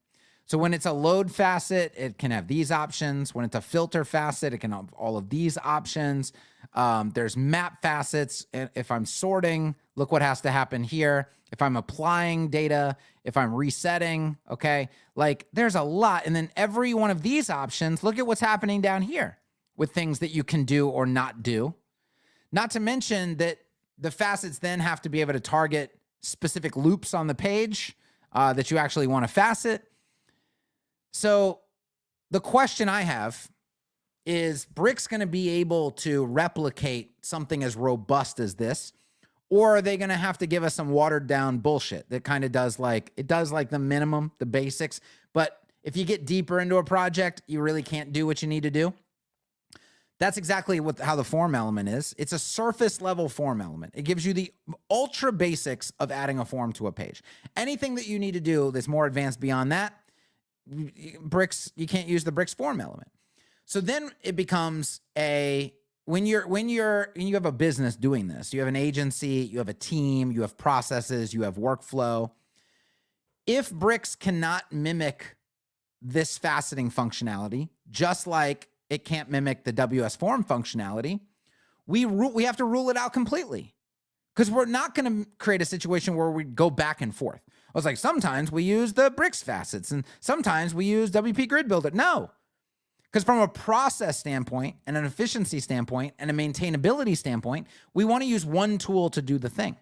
So when it's a load facet, it can have these options. When it's a filter facet, it can have all of these options. There's map facets. If I'm sorting, look what has to happen here. If I'm applying data, if I'm resetting, okay? Like there's a lot. And then every one of these options, look at what's happening down here with things that you can do or not do. Not to mention that the facets then have to be able to target specific loops on the page that you actually want to facet. So the question I have is Bricks going to be able to replicate something as robust as this? Or are they going to have to give us some watered down bullshit that kind of does like the minimum, the basics. But if you get deeper into a project, you really can't do what you need to do. That's exactly how the form element is. It's a surface level form element. It gives you the ultra basics of adding a form to a page. Anything that you need to do that's more advanced beyond that, Bricks, you can't use the Bricks form element. So then it becomes when you have a business doing this, you have an agency, you have a team, you have processes, you have workflow. If Bricks cannot mimic this faceting functionality, just like it can't mimic the WS form functionality, we have to rule it out completely, because we're not going to create a situation where we go back and forth. I was like, sometimes we use the Bricks facets and sometimes we use WP Grid Builder. No, because from a process standpoint and an efficiency standpoint and a maintainability standpoint, we want to use one tool to do the thing.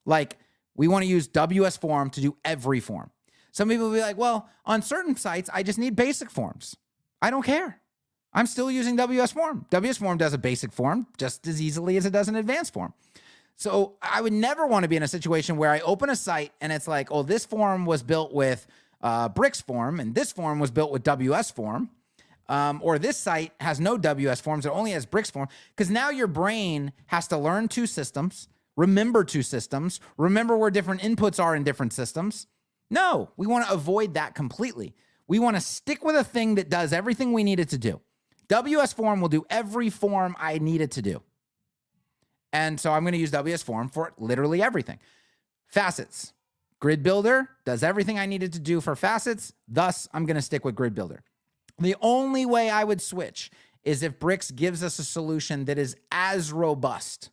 Like, we want to use WS form to do every form. Some people will be like, well, on certain sites, I just need basic forms. I don't care. I'm still using WS form. WS form does a basic form just as easily as it does an advanced form. So I would never want to be in a situation where I open a site and it's like, oh, this form was built with Bricks form and this form was built with WS form. Or this site has no WS forms, it only has Bricks form. Because now your brain has to learn two systems, remember two systems, remember where different inputs are in different systems. No, we want to avoid that completely. We want to stick with a thing that does everything we need it to do. WS form will do every form I need it to do. And so I'm going to use WS form for literally everything. Facets. Grid Builder does everything I needed to do for facets. Thus, I'm going to stick with Grid Builder. The only way I would switch is if Bricks gives us a solution that is as robust,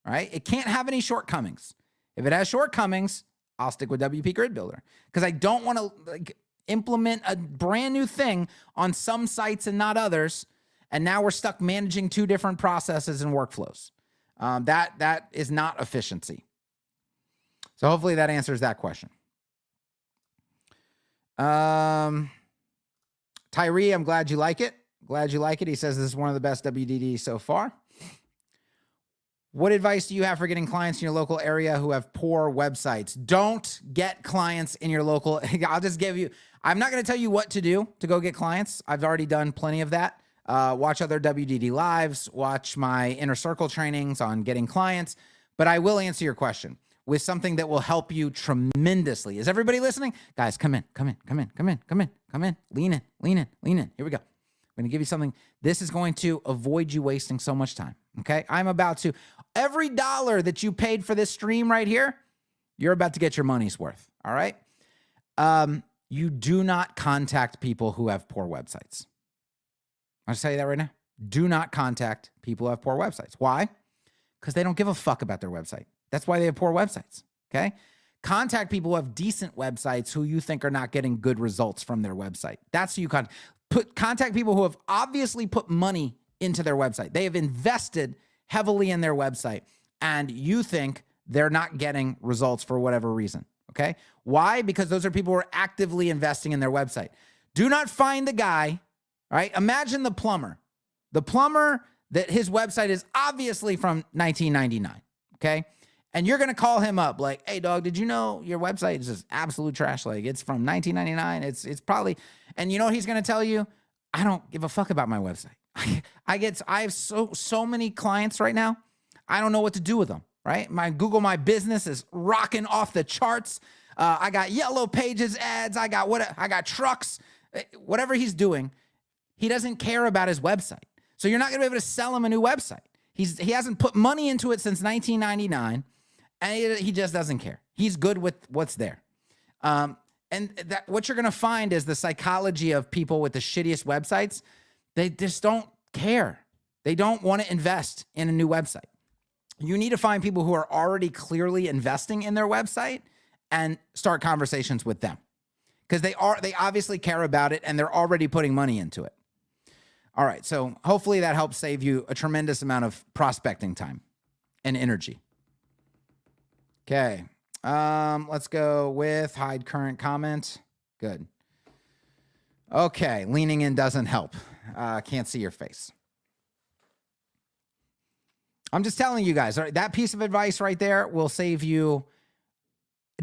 right? It can't have any shortcomings. If it has shortcomings, I'll stick with WP Grid Builder, because I don't want to implement a brand new thing on some sites and not others. And now we're stuck managing two different processes and workflows. That is not efficiency. So hopefully that answers that question. Tyree, I'm glad you like it. Glad you like it. He says this is one of the best WDDs so far. What advice do you have for getting clients in your local area who have poor websites? Don't get clients in your local. I'll just give you, I'm not going to tell you what to do to go get clients. I've already done plenty of that. Watch other WDD lives, watch my inner circle trainings on getting clients, but I will answer your question with something that will help you tremendously. Is everybody listening? Guys, come in. Lean in. Here we go. I'm going to give you something. This is going to avoid you wasting so much time. Okay. I'm about to, every dollar that you paid for this stream right here, you're about to get your money's worth. All right. You do not contact people who have poor websites. I'll just tell you that right now. Do not contact people who have poor websites. Why? Because they don't give a fuck about their website. That's why they have poor websites. Okay. Contact people who have decent websites who you think are not getting good results from their website. That's who you contact people who have obviously put money into their website. They have invested heavily in their website and you think they're not getting results for whatever reason. Okay. Why? Because those are people who are actively investing in their website. Do not find the guy, right? Imagine the plumber that his website is obviously from 1999. Okay. And you're going to call him up like, hey dog, did you know your website is just absolute trash? Like it's from 1999. It's probably, and you know what he's going to tell you? I don't give a fuck about my website. I have so many clients right now. I don't know what to do with them, right? My Google My Business is rocking off the charts. I got Yellow Pages ads. I got trucks, whatever he's doing. He doesn't care about his website. So you're not going to be able to sell him a new website. He hasn't put money into it since 1999. And he just doesn't care. He's good with what's there. And what you're going to find is the psychology of people with the shittiest websites. They just don't care. They don't want to invest in a new website. You need to find people who are already clearly investing in their website and start conversations with them, because they obviously care about it and they're already putting money into it. All right. So hopefully that helps save you a tremendous amount of prospecting time and energy. Okay, let's go with hide current comment. Good. Okay, leaning in doesn't help. Can't see your face. I'm just telling you guys, all right, that piece of advice right there will save you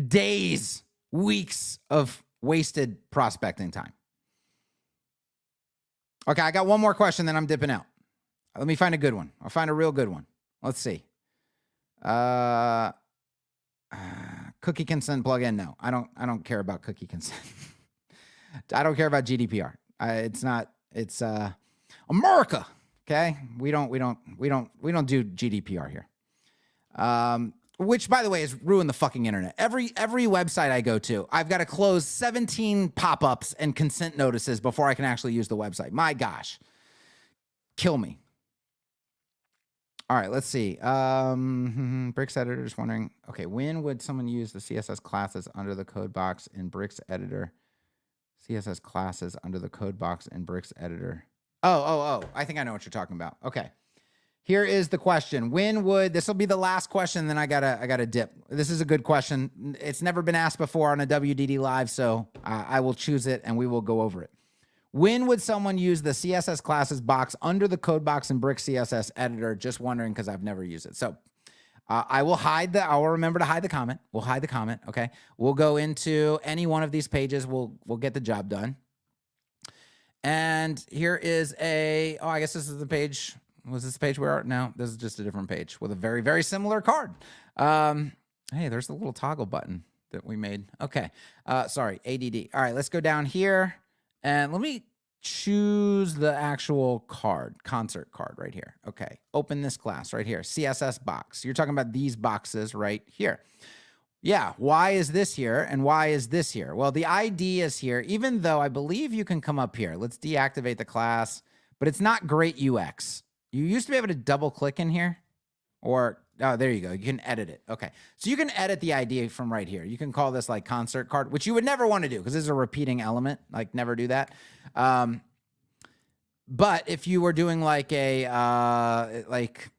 days, weeks of wasted prospecting time. Okay, I got one more question, then I'm dipping out. Let me find a good one. I'll find a real good one. Let's see. Cookie consent plugin. No, I don't care about cookie consent. I don't care about GDPR. It's America. Okay. We don't do GDPR here. which by the way has ruined the fucking internet. Every website I go to, I've got to close 17 pop-ups and consent notices before I can actually use the website. My gosh, kill me. All right, let's see. Bricks editor is wondering, okay, when would someone use the CSS classes under the code box in Bricks editor? CSS classes under the code box in Bricks editor. Oh, I think I know what you're talking about. Okay. Here is the question. When would, this will be the last question, then I gotta dip. This is a good question. It's never been asked before on a WDD live, so I will choose it and we will go over it. When would someone use the CSS classes box under the code box in Brick CSS editor? Just wondering because I've never used it. So I will remember to hide the comment. We'll hide the comment, okay? We'll go into any one of these pages. We'll get the job done. And here is I guess this is the page. Was this the page where? No, this is just a different page with a very, very similar card. Hey, there's the little toggle button that we made. Okay, sorry, ADD. All right, let's go down here. And let me choose the actual card, concert card right here. Okay, open this class right here, CSS box. You're talking about these boxes right here. Yeah, why is this here and why is this here? Well, the ID is here, even though I believe you can come up here. Let's deactivate the class, but it's not great UX. You used to be able to double click in here or, oh, there you go. You can edit it. Okay. So you can edit the ID from right here. You can call this like concert card, which you would never want to do because this is a repeating element. Like never do that. But if you were doing like like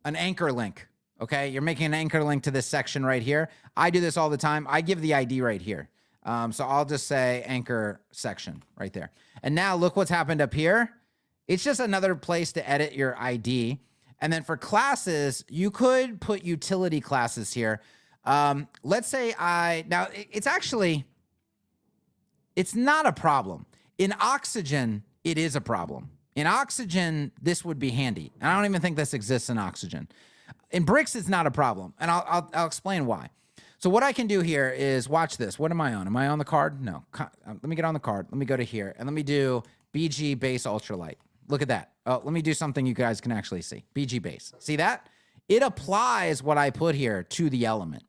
an anchor link, okay, you're making an anchor link to this section right here. I do this all the time. I give the ID right here. So I'll just say anchor section right there. And now look what's happened up here. It's just another place to edit your ID. And then for classes, you could put utility classes here. Let's say now it's not a problem. In Oxygen, it is a problem. In Oxygen, this would be handy. And I don't even think this exists in Oxygen. In Bricks, it's not a problem. And I'll explain why. So what I can do here is watch this. What am I on? Am I on the card? No. Let me get on the card. Let me go to here. And let me do BG Base Ultralight. Look at that. Oh, let me do something you guys can actually see. BG Base. See that? It applies what I put here to the element.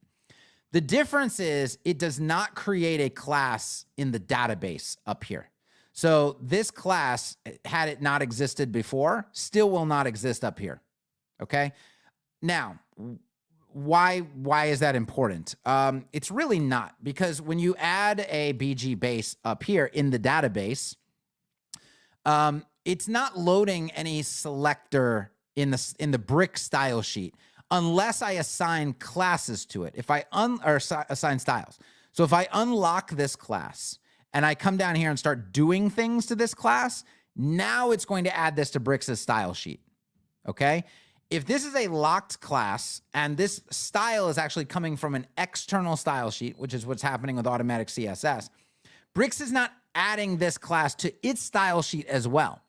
The difference is it does not create a class in the database up here. So this class, had it not existed before, still will not exist up here. Okay? Now, why is that important? It's really not, because when you add a BG base up here in the database, it's not loading any selector in the Brick style sheet unless I assign classes to it. If I assign styles. So if I unlock this class and I come down here and start doing things to this class, now it's going to add this to Brick's style sheet. Okay? If this is a locked class and this style is actually coming from an external style sheet, which is what's happening with automatic CSS, Bricks is not adding this class to its style sheet as well.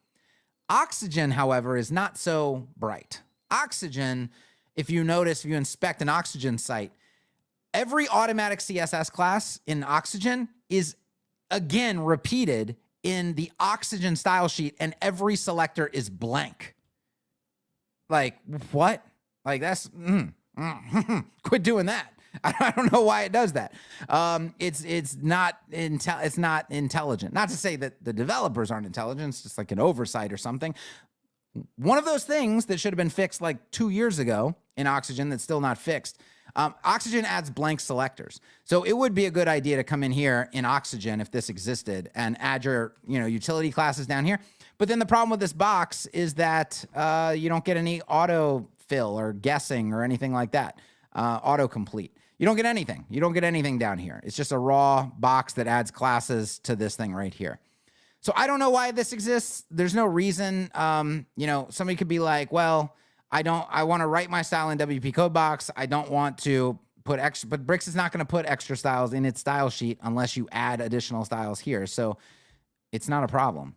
Oxygen, however, is not so bright. Oxygen, if you notice, if you inspect an Oxygen site, every automatic CSS class in Oxygen is, again, repeated in the Oxygen style sheet, and every selector is blank. Like, what? Like, that's, quit doing that. I don't know why it does that. It's not intelligent. Not to say that the developers aren't intelligent. It's just like an oversight or something. One of those things that should have been fixed like 2 years ago in Oxygen that's still not fixed. Oxygen adds blank selectors. So it would be a good idea to come in here in Oxygen if this existed and add your utility classes down here. But then the problem with this box is that you don't get any autofill or guessing or anything like that. Autocomplete. You don't get anything. You don't get anything down here. It's just a raw box that adds classes to this thing right here. So I don't know why this exists. There's no reason. Somebody could be like, well, I want to write my style in WP code box. I don't want to put extra, but Bricks is not going to put extra styles in its style sheet unless you add additional styles here. So it's not a problem.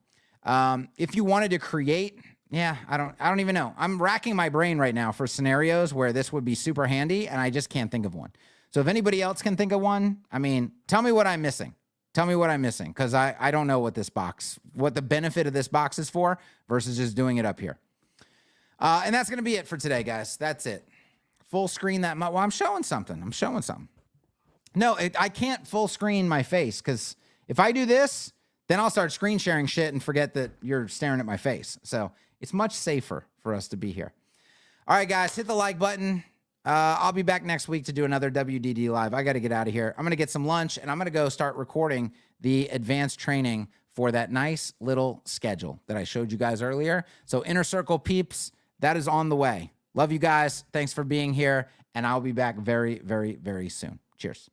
If you wanted to create, I don't even know. I'm racking my brain right now for scenarios where this would be super handy, and I just can't think of one. So if anybody else can think of one, I mean, tell me what I'm missing. Tell me what I'm missing, because I don't know what the benefit of this box is for versus just doing it up here. And that's going to be it for today, guys. That's it. full screen that much. Well, I'm showing something. No, I can't full screen my face because if I do this, then I'll start screen sharing shit and forget that you're staring at my face. So it's much safer for us to be here. All right, guys, hit the like button. I'll be back next week to do another WDD live. I got to get out of here. I'm going to get some lunch and I'm going to go start recording the advanced training for that nice little schedule that I showed you guys earlier. So Inner Circle peeps, that is on the way. Love you guys. Thanks for being here. And I'll be back very, very, very soon. Cheers.